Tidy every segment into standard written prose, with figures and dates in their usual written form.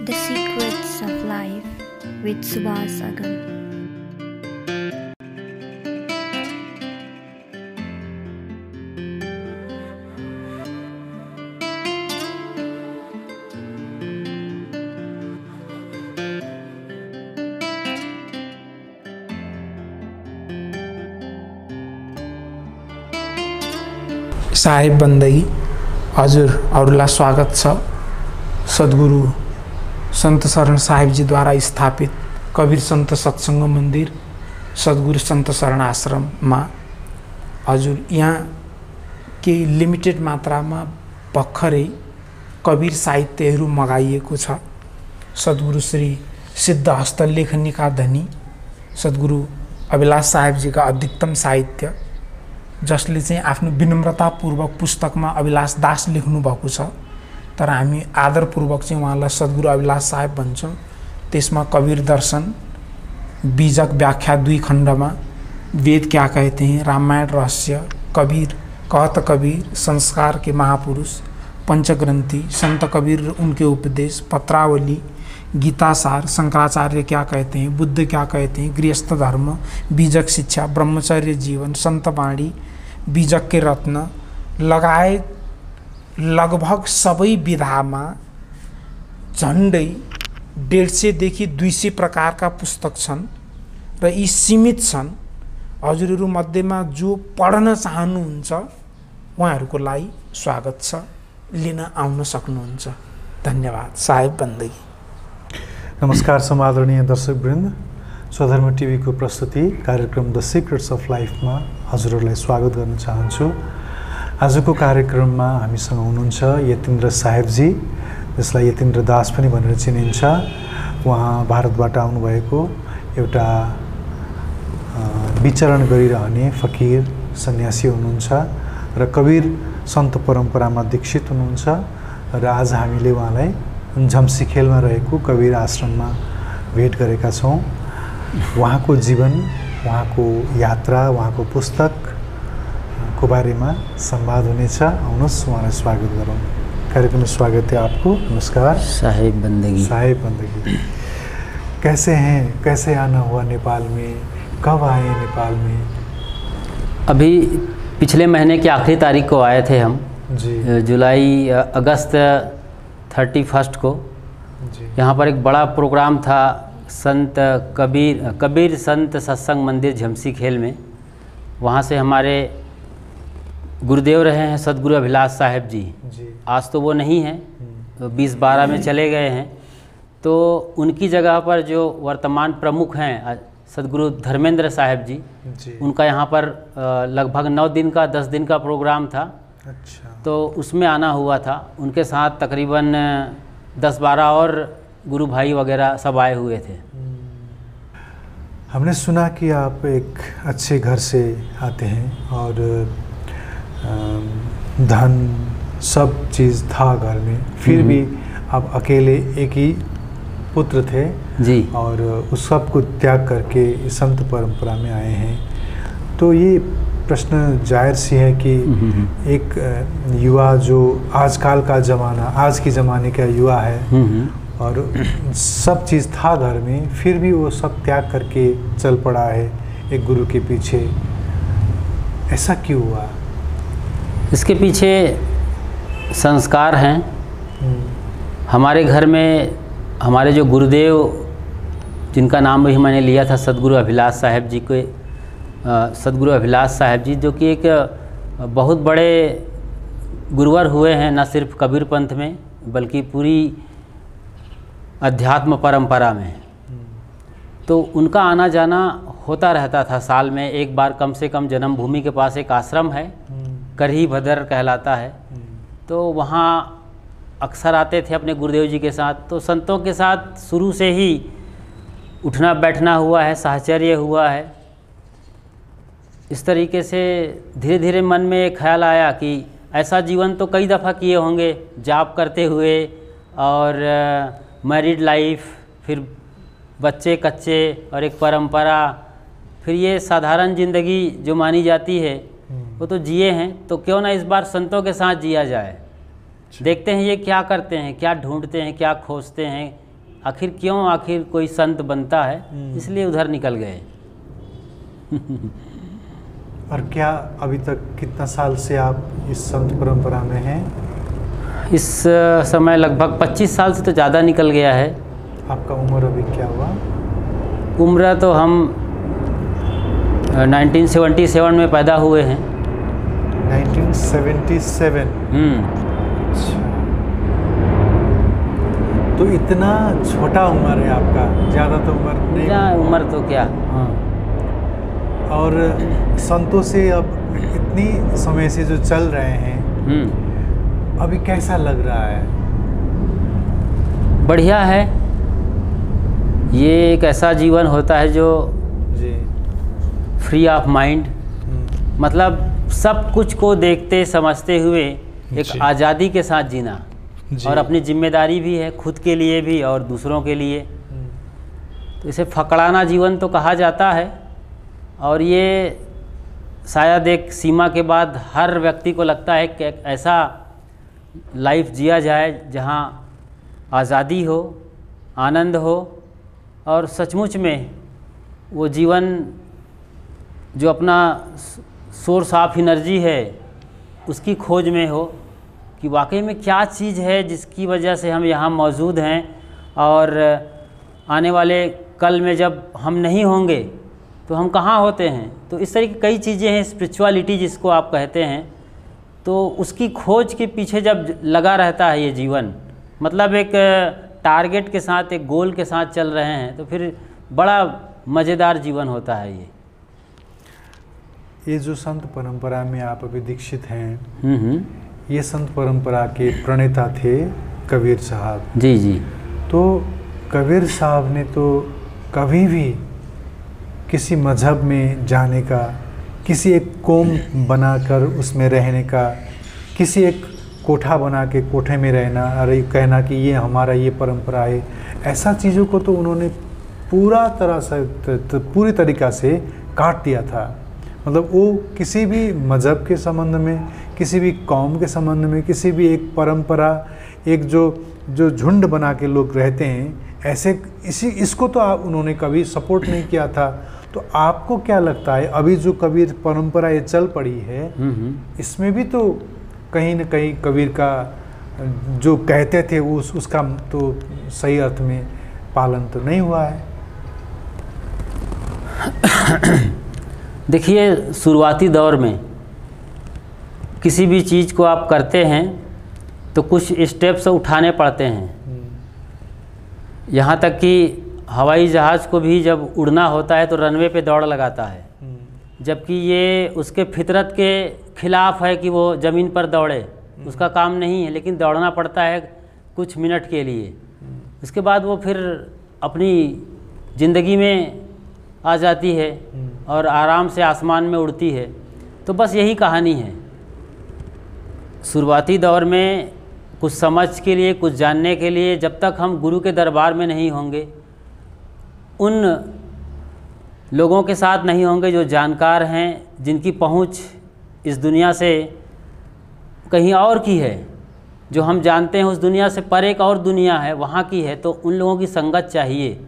The Secrets of Life with Subhas Agam. साहेब बन्दगी हजुरहरूलाई स्वागत छ। सद्गुरु सन्त शरण साहेबजीद्वारा स्थापित कबीर सन्त सत्सङ्ग मन्दिर सद्गुरु सन्त शरण आश्रममा हजुर यहाँ केही लिमिटेड मात्रामा भर्खरै कबीर साहित्यहरू मगाइएको छ। सद्गुरु श्री सिद्धहस्त लेखनीका धनी सद्गुरु अभिलाष साहेबजीका अधिकतम साहित्य, जसले चाहिँ आफ्नो विनम्रतापूर्वक पुस्तकमा अभिलाष दास लेख्नु भएको छ, तर हामी आदरपूर्वक चाहिँ उहाँलाई सद्गुरु अभिलाष साहेब भन्छौँ। त्यसमा कबीर दर्शन, बीजक व्याख्या 2 खण्डमा, वेद क्या कहते हैं, रामायण रहस्य, कबीर कहत कबीर, संस्कार के महापुरुष, पंचग्रंथी, संत कबीर उनके उपदेश, पत्रावली, गीतासार, शंकराचार्य क्या कहते हैं, बुद्ध क्या कहते हैं, गृहस्थ धर्म, बीजक शिक्षा, ब्रह्मचर्य जीवन, संत वाणी, बीजक के रत्न लगायत लगभग सबै विधामा झन्डै 150 देखि 200 प्रकारका पुस्तक छन् र यी सीमित छन्। हजुरहरू मध्येमा जो पढ्न चाहनुहुन्छ उहाँहरूको लागि स्वागत छ, लिन आउन सक्नुहुन्छ। धन्यवाद। साहेब बन्दगी। नमस्कार समादरणीय दर्शकवृन्द, स्वधर्म टिभीको प्रस्तुति कार्यक्रम द सिक्रेट्स अफ लाइफमा हजुरहरूलाई स्वागत गर्न चाहन्छु। आजको कार्यक्रममा हामीसँग हुनुहुन्छ यतीन्द्र साहेबजी, जसलाई यतीन्द्र दास पनि भनेर चिनिन्छ। उहाँ भारतबाट आउनुभएको एउटा विचरण गरिरहने फकीर सन्यासी हुनुहुन्छ र कबीर सन्त परम्परामा दीक्षित हुनुहुन्छ र आज हामीले उहाँलाई झम्सीखेलमा रहेको कबीर आश्रममा भेट गरेका छौँ। उहाँको जीवन, उहाँको यात्रा, उहाँको पुस्तकको बारेमा संवाद हुनेछ। आउनुहोस् उहाँलाई स्वागत गरौँ। कार्यक्रम में स्वागत है आपको। नमस्कार। साहेब बंदगी। साहेब बंदगी, कैसे हैं? कैसे आना हुआ नेपाल में? कब आए नेपाल में? अभी पिछले महीने की आखिरी तारीख को आए थे हम जी। जुलाई अगस्त 31 को जी। यहाँ पर एक बड़ा प्रोग्राम था संत कबीर संत सत्संग मंदिर झमसीखेल में। वहाँ से हमारे गुरुदेव रहे हैं सद्गुरु अभिलाष साहेब जी। आज तो वो नहीं हैं, 2012 में चले गए हैं। तो उनकी जगह पर जो वर्तमान प्रमुख हैं सद्गुरु धर्मेंद्र साहेब जी, उनका यहाँ पर लगभग 9 दिन का 10 दिन का प्रोग्राम था। अच्छा। तो उसमें आना हुआ था। उनके साथ तकरीबन 10-12 और गुरु भाई वगैरह सब आए हुए थे। हमने सुना कि आप एक अच्छे घर से आते हैं और धन सब चीज़ था घर में, फिर भी आप अकेले एक ही पुत्र थे जी, और उस सब को त्याग करके संत परंपरा में आए हैं। तो ये प्रश्न जाहिर सी है कि एक युवा जो आजकल का ज़माना, आज के ज़माने का युवा है और सब चीज़ था घर में, फिर भी वो सब त्याग करके चल पड़ा है एक गुरु के पीछे। ऐसा क्यों हुआ? इसके पीछे संस्कार हैं। हमारे घर में हमारे जो गुरुदेव, जिनका नाम भी मैंने लिया था सद्गुरु अभिलाष साहेब जी के, सद्गुरु अभिलाष साहेब जी, जो कि एक बहुत बड़े गुरुवर हुए हैं, न सिर्फ कबीर पंथ में बल्कि पूरी अध्यात्म परंपरा में। तो उनका आना जाना होता रहता था। साल में एक बार कम से कम जन्मभूमि के पास एक आश्रम है, करही भदर कहलाता है, तो वहाँ अक्सर आते थे अपने गुरुदेव जी के साथ। तो संतों के साथ शुरू से ही उठना बैठना हुआ है, साहचर्य हुआ है। इस तरीके से धीरे धीरे मन में एक ख्याल आया कि ऐसा जीवन तो कई दफ़ा किए होंगे, जॉब करते हुए और मैरिड लाइफ, फिर बच्चे कच्चे और एक परंपरा, फिर ये साधारण ज़िंदगी जो मानी जाती है वो तो जिए हैं, तो क्यों ना इस बार संतों के साथ जिया जाए। देखते हैं ये क्या करते हैं, क्या ढूंढते हैं, क्या खोजते हैं, आखिर कोई संत बनता है, इसलिए उधर निकल गए। और क्या अभी तक कितना साल से आप इस संत परंपरा में हैं? इस समय लगभग 25 साल से तो ज़्यादा निकल गया है। आपका उम्र अभी क्या हुआ? उम्र तो हम 1977 में पैदा हुए हैं। 1977? तो इतना छोटा उम्र है आपका, ज़्यादा तो उम्र नहीं। उम्र तो क्या। हाँ। और संतों से अब इतनी समय से जो चल रहे हैं, अभी कैसा लग रहा है? बढ़िया है। ये एक ऐसा जीवन होता है जो जी फ्री ऑफ माइंड, मतलब सब कुछ को देखते समझते हुए एक आज़ादी के साथ जीना, और अपनी जिम्मेदारी भी है खुद के लिए भी और दूसरों के लिए। तो इसे फकड़ाना जीवन तो कहा जाता है, और ये शायद एक सीमा के बाद हर व्यक्ति को लगता है कि एक ऐसा लाइफ जिया जाए जहाँ आज़ादी हो, आनंद हो, और सचमुच में वो जीवन जो अपना सोर्स ऑफ एनर्जी है उसकी खोज में हो, कि वाकई में क्या चीज़ है जिसकी वजह से हम यहाँ मौजूद हैं, और आने वाले कल में जब हम नहीं होंगे तो हम कहाँ होते हैं। तो इस तरह की कई चीज़ें हैं, स्पिरिचुअलिटी जिसको आप कहते हैं, तो उसकी खोज के पीछे जब लगा रहता है ये जीवन, मतलब एक टारगेट के साथ, एक गोल के साथ चल रहे हैं, तो फिर बड़ा मज़ेदार जीवन होता है ये जो संत परंपरा में आप अभी दीक्षित हैं, ये संत परंपरा के प्रणेता थे कबीर साहब। जी जी। तो कबीर साहब ने तो कभी भी किसी मजहब में जाने का, किसी एक कौम बनाकर उसमें रहने का, किसी एक कोठा बना के कोठे में रहना, अरे कहना कि ये हमारा ये परंपरा है, ऐसा चीज़ों को तो उन्होंने पूरा तरह से पूरी तरीक़ा से काट दिया था। मतलब वो किसी भी मज़हब के संबंध में, किसी भी कौम के संबंध में, किसी भी एक परंपरा, एक जो झुंड बना के लोग रहते हैं, ऐसे इसको तो उन्होंने कभी सपोर्ट नहीं किया था। तो आपको क्या लगता है अभी जो कबीर परंपरा ये चल पड़ी है, इसमें भी तो कहीं न कहीं कबीर का जो कहते थे उसका तो सही अर्थ में पालन तो नहीं हुआ है? देखिए, शुरुआती दौर में किसी भी चीज़ को आप करते हैं तो कुछ स्टेप्स उठाने पड़ते हैं। यहाँ तक कि हवाई जहाज़ को भी जब उड़ना होता है तो रनवे पे दौड़ लगाता है, जबकि ये उसके फितरत के खिलाफ है कि वो ज़मीन पर दौड़े, उसका काम नहीं है, लेकिन दौड़ना पड़ता है कुछ मिनट के लिए। उसके बाद वो फिर अपनी ज़िंदगी में आ जाती है और आराम से आसमान में उड़ती है। तो बस यही कहानी है। शुरुआती दौर में कुछ समझ के लिए, कुछ जानने के लिए, जब तक हम गुरु के दरबार में नहीं होंगे, उन लोगों के साथ नहीं होंगे जो जानकार हैं, जिनकी पहुंच इस दुनिया से कहीं और की है, जो हम जानते हैं उस दुनिया से परे एक और दुनिया है, वहाँ की है, तो उन लोगों की संगत चाहिए।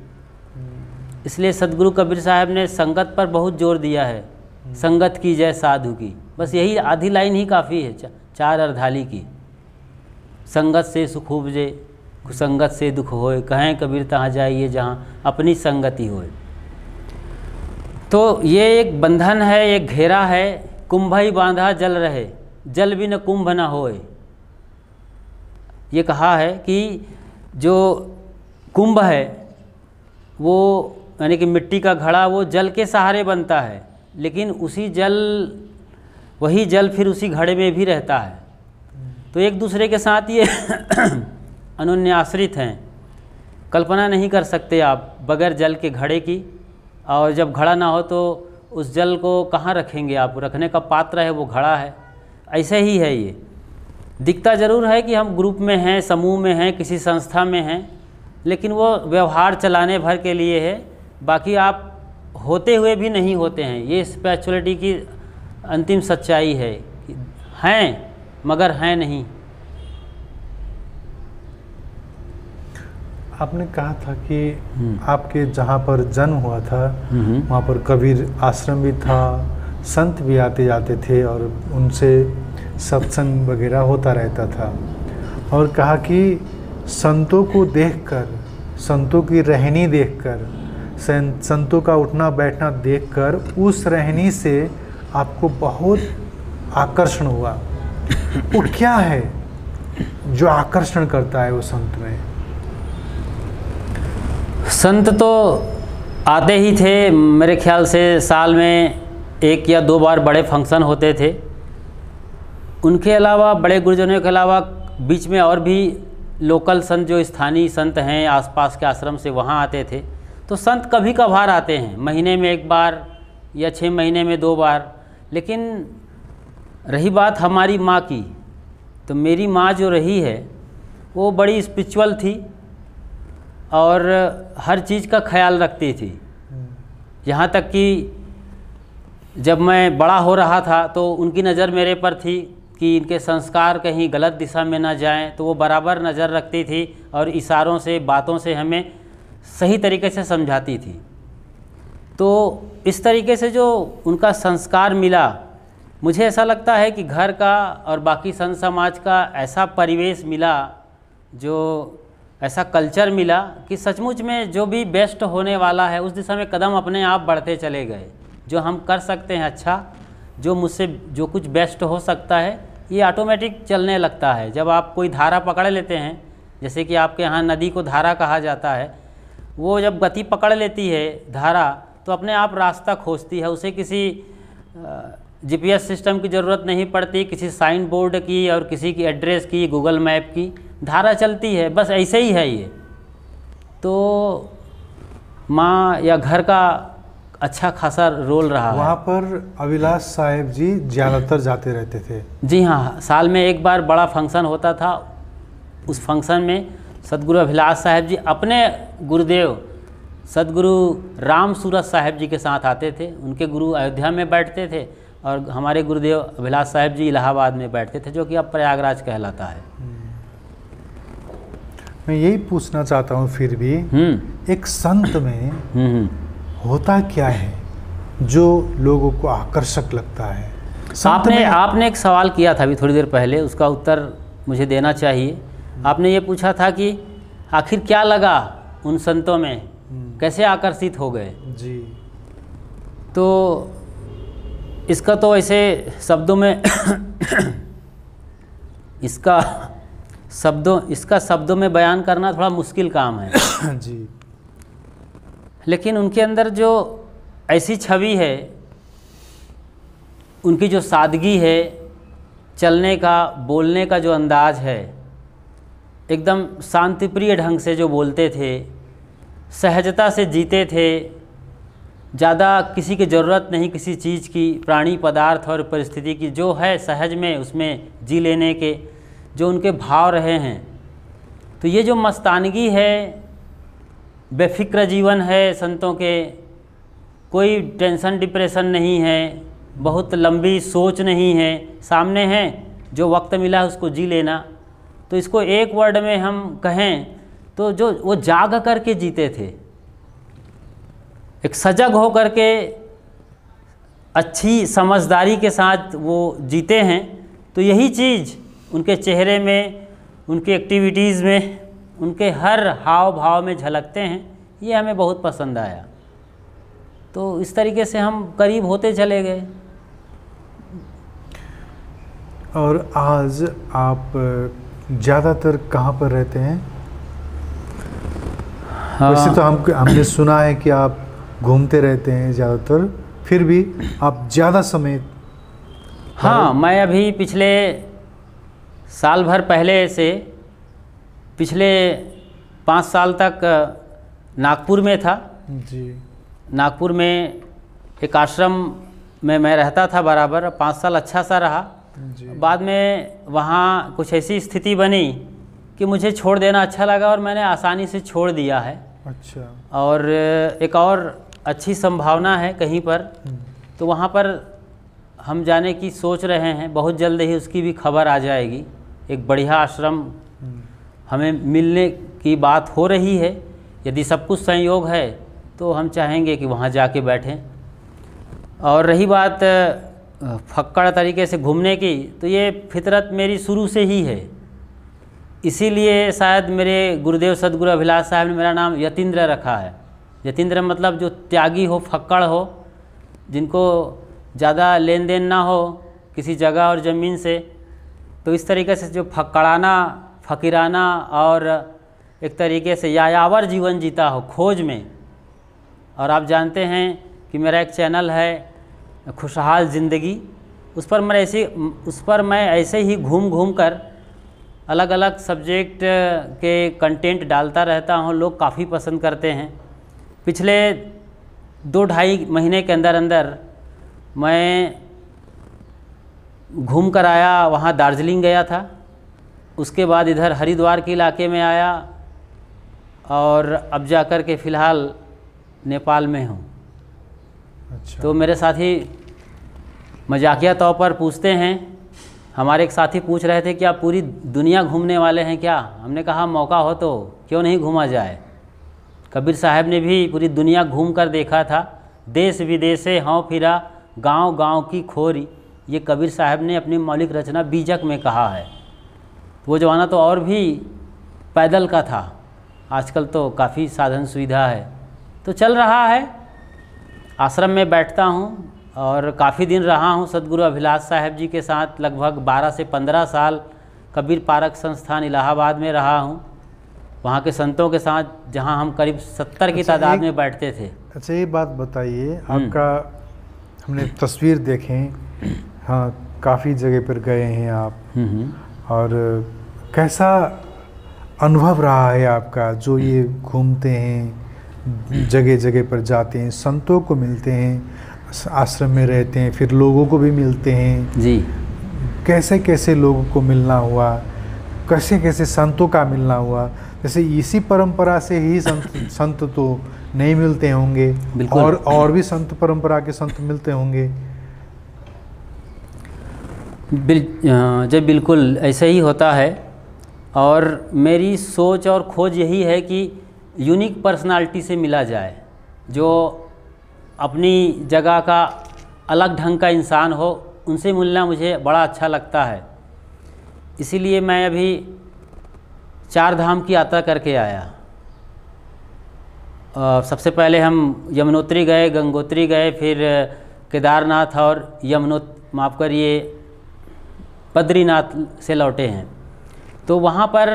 इसलिए सदगुरु कबीर साहब ने संगत पर बहुत जोर दिया है। संगत की जय साधु की, बस यही आधी लाइन ही काफ़ी है, चार अर्धाली की। संगत से सुख उपजे, कुसंगत से दुख होए, कहें कबीर तहाँ जाइए जहाँ अपनी संगति होए। तो ये एक बंधन है, एक घेरा है। कुंभ ही बांधा जल रहे, जल भी न कुंभ न होए। ये कहा है कि जो कुंभ है वो यानी कि मिट्टी का घड़ा, वो जल के सहारे बनता है, लेकिन वही जल फिर उसी घड़े में भी रहता है। तो एक दूसरे के साथ ये अनुन्याश्रित हैं। कल्पना नहीं कर सकते आप बगैर जल के घड़े की, और जब घड़ा ना हो तो उस जल को कहाँ रखेंगे आप? रखने का पात्र है वो घड़ा है। ऐसे ही है ये। दिखता ज़रूर है कि हम ग्रुप में हैं, समूह में हैं, किसी संस्था में हैं, लेकिन वो व्यवहार चलाने भर के लिए है, बाकी आप होते हुए भी नहीं होते हैं। ये स्पिरिचुअलिटी की अंतिम सच्चाई है, हैं मगर हैं नहीं। आपने कहा था कि आपके जहाँ पर जन्म हुआ था वहाँ पर कबीर आश्रम भी था, संत भी आते जाते थे और उनसे सत्संग वगैरह होता रहता था, और कहा कि संतों को देखकर, संतों की रहनी देखकर, संतों का उठना बैठना देखकर उस रहनी से आपको बहुत आकर्षण हुआ। वो क्या है जो आकर्षण करता है वो संत में? संत तो आते ही थे, मेरे ख्याल से साल में 1 या 2 बार बड़े फंक्शन होते थे। उनके अलावा, बड़े गुरुजनों के अलावा बीच में और भी लोकल संत जो स्थानीय संत हैं आसपास के आश्रम से, वहाँ आते थे। तो संत कभी कभार आते हैं, महीने में 1 बार या 6 महीने में 2 बार। लेकिन रही बात हमारी माँ की, तो मेरी माँ जो रही है वो बड़ी स्पिरिचुअल थी और हर चीज़ का ख्याल रखती थी। यहाँ तक कि जब मैं बड़ा हो रहा था तो उनकी नज़र मेरे पर थी कि इनके संस्कार कहीं गलत दिशा में ना जाएं, तो वो बराबर नज़र रखती थी और इशारों से, बातों से हमें सही तरीके से समझाती थी। तो इस तरीके से जो उनका संस्कार मिला, मुझे ऐसा लगता है कि घर का और बाकी संत समाज का ऐसा परिवेश मिला, जो ऐसा कल्चर मिला कि सचमुच में जो भी बेस्ट होने वाला है उस दिशा में कदम अपने आप बढ़ते चले गए। जो हम कर सकते हैं अच्छा, जो मुझसे जो कुछ बेस्ट हो सकता है, ये ऑटोमेटिक चलने लगता है। जब आप कोई धारा पकड़ लेते हैं, जैसे कि आपके यहाँ नदी को धारा कहा जाता है, वो जब गति पकड़ लेती है धारा, तो अपने आप रास्ता खोजती है। उसे किसी GPS सिस्टम की ज़रूरत नहीं पड़ती, किसी साइन बोर्ड की और किसी की एड्रेस की, गूगल मैप की, धारा चलती है। बस ऐसे ही है ये। तो माँ या घर का अच्छा खासा रोल रहा है। वहाँ पर अभिलाष साहेब जी ज़्यादातर जाते रहते थे? जी हाँ, साल में 1 बार बड़ा फंक्शन होता था। उस फंक्शन में सदगुरु अभिलाष साहेब जी अपने गुरुदेव सदगुरु राम सूरत साहेब जी के साथ आते थे। उनके गुरु अयोध्या में बैठते थे और हमारे गुरुदेव अभिलाष साहेब जी इलाहाबाद में बैठते थे, जो कि अब प्रयागराज कहलाता है। मैं यही पूछना चाहता हूँ फिर भी, एक संत में होता क्या है जो लोगों को आकर्षक लगता है? आपने एक सवाल किया था अभी थोड़ी देर पहले, उसका उत्तर मुझे देना चाहिए। आपने ये पूछा था कि आखिर क्या लगा उन संतों में, कैसे आकर्षित हो गए जी। तो इसका तो ऐसे शब्दों में इसका शब्दों में बयान करना थोड़ा मुश्किल काम है जी। लेकिन उनके अंदर जो ऐसी छवि है, उनकी जो सादगी है, चलने का, बोलने का जो अंदाज है, एकदम शांतिप्रिय ढंग से जो बोलते थे, सहजता से जीते थे, ज़्यादा किसी की ज़रूरत नहीं किसी चीज़ की, प्राणी पदार्थ और परिस्थिति की, जो है सहज में उसमें जी लेने के जो उनके भाव रहे हैं। तो ये जो मस्तानगी है, बेफिक्र जीवन है संतों के, कोई टेंशन डिप्रेशन नहीं है, बहुत लंबी सोच नहीं है, सामने है जो वक्त मिला है उसको जी लेना। तो इसको एक वर्ड में हम कहें तो जो वो जाग करके जीते थे, एक सजग हो करके अच्छी समझदारी के साथ वो जीते हैं। तो यही चीज़ उनके चेहरे में, उनकी एक्टिविटीज़ में, उनके हर हाव भाव में झलकते हैं। ये हमें बहुत पसंद आया। तो इस तरीके से हम करीब होते चले गए। और आज आप ज़्यादातर कहाँ पर रहते हैं? हाँ। वैसे तो हमने सुना है कि आप घूमते रहते हैं ज़्यादातर, फिर भी आप ज़्यादा समय? हाँ, मैं अभी पिछले साल भर पहले से पिछले 5 साल तक नागपुर में था जी। नागपुर में एक आश्रम में मैं रहता था बराबर। 5 साल अच्छा सा रहा। बाद में वहाँ कुछ ऐसी स्थिति बनी कि मुझे छोड़ देना अच्छा लगा और मैंने आसानी से छोड़ दिया है। अच्छा। और एक और अच्छी संभावना है कहीं पर, तो वहाँ पर हम जाने की सोच रहे हैं। बहुत जल्द ही उसकी भी खबर आ जाएगी। एक बढ़िया आश्रम हमें मिलने की बात हो रही है। यदि सब कुछ संयोग है तो हम चाहेंगे कि वहाँ जाके बैठें। और रही बात फक्कड़ तरीके से घूमने की, तो ये फितरत मेरी शुरू से ही है। इसीलिए शायद मेरे गुरुदेव सदगुरु अभिलाष साहब ने मेरा नाम यतीन्द्र रखा है। यतीन्द्र मतलब जो त्यागी हो, फक्कड़ हो, जिनको ज़्यादा लेन देन ना हो किसी जगह और ज़मीन से। तो इस तरीके से जो फक्कड़ाना, फ़कीराना और एक तरीके से यायावर जीवन जीता हो खोज में। और आप जानते हैं कि मेरा एक चैनल है खुशहाल ज़िंदगी, उस पर मैं ऐसे ही घूम घूम कर अलग अलग सब्जेक्ट के कंटेंट डालता रहता हूँ। लोग काफ़ी पसंद करते हैं। पिछले 2-2.5 महीने के अंदर अंदर मैं घूम कर आया। वहाँ दार्जिलिंग गया था, उसके बाद इधर हरिद्वार के इलाके में आया और अब जाकर के फ़िलहाल नेपाल में हूँ। अच्छा। तो मेरे साथी मजाकिया तौर पर पूछते हैं, हमारे एक साथी पूछ रहे थे कि आप पूरी दुनिया घूमने वाले हैं क्या? हमने कहा मौका हो तो क्यों नहीं घूमा जाए। कबीर साहब ने भी पूरी दुनिया घूम कर देखा था। देश विदेशे हों फिरा, गांव गांव की खोरी, ये कबीर साहब ने अपनी मौलिक रचना बीजक में कहा है। वो ज़माना तो और भी पैदल का था, आजकल तो काफ़ी साधन सुविधा है। तो चल रहा है। आश्रम में बैठता हूँ और काफ़ी दिन रहा हूँ सदगुरु अभिलाष साहब जी के साथ। लगभग 12 से 15 साल कबीर पारक संस्थान इलाहाबाद में रहा हूँ, वहाँ के संतों के साथ, जहाँ हम करीब 70 की तादाद में बैठते थे। अच्छा, ये बात बताइए, आपका हमने तस्वीर देखें, हाँ काफ़ी जगह पर गए हैं आप, और कैसा अनुभव रहा है आपका जो ये घूमते हैं, जगह जगह पर जाते हैं, संतों को मिलते हैं, आश्रम में रहते हैं, फिर लोगों को भी मिलते हैं जी। कैसे कैसे लोगों को मिलना हुआ, कैसे कैसे संतों का मिलना हुआ? जैसे इसी परंपरा से ही संत तो नहीं मिलते होंगे, और भी संत परंपरा के संत मिलते होंगे। जब बिल्कुल ऐसे ही होता है। और मेरी सोच और खोज यही है कि यूनिक पर्सनालिटी से मिला जाए, जो अपनी जगह का अलग ढंग का इंसान हो, उनसे मिलना मुझे बड़ा अच्छा लगता है। इसीलिए मैं अभी 4 धाम की यात्रा करके आया। सबसे पहले हम यमुनोत्री गए, गंगोत्री गए, फिर केदारनाथ और बद्रीनाथ से लौटे हैं। तो वहाँ पर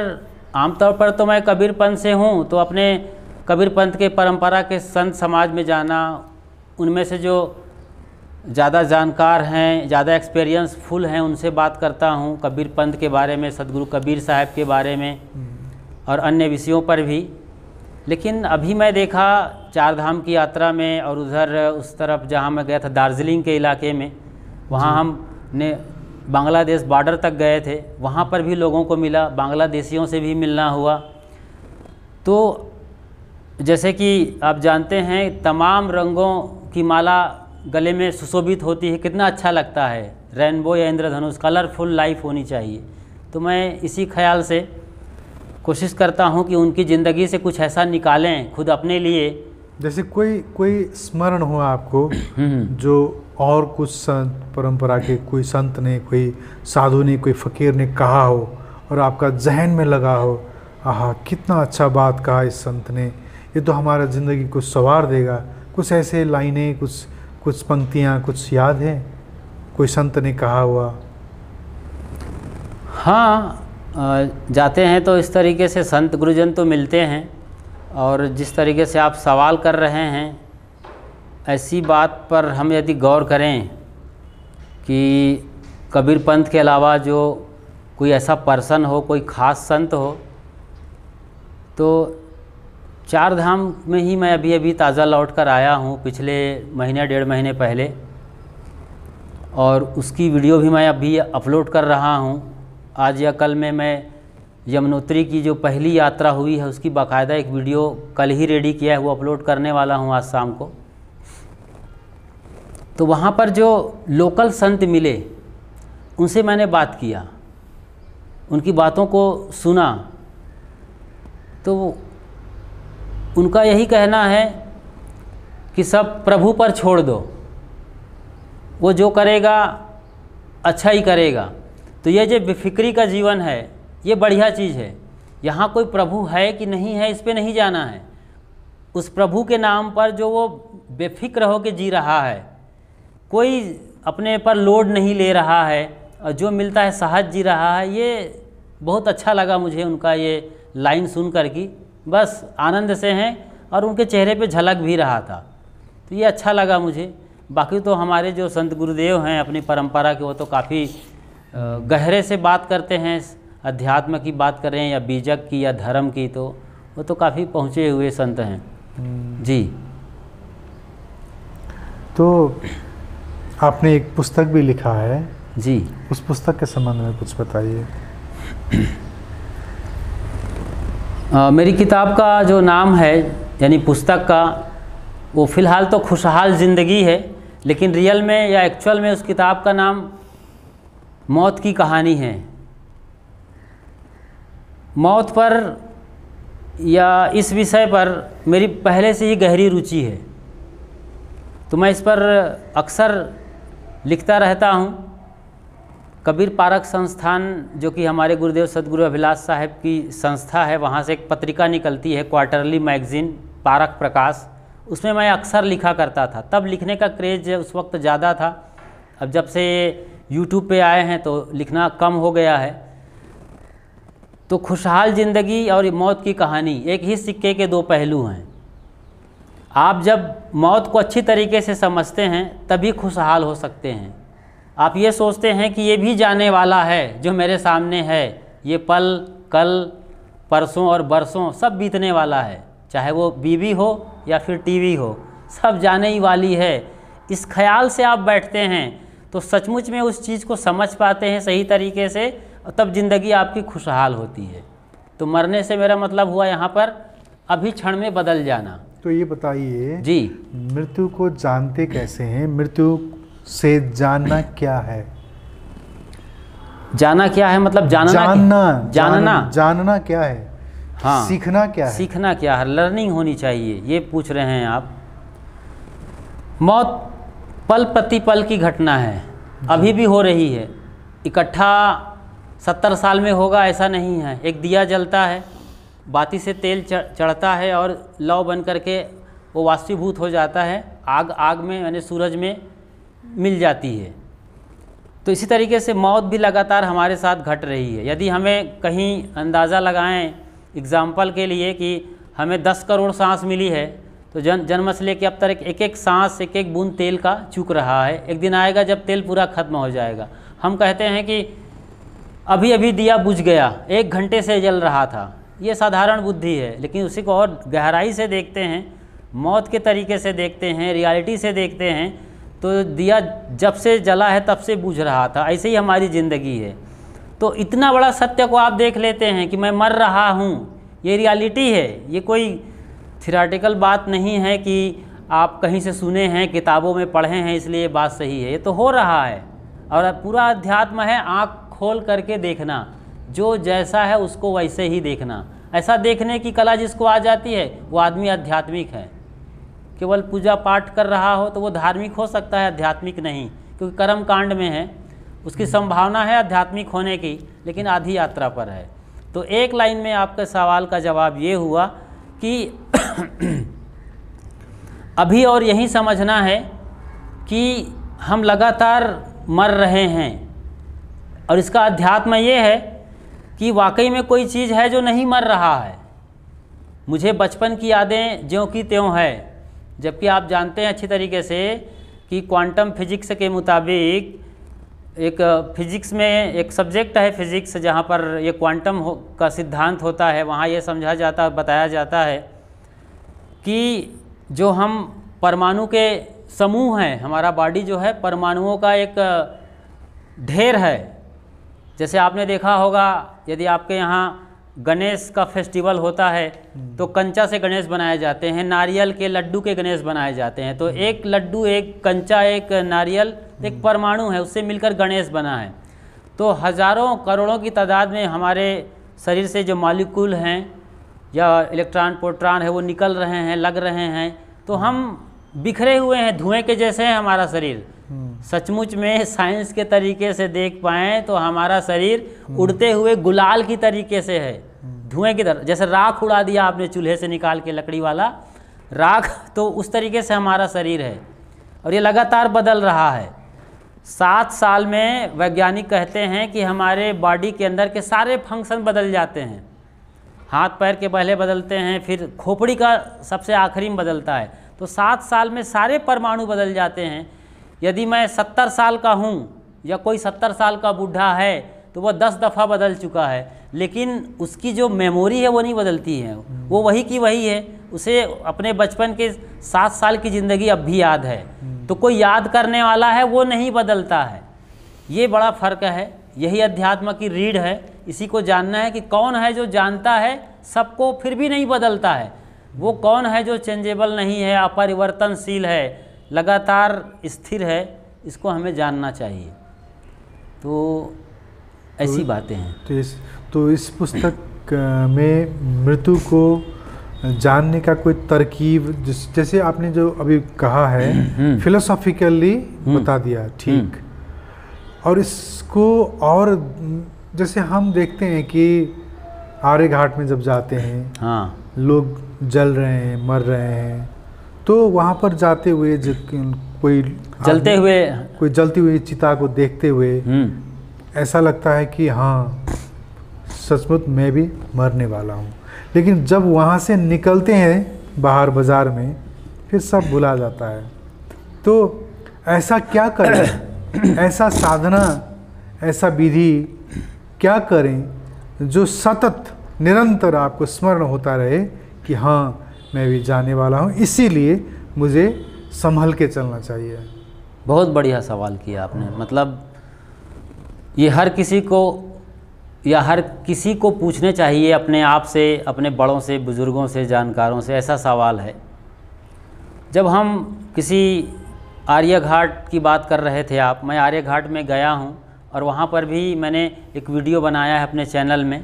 आमतौर पर तो मैं कबीर पंथ से हूँ, तो अपने कबीर पंथ के परंपरा के संत समाज में जाना, उनमें से जो ज़्यादा जानकार हैं, ज़्यादा एक्सपीरियंस फुल हैं, उनसे बात करता हूँ कबीर पंथ के बारे में, सदगुरु कबीर साहब के बारे में और अन्य विषयों पर भी। लेकिन अभी मैं देखा 4 धाम की यात्रा में, और उधर उस तरफ जहाँ मैं गया था दार्जिलिंग के इलाके में, वहाँ हमने बांग्लादेश बॉर्डर तक गए थे। वहाँ पर भी लोगों को मिला, बांग्लादेशियों से भी मिलना हुआ। तो जैसे कि आप जानते हैं, तमाम रंगों की माला गले में सुशोभित होती है, कितना अच्छा लगता है। रेनबो या इंद्रधनुष, कलरफुल लाइफ होनी चाहिए। तो मैं इसी ख्याल से कोशिश करता हूँ कि उनकी ज़िंदगी से कुछ ऐसा निकालें खुद अपने लिए। जैसे कोई स्मरण हो आपको जो और कुछ संत परंपरा के कोई संत ने, कोई साधु ने, कोई फ़कीर ने कहा हो और आपका जहन में लगा हो, आहा कितना अच्छा बात कहा इस संत ने, ये तो हमारा ज़िंदगी को संवार देगा। कुछ ऐसे लाइनें, कुछ पंक्तियाँ कुछ याद है कोई संत ने कहा हुआ? हाँ, जाते हैं तो इस तरीके से संत गुरुजन तो मिलते हैं। और जिस तरीके से आप सवाल कर रहे हैं, ऐसी बात पर हम यदि गौर करें कि कबीर पंथ के अलावा जो कोई ऐसा पर्सन हो, कोई ख़ास संत हो, तो 4 धाम में ही मैं अभी ताज़ा लौट कर आया हूँ, पिछले महीने 1.5 महीने पहले। और उसकी वीडियो भी मैं अभी अपलोड कर रहा हूँ। आज या कल में मैं यमुनोत्री की जो पहली यात्रा हुई है, उसकी बाकायदा एक वीडियो कल ही रेडी किया है, वो अपलोड करने वाला हूँ आज शाम को। तो वहाँ पर जो लोकल संत मिले, उनसे मैंने बात किया, उनकी बातों को सुना, तो उनका यही कहना है कि सब प्रभु पर छोड़ दो, वो जो करेगा अच्छा ही करेगा। तो ये जो बेफिक्री का जीवन है ये बढ़िया चीज़ है। यहाँ कोई प्रभु है कि नहीं है इस पे नहीं जाना है, उस प्रभु के नाम पर जो वो बेफिक्र हो के जी रहा है, कोई अपने पर लोड नहीं ले रहा है और जो मिलता है सहज जी रहा है। ये बहुत अच्छा लगा मुझे उनका ये लाइन सुन कर की, बस आनंद से हैं और उनके चेहरे पे झलक भी रहा था, तो ये अच्छा लगा मुझे। बाकी तो हमारे जो संत गुरुदेव हैं अपनी परंपरा के, वो तो काफ़ी गहरे से बात करते हैं, अध्यात्म की बात करें या बीजक की या धर्म की, तो वो तो काफ़ी पहुँचे हुए संत हैं जी। तो आपने एक पुस्तक भी लिखा है जी, उस पुस्तक के संबंध में कुछ बताइए। मेरी किताब का जो नाम है यानी पुस्तक का, वो फ़िलहाल तो खुशहाल ज़िंदगी है, लेकिन रियल में या एक्चुअल में उस किताब का नाम मौत की कहानी है। मौत पर या इस विषय पर मेरी पहले से ही गहरी रुचि है, तो मैं इस पर अक्सर लिखता रहता हूँ। कबीर पारक संस्थान जो कि हमारे गुरुदेव सदगुरु अभिलाष साहब की संस्था है, वहाँ से एक पत्रिका निकलती है क्वार्टरली मैगज़ीन पारक प्रकाश, उसमें मैं अक्सर लिखा करता था। तब लिखने का क्रेज़ उस वक्त ज़्यादा था, अब जब से यूट्यूब पे आए हैं तो लिखना कम हो गया है। तो खुशहाल ज़िंदगी और मौत की कहानी एक ही सिक्के के दो पहलू हैं। आप जब मौत को अच्छी तरीके से समझते हैं तभी खुशहाल हो सकते हैं। आप ये सोचते हैं कि ये भी जाने वाला है जो मेरे सामने है, ये पल कल परसों और बरसों सब बीतने वाला है, चाहे वो बीवी हो या फिर टीवी हो, सब जाने ही वाली है। इस ख्याल से आप बैठते हैं तो सचमुच में उस चीज़ को समझ पाते हैं सही तरीके से, तब ज़िंदगी आपकी खुशहाल होती है। तो मरने से मेरा मतलब हुआ यहाँ पर अभी क्षण में बदल जाना। तो ये बताइए जी, मृत्यु को जानते कैसे हैं? मृत्यु से जानना क्या है? जाना क्या है मतलब जानना क्या है? हाँ, सीखना क्या है? सीखना क्या है, लर्निंग होनी चाहिए, ये पूछ रहे हैं आप। मौत पल प्रति पल की घटना है, अभी भी हो रही है। इकट्ठा 70 साल में होगा ऐसा नहीं है। एक दिया जलता है, बाती से तेल चढ़ता है और लौ बन करके वो वाष्पीभूत हो जाता है, आग में यानी सूरज में मिल जाती है। तो इसी तरीके से मौत भी लगातार हमारे साथ घट रही है। यदि हमें कहीं अंदाज़ा लगाएं एग्ज़ाम्पल के लिए कि हमें 10 करोड़ सांस मिली है, तो जन्म से लेकर अब तक एक एक सांस एक एक बूंद तेल का चूक रहा है। एक दिन आएगा जब तेल पूरा ख़त्म हो जाएगा। हम कहते हैं कि अभी अभी दिया बुझ गया, 1 घंटे से जल रहा था, ये साधारण बुद्धि है। लेकिन उसी को और गहराई से देखते हैं, मौत के तरीके से देखते हैं, रियलिटी से देखते हैं, तो दिया जब से जला है तब से बुझ रहा था। ऐसे ही हमारी ज़िंदगी है। तो इतना बड़ा सत्य को आप देख लेते हैं कि मैं मर रहा हूँ, ये रियलिटी है, ये कोई थियोरेटिकल बात नहीं है कि आप कहीं से सुने हैं, किताबों में पढ़े हैं इसलिए ये बात सही है। ये तो हो रहा है और पूरा अध्यात्म है आँख खोल करके देखना, जो जैसा है उसको वैसे ही देखना। ऐसा देखने की कला जिसको आ जाती है वो आदमी आध्यात्मिक है। केवल पूजा पाठ कर रहा हो तो वो धार्मिक हो सकता है, आध्यात्मिक नहीं, क्योंकि कर्म कांड में है, उसकी संभावना है आध्यात्मिक होने की, लेकिन आधी यात्रा पर है। तो एक लाइन में आपके सवाल का जवाब ये हुआ कि अभी और यही समझना है कि हम लगातार मर रहे हैं, और इसका अध्यात्म ये है कि वाकई में कोई चीज़ है जो नहीं मर रहा है। मुझे बचपन की यादें ज्यों की त्यों है, जबकि आप जानते हैं अच्छी तरीके से कि क्वांटम फिजिक्स के मुताबिक एक फिजिक्स में एक सब्जेक्ट है फिजिक्स, जहाँ पर ये क्वांटम का सिद्धांत होता है, वहाँ ये बताया जाता है कि जो हम परमाणु के समूह हैं, हमारा बॉडी जो है परमाणुओं का एक ढेर है। जैसे आपने देखा होगा यदि आपके यहाँ गणेश का फेस्टिवल होता है तो कंचा से गणेश बनाए जाते हैं, नारियल के लड्डू के गणेश बनाए जाते हैं। तो एक लड्डू, एक कंचा, एक नारियल, एक परमाणु है, उससे मिलकर गणेश बना है। तो हज़ारों करोड़ों की तादाद में हमारे शरीर से जो मॉलिक्यूल हैं या इलेक्ट्रॉन प्रोटॉन है वो निकल रहे हैं, लग रहे हैं, तो हम बिखरे हुए हैं, धुएं के जैसे है हमारा शरीर। सचमुच में साइंस के तरीके से देख पाएँ तो हमारा शरीर उड़ते हुए गुलाल की तरीके से है, धुएं की तरह। जैसे राख उड़ा दिया आपने चूल्हे से निकाल के, लकड़ी वाला राख, तो उस तरीके से हमारा शरीर है और ये लगातार बदल रहा है। 7 साल में वैज्ञानिक कहते हैं कि हमारे बॉडी के अंदर के सारे फंक्शन बदल जाते हैं। हाथ पैर के पहले बदलते हैं, फिर खोपड़ी का सबसे आखिरी में बदलता है। तो 7 साल में सारे परमाणु बदल जाते हैं। यदि मैं 70 साल का हूँ या कोई 70 साल का बूढ़ा है तो वह 10 दफ़ा बदल चुका है, लेकिन उसकी जो मेमोरी है वो नहीं बदलती है, वो वही की वही है। उसे अपने बचपन के 7 साल की ज़िंदगी अब भी याद है। तो कोई याद करने वाला है वो नहीं बदलता है। ये बड़ा फ़र्क है। यही अध्यात्म की रीढ़ है। इसी को जानना है कि कौन है जो जानता है सबको फिर भी नहीं बदलता है, वो कौन है जो चेंजेबल नहीं है, अपरिवर्तनशील है, लगातार स्थिर है। इसको हमें जानना चाहिए। तो ऐसी बातें हैं। तो इस पुस्तक में मृत्यु को जानने का कोई तरकीब, जैसे आपने जो अभी कहा है फिलोसॉफिकली बता दिया, ठीक। और इसको और जैसे हम देखते हैं कि आर्य घाट में जब जाते हैं, हाँ, लोग जल रहे हैं, मर रहे हैं, तो वहाँ पर जाते हुए कोई जलती हुई चिता को देखते हुए ऐसा लगता है कि हाँ सचमुच मैं भी मरने वाला हूँ। लेकिन जब वहाँ से निकलते हैं बाहर बाज़ार में, फिर सब भुला जाता है। तो ऐसा क्या करें, ऐसा साधना, ऐसा विधि क्या करें जो सतत निरंतर आपको स्मरण होता रहे कि हाँ मैं भी जाने वाला हूँ, इसीलिए मुझे संभल के चलना चाहिए। बहुत बढ़िया सवाल किया आपने। मतलब ये हर किसी को पूछने चाहिए अपने आप से, अपने बड़ों से, बुज़ुर्गों से, जानकारों से। ऐसा सवाल है। जब हम किसी आर्य घाट की बात कर रहे थे आप, मैं आर्य घाट में गया हूँ और वहाँ पर भी मैंने एक वीडियो बनाया है अपने चैनल में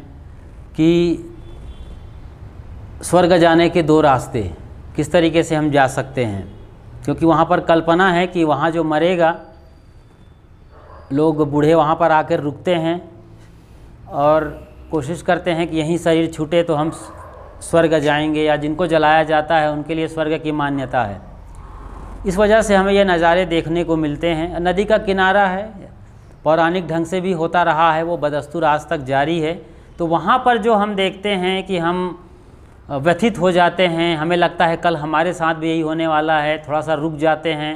कि स्वर्ग जाने के 2 रास्ते किस तरीके से हम जा सकते हैं। क्योंकि वहाँ पर कल्पना है कि वहाँ जो मरेगा, लोग बूढ़े वहाँ पर आकर रुकते हैं और कोशिश करते हैं कि यहीं शरीर छूटे तो हम स्वर्ग जाएंगे, या जिनको जलाया जाता है उनके लिए स्वर्ग की मान्यता है। इस वजह से हमें ये नज़ारे देखने को मिलते हैं। नदी का किनारा है, पौराणिक ढंग से भी होता रहा है, वो बदस्तूर आज तक जारी है। तो वहाँ पर जो हम देखते हैं कि हम व्यथित हो जाते हैं, हमें लगता है कल हमारे साथ भी यही होने वाला है, थोड़ा सा रुक जाते हैं,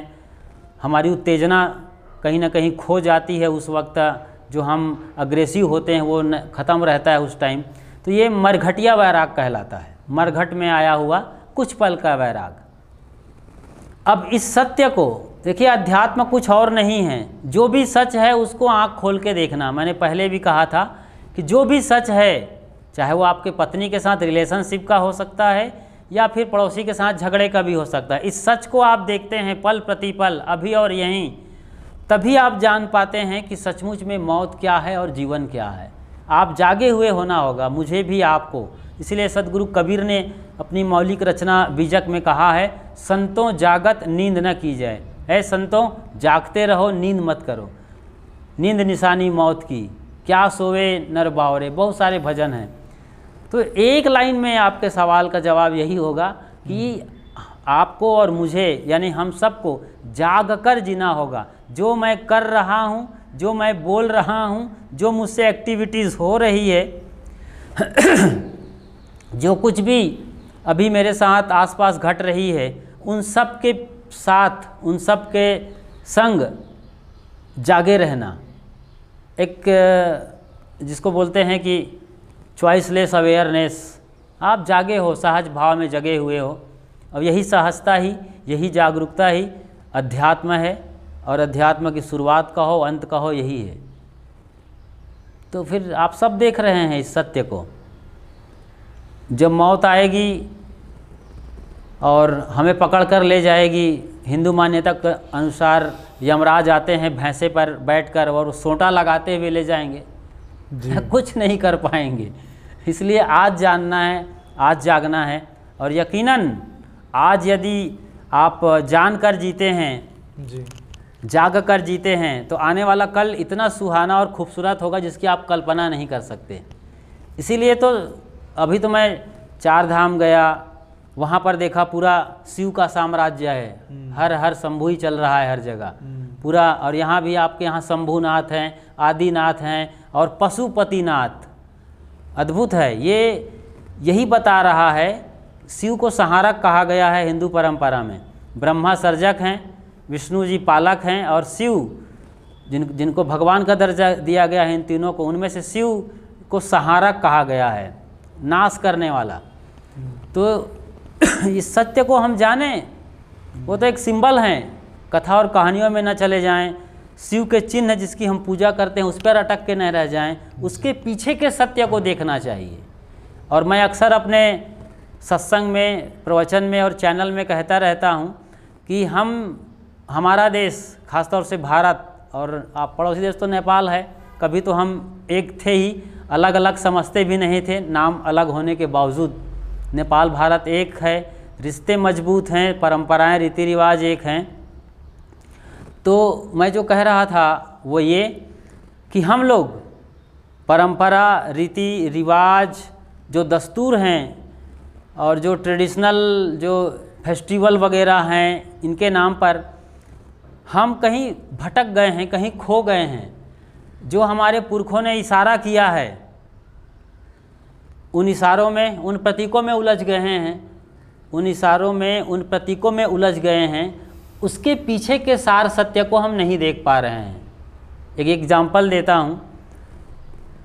हमारी उत्तेजना कहीं ना कहीं खो जाती है। उस वक्त जो हम अग्रेसिव होते हैं वो ख़त्म रहता है उस टाइम। तो ये मरघटिया वैराग कहलाता है, मरघट में आया हुआ कुछ पल का वैराग। अब इस सत्य को देखिए, अध्यात्म कुछ और नहीं है। जो भी सच है उसको आँख खोल के देखना। मैंने पहले भी कहा था कि जो भी सच है, चाहे वो आपके पत्नी के साथ रिलेशनशिप का हो सकता है या फिर पड़ोसी के साथ झगड़े का भी हो सकता है, इस सच को आप देखते हैं पल प्रतिपल, अभी और यहीं, तभी आप जान पाते हैं कि सचमुच में मौत क्या है और जीवन क्या है। आप जागे हुए होना होगा, मुझे भी, आपको। इसलिए सदगुरु कबीर ने अपनी मौलिक रचना बीजक में कहा है, संतों जागत नींद न की जाए। ऐ संतों, जागते रहो, नींद मत करो। नींद निशानी मौत की, क्या सोवे नर बावरे, बहुत सारे भजन हैं। तो एक लाइन में आपके सवाल का जवाब यही होगा कि आपको और मुझे, यानी हम सबको जाग कर जीना होगा। जो मैं कर रहा हूँ, जो मैं बोल रहा हूँ, जो मुझसे एक्टिविटीज़ हो रही है, जो कुछ भी अभी मेरे साथ आसपास घट रही है, उन सब के साथ, उन सब के संग जागे रहना। एक जिसको बोलते हैं कि चॉइसलेस अवेयरनेस, आप जागे हो, सहज भाव में जगे हुए हो। और यही सहजता ही, यही जागरूकता ही अध्यात्म है। और अध्यात्म की शुरुआत कहो, अंत कहो, यही है। तो फिर आप सब देख रहे हैं इस सत्य को। जब मौत आएगी और हमें पकड़ कर ले जाएगी, हिंदू मान्यता के अनुसार यमराज आते हैं भैंसे पर बैठकर और सोंटा लगाते हुए ले जाएंगे, कुछ नहीं कर पाएंगे। इसलिए आज जानना है आज जागना है। और यकीनन आज यदि आप जान कर जीते हैं, जी, जाग कर जीते हैं, तो आने वाला कल इतना सुहाना और खूबसूरत होगा जिसकी आप कल्पना नहीं कर सकते। इसीलिए तो अभी तो मैं 4 धाम गया, वहाँ पर देखा पूरा शिव का साम्राज्य है, हर हर शंभु ही चल रहा है हर जगह पूरा। और यहाँ भी आपके यहाँ शंभुनाथ हैं, आदिनाथ हैं और पशुपतिनाथ। अद्भुत है। ये यही बता रहा है, शिव को संहारक कहा गया है हिंदू परंपरा में। ब्रह्मा सर्जक हैं, विष्णु जी पालक हैं और शिव जिनको भगवान का दर्जा दिया गया है इन तीनों को, उनमें से शिव को संहारक कहा गया है, नाश करने वाला। तो इस सत्य को हम जानें, वो तो एक सिंबल हैं, कथा और कहानियों में न चले जाएं। शिव के चिन्ह जिसकी हम पूजा करते हैं उस पर अटक के न रह जाएं, उसके पीछे के सत्य को देखना चाहिए। और मैं अक्सर अपने सत्संग में, प्रवचन में और चैनल में कहता रहता हूं कि हमारा देश, खासतौर से भारत, और आप पड़ोसी देश तो नेपाल है, कभी तो हम एक थे ही, अलग अलग समझते भी नहीं थे, नाम अलग होने के बावजूद नेपाल भारत एक है, रिश्ते मजबूत हैं, परंपराएं रीति रिवाज एक हैं। तो मैं जो कह रहा था वो ये कि हम लोग परंपरा, रीति रिवाज, जो दस्तूर हैं और जो ट्रेडिशनल जो फेस्टिवल वगैरह हैं, इनके नाम पर हम कहीं भटक गए हैं, कहीं खो गए हैं। जो हमारे पुरखों ने इशारा किया है, उन इशारों में, उन प्रतीकों में उलझ गए हैं, उन इशारों में, उन प्रतीकों में उलझ गए हैं, उसके पीछे के सार सत्य को हम नहीं देख पा रहे हैं। एक एग्जाम्पल देता हूँ।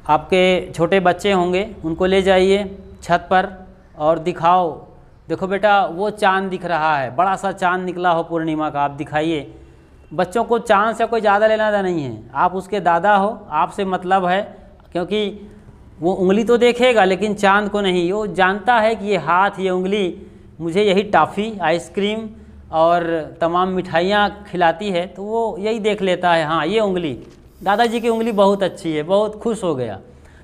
आपके छोटे बच्चे होंगे, उनको ले जाइए छत पर और दिखाओ, देखो बेटा वो चाँद दिख रहा है, बड़ा सा चाँद निकला हो पूर्णिमा का, आप दिखाइए। बच्चों को चाँद से कोई ज़्यादा लेना देना नहीं है, आप उसके दादा हो, आपसे मतलब है, क्योंकि वो उंगली तो देखेगा लेकिन चाँद को नहीं। वो जानता है कि ये हाथ, ये उंगली मुझे यही टॉफ़ी, आइसक्रीम और तमाम मिठाइयाँ खिलाती है, तो वो यही देख लेता है, हाँ ये उंगली, दादाजी की उंगली बहुत अच्छी है, बहुत खुश हो गया।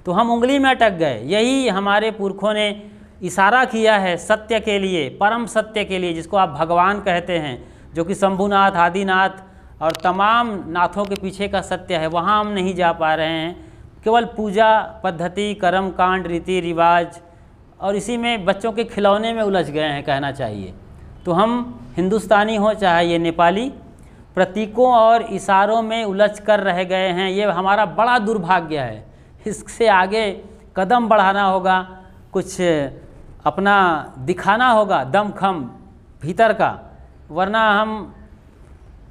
तो हम उंगली में अटक गए। यही हमारे पुरखों ने इशारा किया है सत्य के लिए, परम सत्य के लिए, जिसको आप भगवान कहते हैं, जो कि शंभुनाथ, आदिनाथ और तमाम नाथों के पीछे का सत्य है। वहाँ हम नहीं जा पा रहे हैं, केवल पूजा पद्धति, कर्म कांड, रीति रिवाज और इसी में बच्चों के खिलौने में उलझ गए हैं, कहना चाहिए। तो हम हिंदुस्तानी हो चाहे ये नेपाली, प्रतीकों और इशारों में उलझ कर रह गए हैं। ये हमारा बड़ा दुर्भाग्य है। इससे आगे कदम बढ़ाना होगा, कुछ अपना दिखाना होगा, दमखम भीतर का, वरना हम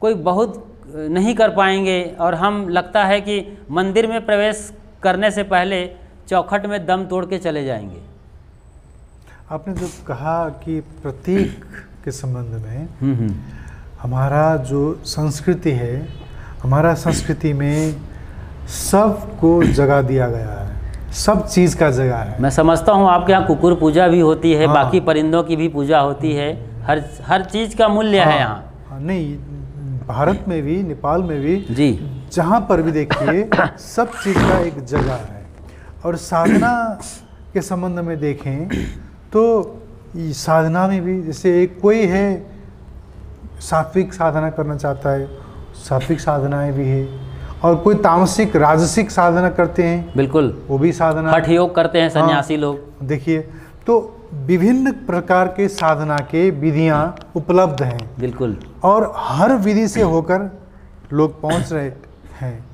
कोई बहुत नहीं कर पाएंगे। और हम लगता है कि मंदिर में प्रवेश करने से पहले चौखट में दम तोड़ के चले जाएंगे। आपने जो कहा कि प्रतीक के संबंध में, हमारा जो संस्कृति है, हमारा संस्कृति में सबको जगह दिया गया है, सब चीज़ का जगह है। मैं समझता हूँ आपके यहाँ कुकुर पूजा भी होती है, हाँ। बाकी परिंदों की भी पूजा होती है, हर चीज़ का मूल्य है यहाँ। नहीं, भारत में भी, नेपाल में भी जी, जहाँ पर भी देखिए सब चीज़ का एक जगह है। और साधना के संबंध में देखें तो साधना में भी, जैसे एक कोई है सात्विक साधना करना चाहता है, सात्विक साधनाएं भी है, और कोई तामसिक राजसिक साधना करते हैं, बिल्कुल वो भी साधना, हठ योग करते हैं सन्यासी लोग। देखिए, तो विभिन्न प्रकार के साधना के विधियां उपलब्ध हैं, बिल्कुल, और हर विधि से होकर लोग पहुंच रहे हैं।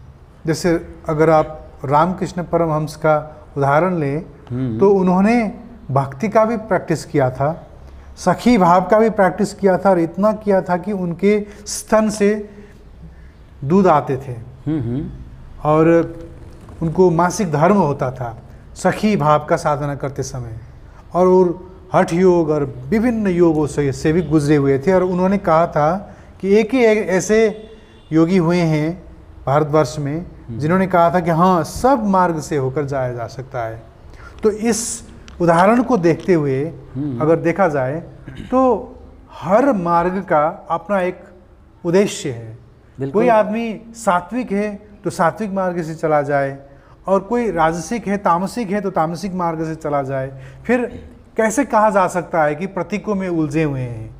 जैसे अगर आप रामकृष्ण परमहंस का उदाहरण लें तो उन्होंने भक्ति का भी प्रैक्टिस किया था, सखी भाव का भी प्रैक्टिस किया था, और इतना किया था कि उनके स्तन से दूध आते थे और उनको मासिक धर्म होता था सखी भाव का साधना करते समय। और हठ योग और विभिन्न योगों से भी गुजरे हुए थे। और उन्होंने कहा था कि एक ही ऐसे योगी हुए हैं भारतवर्ष में जिन्होंने कहा था कि हाँ, सब मार्ग से होकर जाया जा सकता है। तो इस उदाहरण को देखते हुए अगर देखा जाए तो हर मार्ग का अपना एक उद्देश्य है। कोई आदमी सात्विक है तो सात्विक मार्ग से चला जाए, और कोई राजसिक है, तामसिक है तो तामसिक मार्ग से चला जाए। फिर कैसे कहा जा सकता है कि प्रतीकों में उलझे हुए हैं?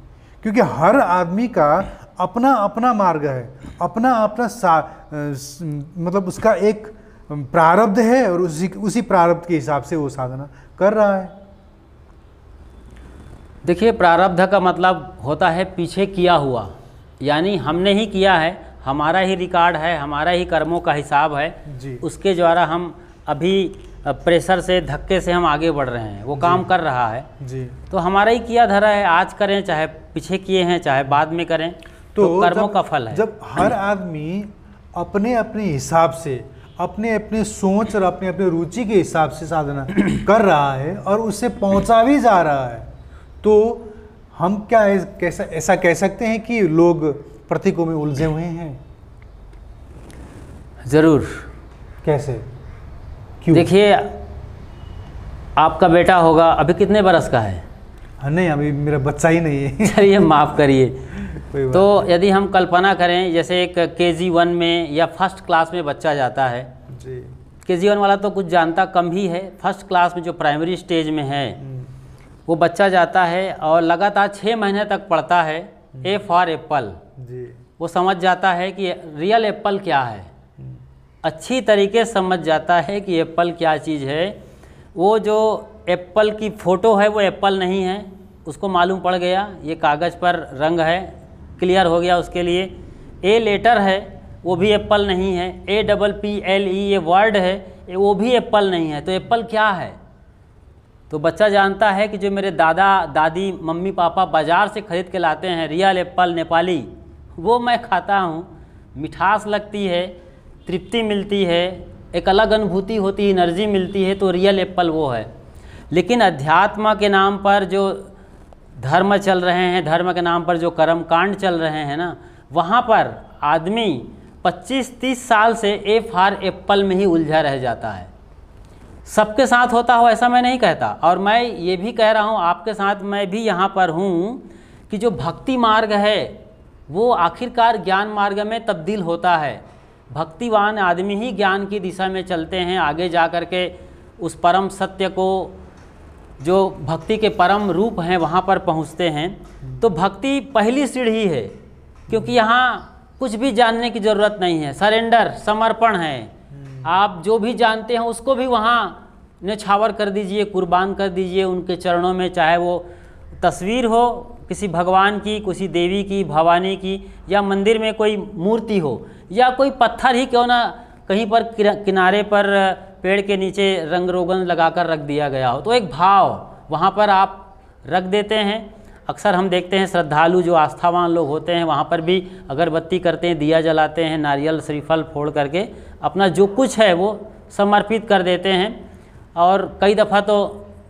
क्योंकि हर आदमी का अपना अपना मार्ग है, अपना अपना मतलब उसका एक प्रारब्ध है और उसी प्रारब्ध के हिसाब से वो साधना कर रहा है। देखिए, प्रारब्ध का मतलब होता है पीछे किया हुआ, यानी हमने ही किया है, हमारा ही रिकॉर्ड है, हमारा ही कर्मों का हिसाब है जी। उसके द्वारा हम अभी प्रेशर से, धक्के से हम आगे बढ़ रहे हैं, वो काम कर रहा है जी। तो हमारा ही किया धरा है, आज करें चाहे पीछे किए हैं चाहे बाद में करें, तो कर्मों का फल है। जब हर आदमी अपने अपने हिसाब से, अपने अपने सोच और अपने अपने रुचि के हिसाब से साधना कर रहा है और उससे पहुंचा भी जा रहा है, तो हम क्या ऐसा कह सकते हैं कि लोग प्रतीकों में उलझे हुए हैं? ज़रूर। कैसे, क्यों? देखिए, आपका बेटा होगा, अभी कितने बरस का है? नहीं, अभी मेरा बच्चा ही नहीं है। चलिए माफ़ करिए। कोई बात तो यदि हम कल्पना करें, जैसे एक KG1 में या फर्स्ट क्लास में बच्चा जाता है जी। KG1 वाला तो कुछ जानता कम ही है, फर्स्ट क्लास में जो प्राइमरी स्टेज में है वो बच्चा जाता है और लगातार 6 महीने तक पढ़ता है A फॉर एप्पल जी। वो समझ जाता है कि रियल एप्पल क्या है, अच्छी तरीके से समझ जाता है कि एप्पल क्या चीज़ है। वो जो एप्पल की फ़ोटो है वो एप्पल नहीं है, उसको मालूम पड़ गया ये कागज़ पर रंग है, क्लियर हो गया उसके लिए। ए लेटर है वो भी एप्पल नहीं है, APPLE ये वर्ड है वो भी एप्पल नहीं है, तो एप्पल क्या है? तो बच्चा जानता है कि जो मेरे दादा दादी मम्मी पापा बाज़ार से ख़रीद के लाते हैं रियल एप्पल नेपाली, वो मैं खाता हूँ, मिठास लगती है, तृप्ति मिलती है, एक अलग अनुभूति होती है, एनर्जी मिलती है, तो रियल एप्पल वो है। लेकिन अध्यात्म के नाम पर जो धर्म चल रहे हैं, धर्म के नाम पर जो कर्म कांड चल रहे हैं ना, वहाँ पर आदमी 25-30 साल से A फॉर एप्पल में ही उलझा रह जाता है। सबके साथ होता हो ऐसा मैं नहीं कहता, और मैं ये भी कह रहा हूँ आपके साथ मैं भी यहाँ पर हूँ कि जो भक्ति मार्ग है वो आखिरकार ज्ञान मार्ग में तब्दील होता है। भक्तिवान आदमी ही ज्ञान की दिशा में चलते हैं, आगे जा कर के उस परम सत्य को, जो भक्ति के परम रूप हैं, वहाँ पर पहुँचते हैं। तो भक्ति पहली सीढ़ी है, क्योंकि यहाँ कुछ भी जानने की ज़रूरत नहीं है, सरेंडर, समर्पण है। आप जो भी जानते हैं उसको भी वहाँ न्यौछावर कर दीजिए, कुर्बान कर दीजिए उनके चरणों में, चाहे वो तस्वीर हो किसी भगवान की, किसी देवी की, भवानी की, या मंदिर में कोई मूर्ति हो, या कोई पत्थर ही क्यों ना कहीं पर किनारे पर पेड़ के नीचे रंग रोगन लगाकर रख दिया गया हो, तो एक भाव वहाँ पर आप रख देते हैं। अक्सर हम देखते हैं श्रद्धालु जो आस्थावान लोग होते हैं वहाँ पर भी अगरबत्ती करते हैं, दिया जलाते हैं, नारियल श्रीफल फोड़ करके अपना जो कुछ है वो समर्पित कर देते हैं, और कई दफ़ा तो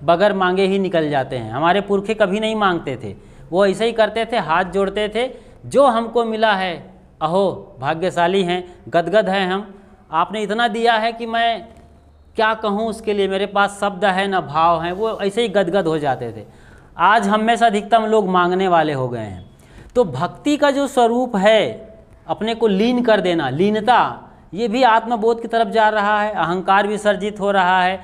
बगैर मांगे ही निकल जाते हैं। हमारे पुरखे कभी नहीं मांगते थे, वो ऐसे ही करते थे, हाथ जोड़ते थे, जो हमको मिला है अहो भाग्यशाली हैं, गदगद हैं हम, आपने इतना दिया है कि मैं क्या कहूँ उसके लिए, मेरे पास शब्द है ना भाव हैं, वो ऐसे ही गदगद हो जाते थे। आज हम में से अधिकतम लोग मांगने वाले हो गए हैं। तो भक्ति का जो स्वरूप है, अपने को लीन कर देना, लीनता, ये भी आत्मबोध की तरफ जा रहा है, अहंकार विसर्जित हो रहा है।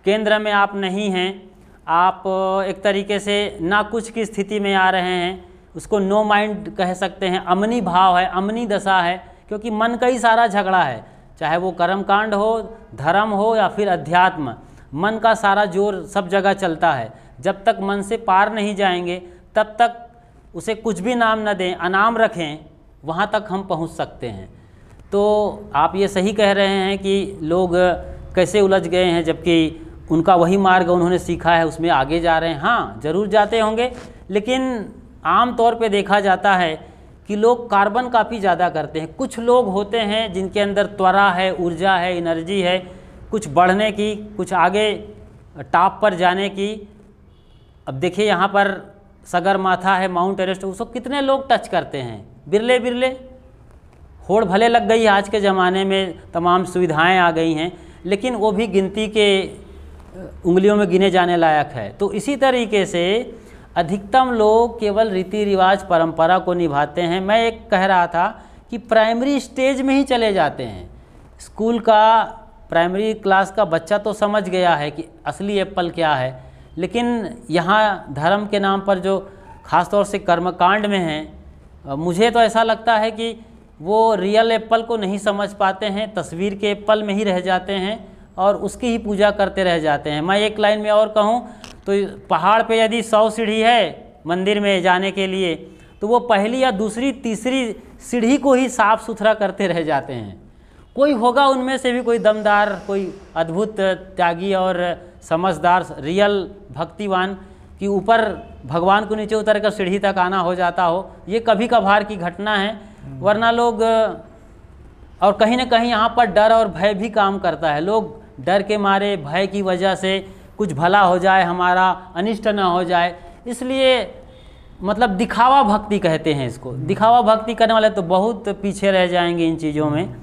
केंद्र में आप नहीं हैं, आप एक तरीके से ना कुछ की स्थिति में आ रहे हैं, उसको नो माइंड कह सकते हैं, अमनी भाव है, अमनी दशा है, क्योंकि मन का ही सारा झगड़ा है, चाहे वो कर्मकांड हो, धर्म हो या फिर अध्यात्म, मन का सारा जोर सब जगह चलता है। जब तक मन से पार नहीं जाएंगे तब तक उसे कुछ भी नाम न दें, अनाम रखें, वहाँ तक हम पहुँच सकते हैं। तो आप ये सही कह रहे हैं कि लोग कैसे उलझ गए हैं, जबकि उनका वही मार्ग उन्होंने सीखा है, उसमें आगे जा रहे हैं। हाँ, ज़रूर जाते होंगे, लेकिन आम तौर पे देखा जाता है कि लोग कार्बन काफ़ी ज़्यादा करते हैं। कुछ लोग होते हैं जिनके अंदर त्वरा है, ऊर्जा है, एनर्जी है, कुछ बढ़ने की, कुछ आगे टॉप पर जाने की। अब देखिए यहाँ पर सगरमाथा है, माउंट एवरेस्ट, उसको कितने लोग टच करते हैं, बिरले बिरले। होड़ भले लग गई आज के ज़माने में, तमाम सुविधाएं आ गई हैं, लेकिन वो भी गिनती के उंगलियों में गिने जाने लायक है। तो इसी तरीके से अधिकतम लोग केवल रीति रिवाज परंपरा को निभाते हैं। मैं एक कह रहा था कि प्राइमरी स्टेज में ही चले जाते हैं। स्कूल का प्राइमरी क्लास का बच्चा तो समझ गया है कि असली एप्पल क्या है, लेकिन यहाँ धर्म के नाम पर जो ख़ास तौर से कर्मकांड में हैं, मुझे तो ऐसा लगता है कि वो रियल एप्पल को नहीं समझ पाते हैं, तस्वीर के एप्पल में ही रह जाते हैं और उसकी ही पूजा करते रह जाते हैं। मैं एक लाइन में और कहूँ तो पहाड़ पे यदि 100 सीढ़ी है मंदिर में जाने के लिए, तो वो पहली या दूसरी तीसरी सीढ़ी को ही साफ़ सुथरा करते रह जाते हैं। कोई होगा उनमें से भी कोई दमदार, कोई अद्भुत त्यागी और समझदार रियल भक्तिवान कि ऊपर भगवान को नीचे उतर कर सीढ़ी तक आना हो जाता हो। ये कभी कभार की घटना है, वरना लोग, और कहीं ना कहीं यहाँ पर डर और भय भी काम करता है। लोग डर के मारे, भय की वजह से कुछ भला हो जाए, हमारा अनिष्ट न हो जाए, इसलिए मतलब दिखावा भक्ति कहते हैं इसको। दिखावा भक्ति करने वाले तो बहुत पीछे रह जाएंगे इन चीज़ों में।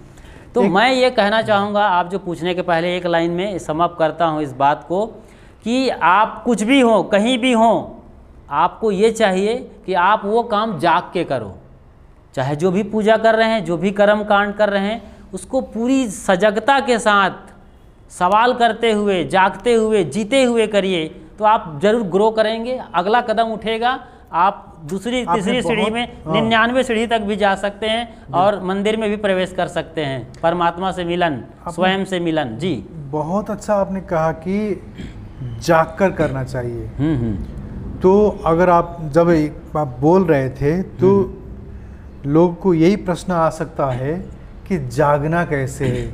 तो मैं ये कहना चाहूँगा, आप जो पूछने के पहले एक लाइन में समअप करता हूँ इस बात को, कि आप कुछ भी हो, कहीं भी हो, आपको ये चाहिए कि आप वो काम जाग के करो। चाहे जो भी पूजा कर रहे हैं, जो भी कर्म कांड कर रहे हैं, उसको पूरी सजगता के साथ सवाल करते हुए, जागते हुए, जीते हुए करिए, तो आप जरूर ग्रो करेंगे। अगला कदम उठेगा, आप दूसरी तीसरी सीढ़ी में 99 सीढ़ी तक भी जा सकते हैं और मंदिर में भी प्रवेश कर सकते हैं। परमात्मा से मिलन, स्वयं से मिलन। जी, बहुत अच्छा आपने कहा कि जाग कर करना चाहिए। तो अगर आप जब आप बोल रहे थे तो लोग को यही प्रश्न आ सकता है कि जागना कैसे है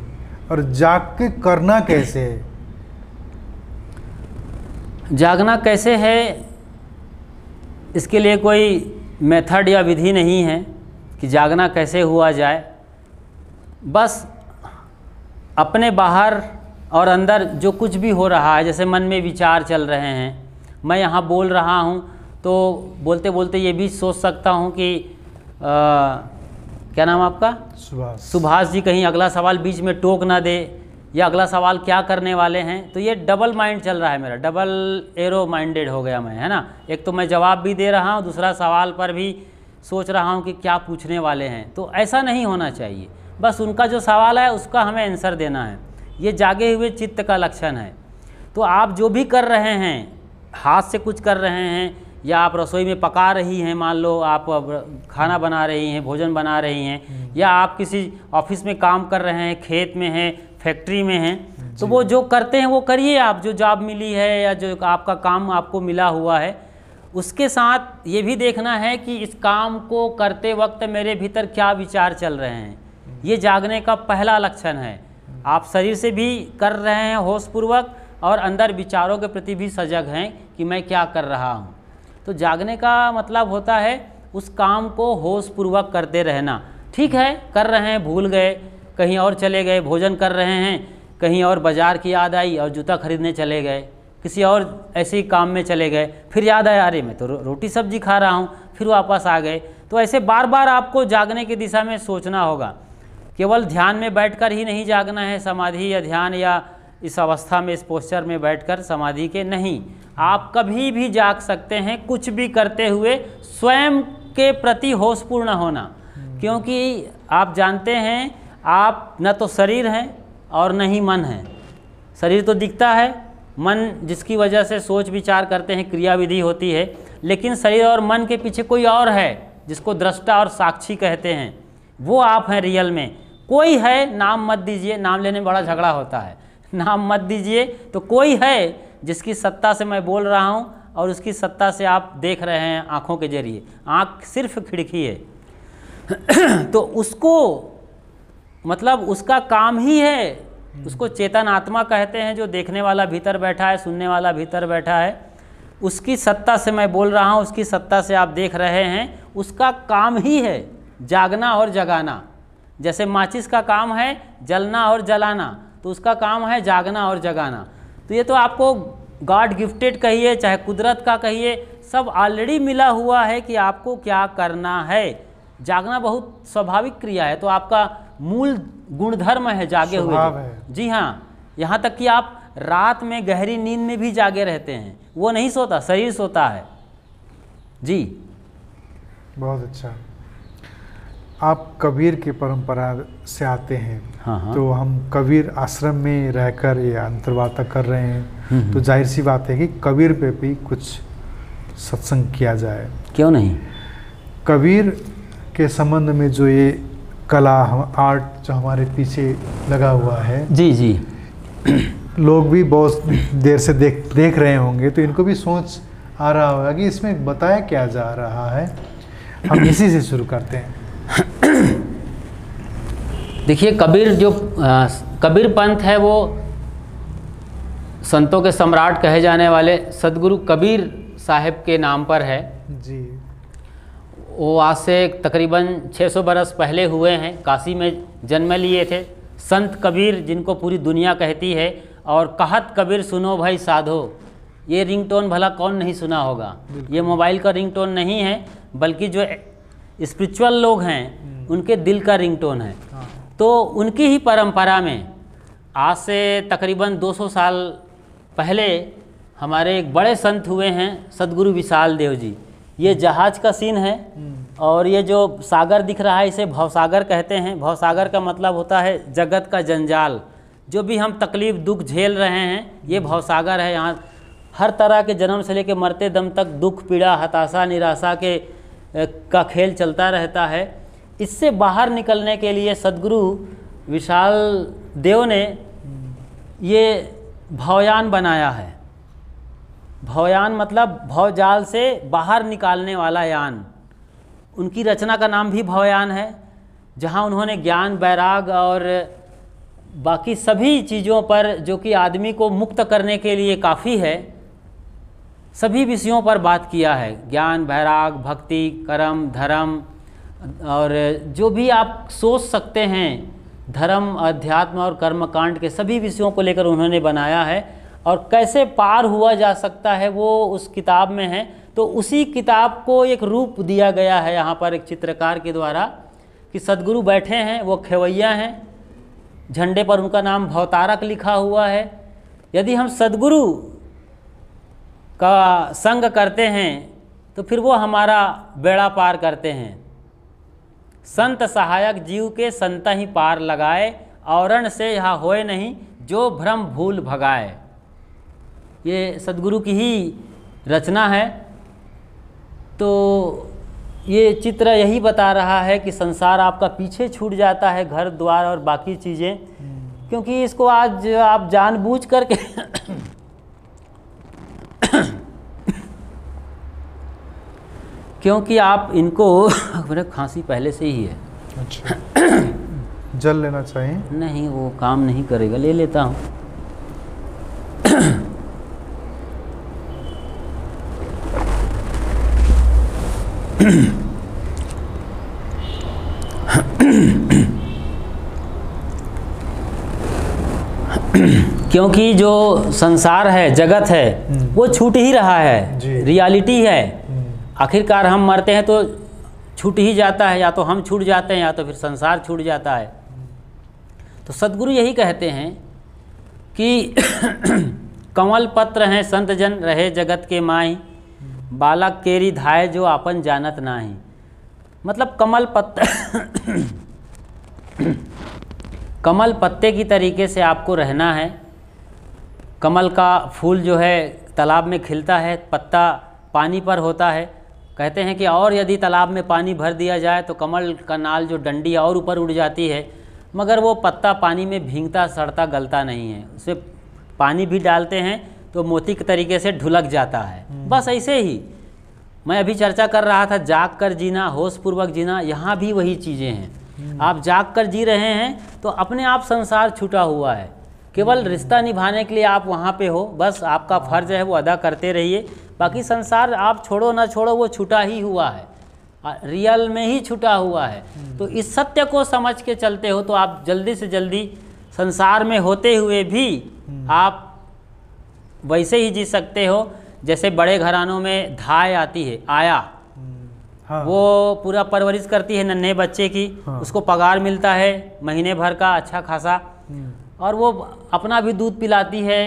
और जाग के करना कैसे है। जागना कैसे है, इसके लिए कोई मेथड या विधि नहीं है कि जागना कैसे हुआ जाए। बस अपने बाहर और अंदर जो कुछ भी हो रहा है, जैसे मन में विचार चल रहे हैं, मैं यहाँ बोल रहा हूँ तो बोलते बोलते ये भी सोच सकता हूँ कि क्या नाम आपका? सुभाष जी कहीं अगला सवाल बीच में टोक ना दे, या अगला सवाल क्या करने वाले हैं। तो ये डबल माइंड चल रहा है मेरा, डबल एरो माइंडेड हो गया मैं, है ना। एक तो मैं जवाब भी दे रहा हूँ, दूसरा सवाल पर भी सोच रहा हूँ कि क्या पूछने वाले हैं। तो ऐसा नहीं होना चाहिए। बस उनका जो सवाल है उसका हमें आंसर देना है। ये जागे हुए चित्त का लक्षण है। तो आप जो भी कर रहे हैं, हाथ से कुछ कर रहे हैं, या आप रसोई में पका रही हैं, मान लो आप खाना बना रही हैं, भोजन बना रही हैं, या आप किसी ऑफिस में काम कर रहे हैं, खेत में हैं, फैक्ट्री में हैं, तो वो जो करते हैं वो करिए। आप जो जॉब मिली है या जो आपका काम आपको मिला हुआ है, उसके साथ ये भी देखना है कि इस काम को करते वक्त मेरे भीतर क्या विचार चल रहे हैं। ये जागने का पहला लक्षण है। आप शरीर से भी कर रहे हैं होशपूर्वक, और अंदर विचारों के प्रति भी सजग हैं कि मैं क्या कर रहा हूँ। तो जागने का मतलब होता है उस काम को होशपूर्वक करते रहना। ठीक है, कर रहे हैं, भूल गए, कहीं और चले गए, भोजन कर रहे हैं, कहीं और बाज़ार की याद आई और जूता खरीदने चले गए, किसी और ऐसे ही काम में चले गए, फिर याद आया अरे मैं तो रोटी सब्जी खा रहा हूँ, फिर वापस आ गए। तो ऐसे बार बार आपको जागने की दिशा में सोचना होगा। केवल ध्यान में बैठकर ही नहीं जागना है, समाधि या ध्यान या इस अवस्था में, इस पोस्चर में बैठकर समाधि के नहीं, आप कभी भी जाग सकते हैं, कुछ भी करते हुए स्वयं के प्रति होशपूर्ण होना। क्योंकि आप जानते हैं आप न तो शरीर हैं और न ही मन है। शरीर तो दिखता है, मन जिसकी वजह से सोच विचार करते हैं, क्रिया विधि होती है, लेकिन शरीर और मन के पीछे कोई और है जिसको दृष्टा और साक्षी कहते हैं। वो आप हैं रियल में। कोई है, नाम मत दीजिए, नाम लेने में बड़ा झगड़ा होता है, नाम मत दीजिए। तो कोई है जिसकी सत्ता से मैं बोल रहा हूँ और उसकी सत्ता से आप देख रहे हैं आँखों के जरिए। आँख सिर्फ खिड़की है। तो उसको मतलब उसका काम ही है, उसको चेतन आत्मा कहते हैं, जो देखने वाला भीतर बैठा है, सुनने वाला भीतर बैठा है। उसकी सत्ता से मैं बोल रहा हूँ, उसकी सत्ता से आप देख रहे हैं। उसका काम ही है जागना और जगाना। जैसे माचिस का काम है जलना और जलाना, तो उसका काम है जागना और जगाना। तो ये तो आपको गॉड गिफ्टेड कहिए, चाहे कुदरत का कहिए, सब ऑलरेडी मिला हुआ है कि आपको क्या करना है। जागना बहुत स्वाभाविक क्रिया है, तो आपका मूल गुणधर्म है जागे हुए। जी हाँ, यहाँ तक कि आप रात में गहरी नींद में भी जागे रहते हैं। वो नहीं सोता, शरीर सोता है। जी, बहुत अच्छा। आप कबीर की परंपरा से आते हैं। हाँ। तो हम कबीर आश्रम में रहकर ये अंतर्वार्ता कर रहे हैं, तो जाहिर सी बात है कि कबीर पे भी कुछ सत्संग किया जाए। क्यों नहीं। कबीर के संबंध में जो ये कला आर्ट जो हमारे पीछे लगा हुआ है, जी जी, लोग भी बहुत देर से देख रहे होंगे, तो इनको भी सोच आ रहा होगा कि इसमें बताया क्या जा रहा है। हम इसी से शुरू करते हैं। देखिए, कबीर जो कबीर पंथ है वो संतों के सम्राट कहे जाने वाले सदगुरु कबीर साहिब के नाम पर है जी। वो आज से तकरीबन 600 बरस पहले हुए हैं। काशी में जन्म लिए थे संत कबीर, जिनको पूरी दुनिया कहती है। और कहत कबीर सुनो भाई साधो, ये रिंगटोन भला कौन नहीं सुना होगा। ये मोबाइल का रिंगटोन नहीं है, बल्कि जो स्पिरिचुअल लोग हैं उनके दिल का रिंगटोन है। तो उनकी ही परंपरा में आज से तकरीबन 200 साल पहले हमारे एक बड़े संत हुए हैं सदगुरु विशाल देव जी। ये जहाज का सीन है और ये जो सागर दिख रहा है इसे भवसागर कहते हैं। भवसागर का मतलब होता है जगत का जंजाल। जो भी हम तकलीफ़ दुख झेल रहे हैं ये भवसागर है। यहाँ हर तरह के जन्म से लेकर मरते दम तक दुख पीड़ा हताशा निराशा का खेल चलता रहता है। इससे बाहर निकलने के लिए सदगुरु विशाल देव ने ये भवयान बनाया है। भवयान मतलब भवजाल से बाहर निकालने वाला यान। उनकी रचना का नाम भी भवयान है, जहाँ उन्होंने ज्ञान वैराग और बाकी सभी चीज़ों पर जो कि आदमी को मुक्त करने के लिए काफ़ी है, सभी विषयों पर बात किया है। ज्ञान वैराग भक्ति कर्म धर्म और जो भी आप सोच सकते हैं, धर्म अध्यात्म और कर्मकांड के सभी विषयों को लेकर उन्होंने बनाया है। और कैसे पार हुआ जा सकता है वो उस किताब में है। तो उसी किताब को एक रूप दिया गया है यहाँ पर एक चित्रकार के द्वारा कि सदगुरु बैठे हैं, वो खेवैया हैं, झंडे पर उनका नाम भवतारक लिखा हुआ है। यदि हम सदगुरु का संग करते हैं तो फिर वो हमारा बेड़ा पार करते हैं। संत सहायक जीव के संत ही पार लगाए, औरण से यहाँ होए नहीं जो भ्रम भूल भगाए। ये सदगुरु की ही रचना है। तो ये चित्र यही बता रहा है कि संसार आपका पीछे छूट जाता है, घर द्वार और बाकी चीज़ें, क्योंकि इसको आज आप जानबूझ करके क्योंकि आप इनको मेरे खांसी पहले से ही है। अच्छा। जल लेना चाहिए? नहीं, वो काम नहीं करेगा, ले लेता हूँ। क्योंकि जो संसार है जगत है वो छूट ही रहा है, रियलिटी है। आखिरकार हम मरते हैं तो छूट ही जाता है, या तो हम छूट जाते हैं या तो फिर संसार छूट जाता है। तो सदगुरु यही कहते हैं कि कमल पत्र हैं संत जन रहे जगत के माही, बालक केरी धाय जो आपन जानत नाही। मतलब कमल पत्ते की तरीके से आपको रहना है। कमल का फूल जो है तालाब में खिलता है, पत्ता पानी पर होता है। कहते हैं कि और यदि तालाब में पानी भर दिया जाए तो कमल का नाल जो डंडी और ऊपर उड़ जाती है, मगर वो पत्ता पानी में भींगता सड़ता गलता नहीं है। उसे पानी भी डालते हैं तो मोती के तरीके से ढुलक जाता है। बस ऐसे ही मैं अभी चर्चा कर रहा था, जाग कर जीना, होश पूर्वक जीना, यहाँ भी वही चीज़ें हैं। आप जाग कर जी रहे हैं तो अपने आप संसार छूटा हुआ है, केवल रिश्ता निभाने के लिए आप वहाँ पे हो, बस आपका फर्ज है वो अदा करते रहिए। बाकी संसार आप छोड़ो ना छोड़ो वो छूटा ही हुआ है, रियल में ही छूटा हुआ है। तो इस सत्य को समझ के चलते हो तो आप जल्दी से जल्दी संसार में होते हुए भी आप वैसे ही जी सकते हो जैसे बड़े घरानों में धाय आती है, आया। हाँ। वो पूरा परवरिश करती है नन्हे बच्चे की। हाँ। उसको पगार मिलता है महीने भर का अच्छा खासा, और वो अपना भी दूध पिलाती है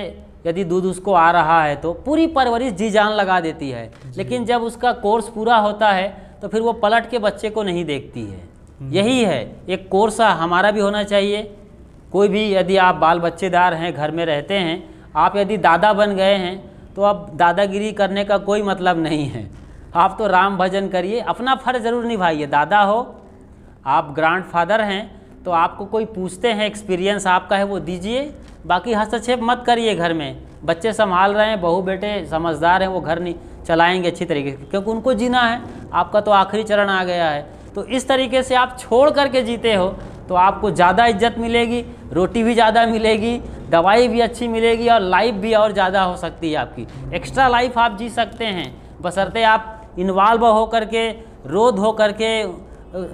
यदि दूध उसको आ रहा है तो, पूरी परवरिश जी जान लगा देती है। लेकिन जब उसका कोर्स पूरा होता है तो फिर वो पलट के बच्चे को नहीं देखती है। यही है, एक कोर्स हमारा भी होना चाहिए। कोई भी यदि आप बाल बच्चेदार हैं, घर में रहते हैं आप यदि दादा बन गए हैं तो अब दादागिरी करने का कोई मतलब नहीं है। आप तो राम भजन करिए, अपना फर्ज ज़रूर निभाइए। दादा हो, आप ग्रैंडफादर हैं, तो आपको कोई पूछते हैं एक्सपीरियंस आपका है वो दीजिए, बाकी हस्तक्षेप मत करिए। घर में बच्चे संभाल रहे हैं, बहू बेटे समझदार हैं, वो घर नहीं चलाएंगे अच्छी तरीके से, क्योंकि उनको जीना है। आपका तो आखिरी चरण आ गया है, तो इस तरीके से आप छोड़ करके जीते हो तो आपको ज़्यादा इज्जत मिलेगी, रोटी भी ज़्यादा मिलेगी, दवाई भी अच्छी मिलेगी और लाइफ भी और ज़्यादा हो सकती है आपकी। एक्स्ट्रा लाइफ आप जी सकते हैं, बशर्ते आप इन्वॉल्व हो करके, रोध हो करके,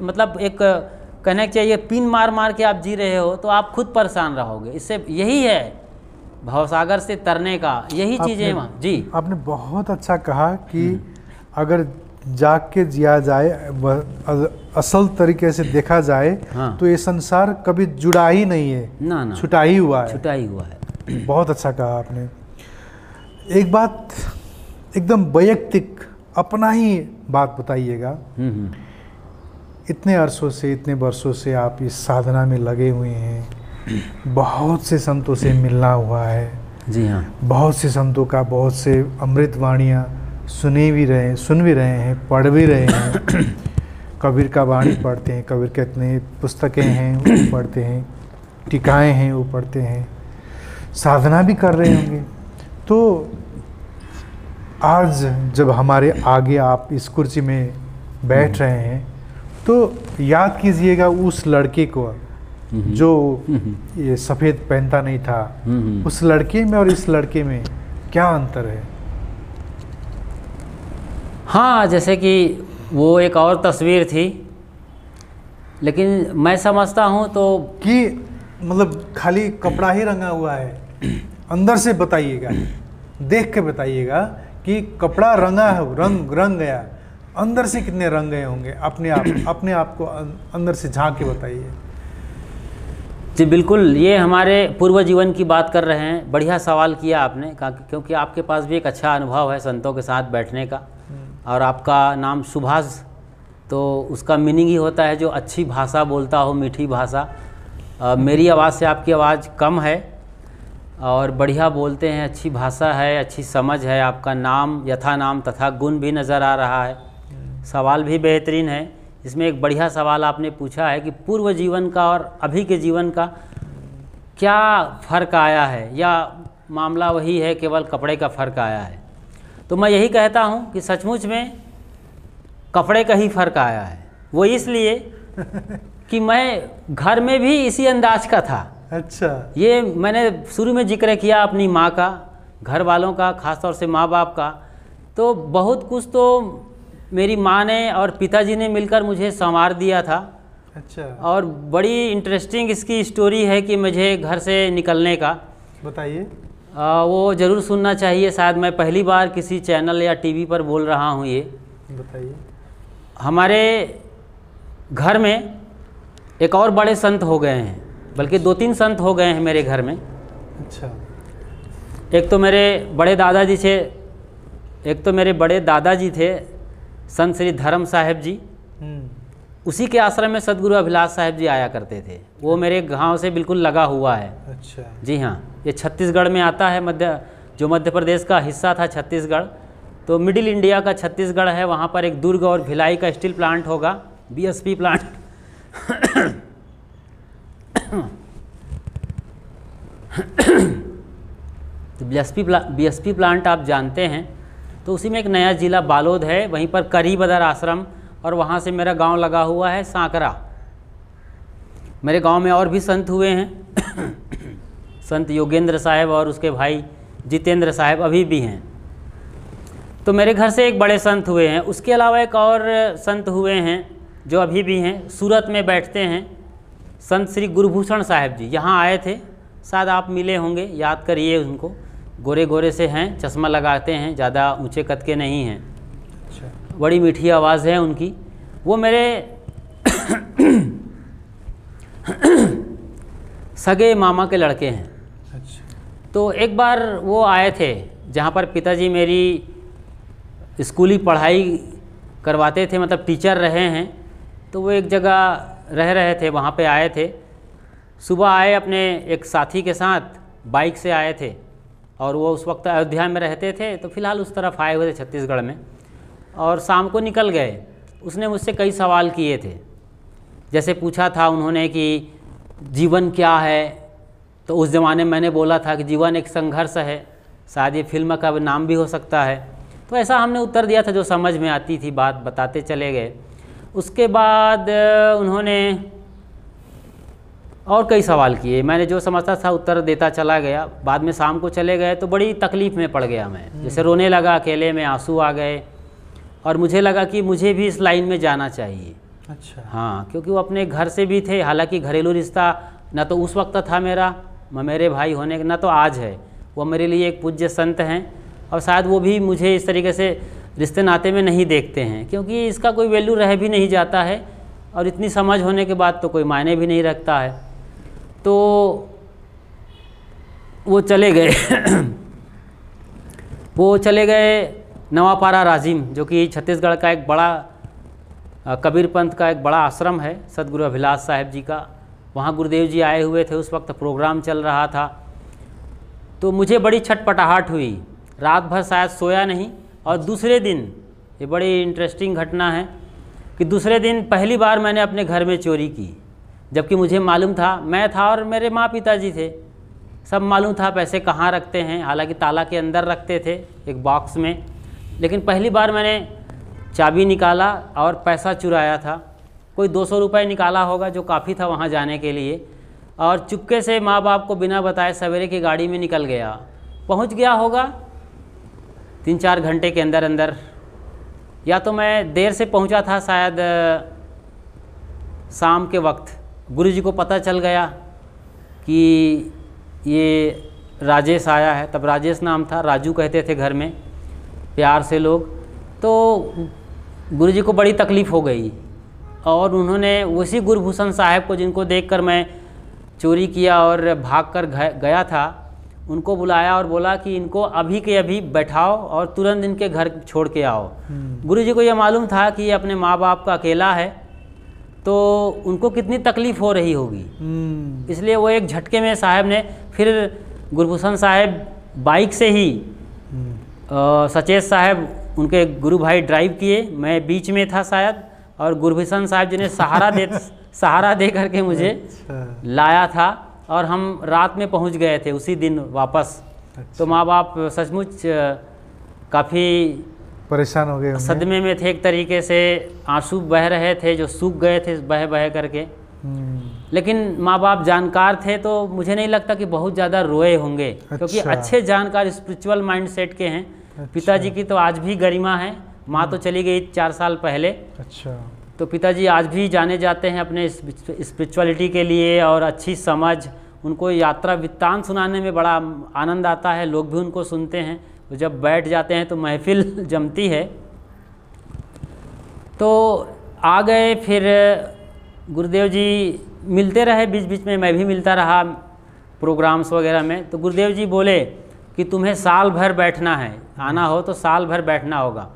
मतलब एक कहने के चाहिए पिन मार मार के आप जी रहे हो तो आप खुद परेशान रहोगे। इससे यही है भवसागर से तरने का, यही चीज़ें वहाँ। जी, आपने बहुत अच्छा कहा कि अगर जाग के जिया जाए, असल तरीके से देखा जाए, हाँ। तो ये संसार कभी जुड़ा ही नहीं है, ना छुटा ही हुआ है। छुटा ही हुआ है। बहुत अच्छा कहा आपने। एक बात एकदम वैयक्तिक अपना ही बात बताइएगा। इतने अरसों से, इतने वर्षों से आप इस साधना में लगे हुए हैं, बहुत से संतों से मिलना हुआ है। जी हाँ, बहुत से संतों का, बहुत से अमृत वाणियाँ सुन भी रहे हैं, पढ़ भी रहे हैं। कबीर का वाणी पढ़ते हैं, कबीर के इतने पुस्तकें हैं वो पढ़ते हैं, टीकाएँ हैं वो पढ़ते हैं, साधना भी कर रहे होंगे। तो आज जब हमारे आगे आप इस कुर्सी में बैठ रहे हैं तो याद कीजिएगा उस लड़के को जो ये सफ़ेद पहनता नहीं था, उस लड़के में और इस लड़के में क्या अंतर है? हाँ, जैसे कि वो एक और तस्वीर थी, लेकिन मैं समझता हूँ तो कि मतलब खाली कपड़ा ही रंगा हुआ है, अंदर से बताइएगा, देख के बताइएगा कि कपड़ा रंगा है, रंग गया, अंदर से कितने रंग गए होंगे? अपने आप को अंदर से झांक के बताइए। जी बिल्कुल, ये हमारे पूर्व जीवन की बात कर रहे हैं। बढ़िया सवाल किया आपने, क्योंकि आपके पास भी एक अच्छा अनुभव है संतों के साथ बैठने का, और आपका नाम सुभाष, तो उसका मीनिंग ही होता है जो अच्छी भाषा बोलता हो, मीठी भाषा। मेरी आवाज़ से आपकी आवाज़ कम है और बढ़िया बोलते हैं, अच्छी भाषा है, अच्छी समझ है। आपका नाम यथा नाम तथा गुण भी नज़र आ रहा है। सवाल भी बेहतरीन है। इसमें एक बढ़िया सवाल आपने पूछा है कि पूर्व जीवन का और अभी के जीवन का क्या फ़र्क आया है, या मामला वही है, केवल कपड़े का फ़र्क आया है। तो मैं यही कहता हूँ कि सचमुच में कपड़े का ही फ़र्क आया है। वो इसलिए कि मैं घर में भी इसी अंदाज का था। अच्छा, ये मैंने शुरू में जिक्र किया अपनी माँ का, घर वालों का, ख़ासतौर से माँ बाप का। तो बहुत कुछ तो मेरी माँ ने और पिताजी ने मिलकर मुझे संवार दिया था। अच्छा, और बड़ी इंटरेस्टिंग इसकी स्टोरी है कि मुझे घर से निकलने का। बताइए। वो ज़रूर सुनना चाहिए, शायद मैं पहली बार किसी चैनल या टीवी पर बोल रहा हूँ। ये बताइए। हमारे घर में एक और बड़े संत हो गए हैं, बल्कि 2-3 संत हो गए हैं मेरे घर में। अच्छा। एक तो मेरे बड़े दादाजी थे संत श्री धर्म साहिब जी। उसी के आश्रम में सदगुरु अभिलाष साहिब जी आया करते थे। वो मेरे गांव से बिल्कुल लगा हुआ है। अच्छा। जी हाँ, ये छत्तीसगढ़ में आता है, मध्य प्रदेश का हिस्सा था छत्तीसगढ़। तो मिडिल इंडिया का छत्तीसगढ़ है, वहाँ पर एक दुर्ग और भिलाई का स्टील प्लांट होगा, BSP प्लांट। तो BSP प्लांट आप जानते हैं। तो उसी में एक नया ज़िला बालोद है, वहीं पर करी बदर आश्रम, और वहाँ से मेरा गांव लगा हुआ है सांकरा। मेरे गांव में और भी संत हुए हैं संत योगेंद्र साहब और उसके भाई जितेंद्र साहब अभी भी हैं। तो मेरे घर से एक बड़े संत हुए हैं। उसके अलावा एक और संत हुए हैं जो अभी भी हैं, सूरत में बैठते हैं, संत श्री गुरुभूषण साहब जी। यहाँ आए थे, शायद आप मिले होंगे, याद करिए उनको। गोरे गोरे से हैं, चश्मा लगाते हैं, ज़्यादा ऊंचे कद के नहीं हैं। अच्छा। बड़ी मीठी आवाज़ है उनकी। वो मेरे सगे मामा के लड़के हैं। अच्छा। तो एक बार वो आए थे जहाँ पर पिताजी मेरी स्कूली पढ़ाई करवाते थे, मतलब टीचर रहे हैं। तो वो एक जगह रह रहे थे, वहाँ पे आए थे। सुबह आए अपने एक साथी के साथ, बाइक से आए थे। और वो उस वक्त अयोध्या में रहते थे, तो फिलहाल उस तरफ आए हुए थे छत्तीसगढ़ में, और शाम को निकल गए। उसने मुझसे कई सवाल किए थे, जैसे पूछा था उन्होंने कि जीवन क्या है, तो उस ज़माने में मैंने बोला था कि जीवन एक संघर्ष है, शायद ये फिल्म का नाम भी हो सकता है। तो ऐसा हमने उत्तर दिया था जो समझ में आती थी, बात बताते चले गए। उसके बाद उन्होंने और कई सवाल किए, मैंने जो समझता था उत्तर देता चला गया। बाद में शाम को चले गए तो बड़ी तकलीफ़ में पड़ गया मैं, जैसे रोने लगा, अकेले में आंसू आ गए, और मुझे लगा कि मुझे भी इस लाइन में जाना चाहिए। अच्छा। हाँ, क्योंकि वो अपने घर से भी थे, हालांकि घरेलू रिश्ता ना तो उस वक्त था मेरे भाई होने ना तो आज है। वो मेरे लिए एक पूज्य संत हैं, और शायद वो भी मुझे इस तरीके से रिश्ते नाते में नहीं देखते हैं, क्योंकि इसका कोई वैल्यू रह भी नहीं जाता है, और इतनी समझ होने के बाद तो कोई मायने भी नहीं रखता है। तो वो चले गए वो चले गए नवापारा राजिम, जो कि छत्तीसगढ़ का एक बड़ा कबीर पंथ का एक बड़ा आश्रम है, सदगुरु अभिलाष साहिब जी का। वहाँ गुरुदेव जी आए हुए थे, उस वक्त प्रोग्राम चल रहा था। तो मुझे बड़ी छटपटाहट हुई, रात भर शायद सोया नहीं। और दूसरे दिन, ये बड़ी इंटरेस्टिंग घटना है कि दूसरे दिन पहली बार मैंने अपने घर में चोरी की, जबकि मुझे मालूम था, मैं था और मेरे माँ पिताजी थे, सब मालूम था पैसे कहाँ रखते हैं, हालांकि ताला के अंदर रखते थे एक बॉक्स में। लेकिन पहली बार मैंने चाबी निकाला और पैसा चुराया था। कोई 200 रुपये निकाला होगा, जो काफ़ी था वहाँ जाने के लिए, और चुपके से माँ बाप को बिना बताए सवेरे की गाड़ी में निकल गया। पहुँच गया होगा 3-4 घंटे के अंदर अंदर, या तो मैं देर से पहुँचा था शायद शाम के वक्त। गुरुजी को पता चल गया कि ये राजेश आया है, तब राजेश नाम था, राजू कहते थे घर में प्यार से लोग। तो गुरुजी को बड़ी तकलीफ़ हो गई, और उन्होंने उसी गुरभूषण साहब को, जिनको देखकर मैं चोरी किया और भागकर गया था, उनको बुलाया और बोला कि इनको अभी के अभी बैठाओ और तुरंत इनके घर छोड़ के आओ। गुरुजी को यह मालूम था कि ये अपने माँ बाप का अकेला है, तो उनको कितनी तकलीफ़ हो रही होगी, इसलिए वो एक झटके में साहब ने, फिर गुरभूषण साहब बाइक से ही सचेत साहब उनके गुरु भाई ड्राइव किए, मैं बीच में था शायद, और गुरभूषण साहब जी ने सहारा दे करके मुझे लाया था, और हम रात में पहुंच गए थे उसी दिन वापस। तो माँ बाप सचमुच काफ़ी परेशान हो गए, सदमे में थे, एक तरीके से आंसू बह रहे थे जो सूख गए थे बह बह करके। लेकिन माँ बाप जानकार थे, तो मुझे नहीं लगता कि बहुत ज़्यादा रोए होंगे। अच्छा। क्योंकि अच्छे जानकार स्पिरिचुअल माइंड सेट के हैं। अच्छा। पिताजी की तो आज भी गरिमा है, माँ तो चली गई 4 साल पहले। अच्छा। तो पिताजी आज भी जाने जाते हैं अपने स्पिरिचुअलिटी के लिए, और अच्छी समझ, उनको यात्रा वृत्तांत सुनाने में बड़ा आनंद आता है, लोग भी उनको सुनते हैं। तो जब बैठ जाते हैं तो महफिल जमती है। तो आ गए, फिर गुरुदेव जी मिलते रहे बीच बीच में, मैं भी मिलता रहा प्रोग्राम्स वगैरह में। तो गुरुदेव जी बोले कि तुम्हें साल भर बैठना है, आना हो तो साल भर बैठना होगा।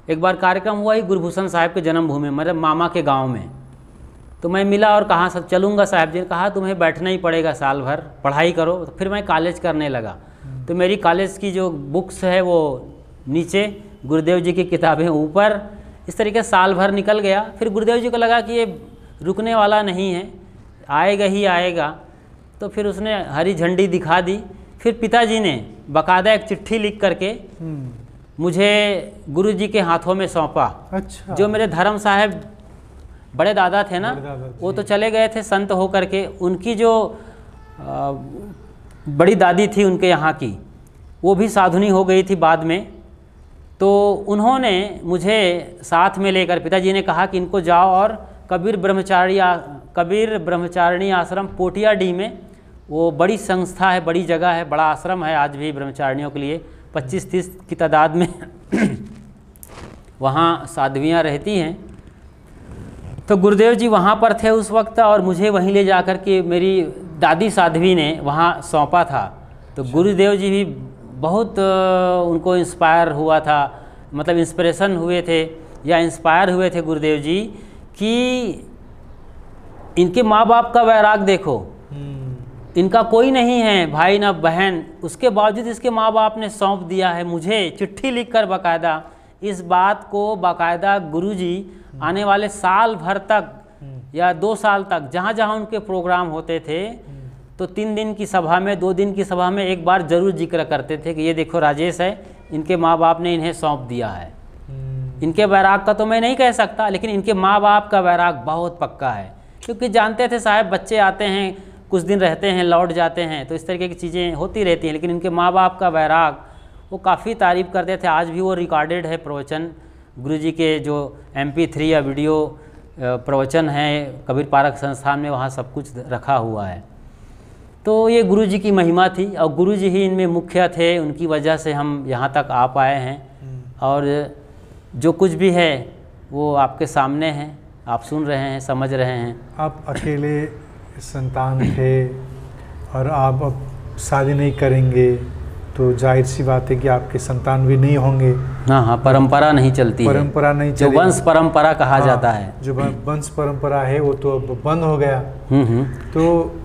एक बार कार्यक्रम हुआ ही गुरभूषण साहब के जन्मभूमि, मेरे मामा के गांव में। तो मैं मिला और कहा सब चलूँगा। साहब जी ने कहा तुम्हें बैठना ही पड़ेगा, साल भर पढ़ाई करो। तो फिर मैं कॉलेज करने लगा। तो मेरी कॉलेज की जो बुक्स है वो नीचे, गुरुदेव जी की किताबें ऊपर, इस तरीके साल भर निकल गया। फिर गुरुदेव जी को लगा कि ये रुकने वाला नहीं है, आएगा ही आएगा। तो फिर उसने हरी झंडी दिखा दी। फिर पिताजी ने बाकायदा एक चिट्ठी लिख करके मुझे गुरुजी के हाथों में सौंपा। अच्छा। जो मेरे धर्म साहब बड़े दादा थे ना, वो तो चले गए थे संत हो करके। उनकी जो बड़ी दादी थी उनके यहाँ की, वो भी साधुनी हो गई थी बाद में। तो उन्होंने मुझे साथ में लेकर, पिताजी ने कहा कि इनको जाओ और कबीर ब्रह्मचारिणी आश्रम पोटियाडी में, वो बड़ी संस्था है, बड़ी जगह है, बड़ा आश्रम है आज भी ब्रह्मचारिणियों के लिए, 25-30 की तादाद में वहाँ साध्वियाँ रहती हैं। तो गुरुदेव जी वहाँ पर थे उस वक्त, और मुझे वहीं ले जाकर के मेरी दादी साध्वी ने वहाँ सौंपा था। तो गुरुदेव जी भी बहुत उनको इंस्पायर हुआ था, मतलब इंस्पिरेशन हुए थे या इंस्पायर हुए थे गुरुदेव जी कि इनके माँ बाप का वैराग देखो। इनका कोई नहीं है भाई ना बहन, उसके बावजूद इसके माँ बाप ने सौंप दिया है मुझे, चिट्ठी लिखकर बाकायदा। इस बात को बाकायदा गुरुजी आने वाले साल भर तक या 2 साल तक जहाँ जहाँ उनके प्रोग्राम होते थे तो 3 दिन की सभा में 2 दिन की सभा में एक बार जरूर जिक्र करते थे कि ये देखो राजेश है, इनके माँ बाप ने इन्हें सौंप दिया है। इनके वैराग का तो मैं नहीं कह सकता, लेकिन इनके माँ बाप का वैराग बहुत पक्का है, क्योंकि जानते थे साहब बच्चे आते हैं कुछ दिन रहते हैं लौट जाते हैं, तो इस तरीके की चीज़ें होती रहती हैं। लेकिन इनके माँ बाप का वैराग वो काफ़ी तारीफ़ करते थे। आज भी वो रिकॉर्डेड है प्रवचन, गुरुजी के जो MP3 या वीडियो प्रवचन है कबीर पारक संस्थान में, वहाँ सब कुछ रखा हुआ है। तो ये गुरुजी की महिमा थी और गुरुजी ही इनमें मुख्य थे, उनकी वजह से हम यहाँ तक आ पाए हैं। और जो कुछ भी है वो आपके सामने है, आप सुन रहे हैं, समझ रहे हैं। आप अकेले संतान थे और आप अब शादी नहीं करेंगे तो जाहिर सी बात है कि आपके संतान भी नहीं होंगे। हाँ, परंपरा नहीं चलती, परंपरा नहीं जो वंश परंपरा कहा जाता है, जो वंश परंपरा है वो तो अब बंद हो गया। तो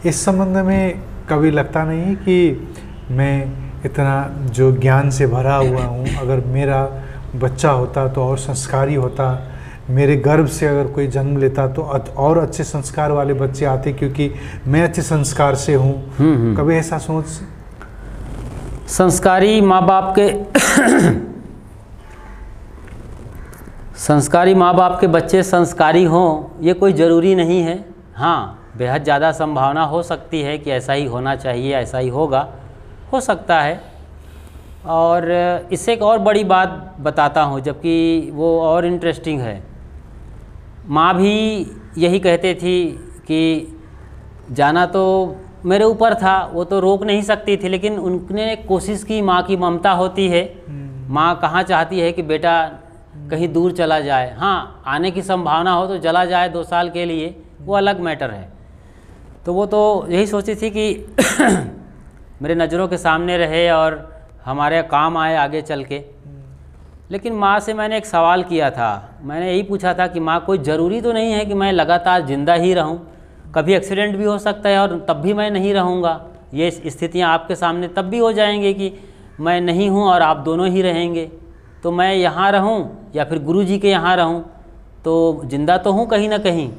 इस संबंध में कभी लगता नहीं कि मैं इतना जो ज्ञान से भरा हुआ हूँ, अगर मेरा बच्चा होता तो और संस्कारी होता, मेरे गर्भ से अगर कोई जन्म लेता तो और अच्छे संस्कार वाले बच्चे आते, क्योंकि मैं अच्छे संस्कार से हूँ। कभी ऐसा सोच? संस्कारी माँ बाप के संस्कारी माँ बाप के बच्चे संस्कारी हों ये कोई ज़रूरी नहीं है। हाँ, बेहद ज़्यादा संभावना हो सकती है कि ऐसा ही होना चाहिए, ऐसा ही होगा, हो सकता है। और इससे एक और बड़ी बात बताता हूँ, जबकि वो और इंटरेस्टिंग है। माँ भी यही कहते थी कि जाना तो मेरे ऊपर था, वो तो रोक नहीं सकती थी, लेकिन उनने कोशिश की। माँ की ममता होती है, माँ कहाँ चाहती है कि बेटा कहीं दूर चला जाए। हाँ, आने की संभावना हो तो चला जाए 2 साल के लिए, वो अलग मैटर है। तो वो तो यही सोची थी कि मेरे नज़रों के सामने रहे और हमारे काम आए आगे चल के। लेकिन माँ से मैंने एक सवाल किया था, मैंने यही पूछा था कि माँ कोई ज़रूरी तो नहीं है कि मैं लगातार ज़िंदा ही रहूं, कभी एक्सीडेंट भी हो सकता है और तब भी मैं नहीं रहूँगा। ये स्थितियाँ आपके सामने तब भी हो जाएंगी कि मैं नहीं हूँ और आप दोनों ही रहेंगे। तो मैं यहाँ रहूँ या फिर गुरुजी के यहाँ रहूँ, तो ज़िंदा तो हूँ कहीं ना कहीं।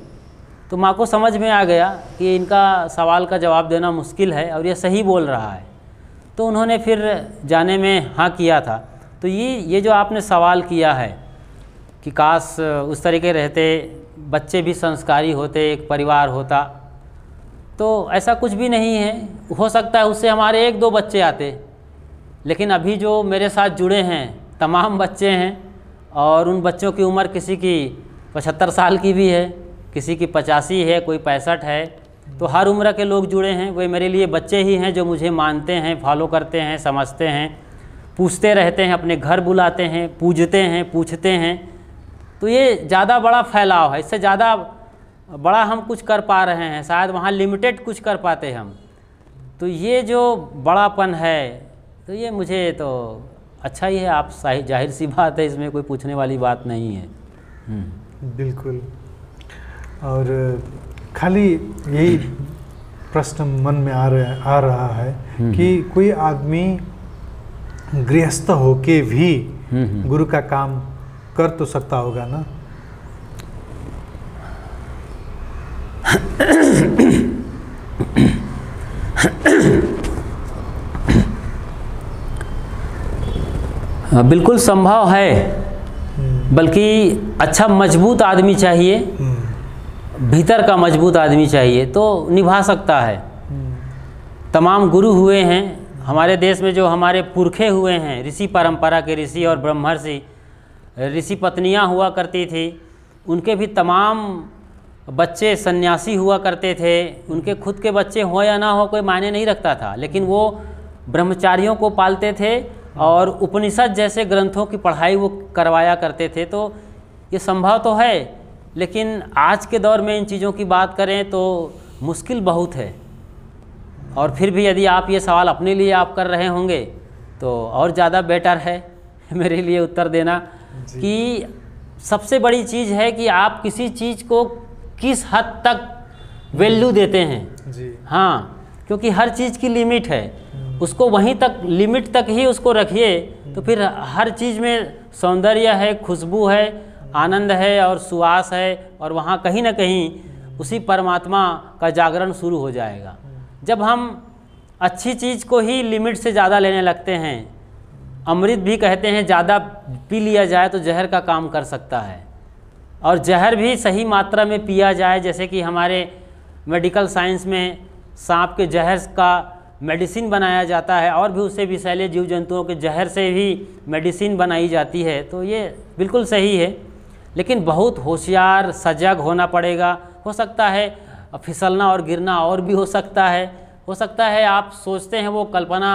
तो माँ को समझ में आ गया कि इनका सवाल का जवाब देना मुश्किल है और ये सही बोल रहा है। तो उन्होंने फिर जाने में हाँ किया था। तो ये जो आपने सवाल किया है कि काश उस तरीके रहते, बच्चे भी संस्कारी होते, एक परिवार होता, तो ऐसा कुछ भी नहीं है। हो सकता है उससे हमारे 1-2 बच्चे आते, लेकिन अभी जो मेरे साथ जुड़े हैं तमाम बच्चे हैं, और उन बच्चों की उम्र किसी की 75 साल की भी है, किसी की 85 है, कोई 65 है। तो हर उम्र के लोग जुड़े हैं। वे मेरे लिए बच्चे ही हैं जो मुझे मानते हैं, फॉलो करते हैं, समझते हैं, पूछते रहते हैं, अपने घर बुलाते हैं, पूजते हैं, पूछते हैं। तो ये ज़्यादा बड़ा फैलाव है, इससे ज़्यादा बड़ा हम कुछ कर पा रहे हैं, शायद वहाँ लिमिटेड कुछ कर पाते हम। तो ये जो बड़ापन है, तो ये मुझे तो अच्छा ही है। आप जाहिर सी बात है, इसमें कोई पूछने वाली बात नहीं है। बिल्कुल। और खाली यही प्रश्न मन में आ रहा है कि कोई आदमी गृहस्थ होके भी गुरु का काम कर तो सकता होगा ना? बिल्कुल संभव है, बल्कि अच्छा मजबूत आदमी चाहिए, भीतर का मजबूत आदमी चाहिए तो निभा सकता है। तमाम गुरु हुए हैं हमारे देश में, जो हमारे पुरखे हुए हैं, ऋषि परंपरा के ऋषि और ब्रह्मर्षि, ऋषि पत्नियां हुआ करती थी, उनके भी तमाम बच्चे सन्यासी हुआ करते थे। उनके खुद के बच्चे हो या ना हो कोई मायने नहीं रखता था, लेकिन वो ब्रह्मचारियों को पालते थे और उपनिषद जैसे ग्रंथों की पढ़ाई वो करवाया करते थे। तो ये संभव तो है, लेकिन आज के दौर में इन चीज़ों की बात करें तो मुश्किल बहुत है। और फिर भी यदि आप ये सवाल अपने लिए आप कर रहे होंगे तो और ज़्यादा बेटर है मेरे लिए उत्तर देना कि सबसे बड़ी चीज़ है कि आप किसी चीज़ को किस हद तक वैल्यू देते हैं। जी। हाँ, क्योंकि हर चीज़ की लिमिट है, उसको वहीं तक लिमिट तक ही उसको रखिए, तो फिर हर चीज़ में सौंदर्य है, खुशबू है, आनंद है और सुवास है, और वहाँ कहीं ना कहीं उसी परमात्मा का जागरण शुरू हो जाएगा। जब हम अच्छी चीज़ को ही लिमिट से ज़्यादा लेने लगते हैं, अमृत भी कहते हैं ज़्यादा पी लिया जाए तो जहर का काम कर सकता है, और जहर भी सही मात्रा में पिया जाए, जैसे कि हमारे मेडिकल साइंस में सांप के जहर का मेडिसिन बनाया जाता है, और भी उससे विषैले जीव जंतुओं के जहर से भी मेडिसिन बनाई जाती है, तो ये बिल्कुल सही है। लेकिन बहुत होशियार सजग होना पड़ेगा। हो सकता है फिसलना और गिरना और भी हो सकता है आप सोचते हैं वो कल्पना,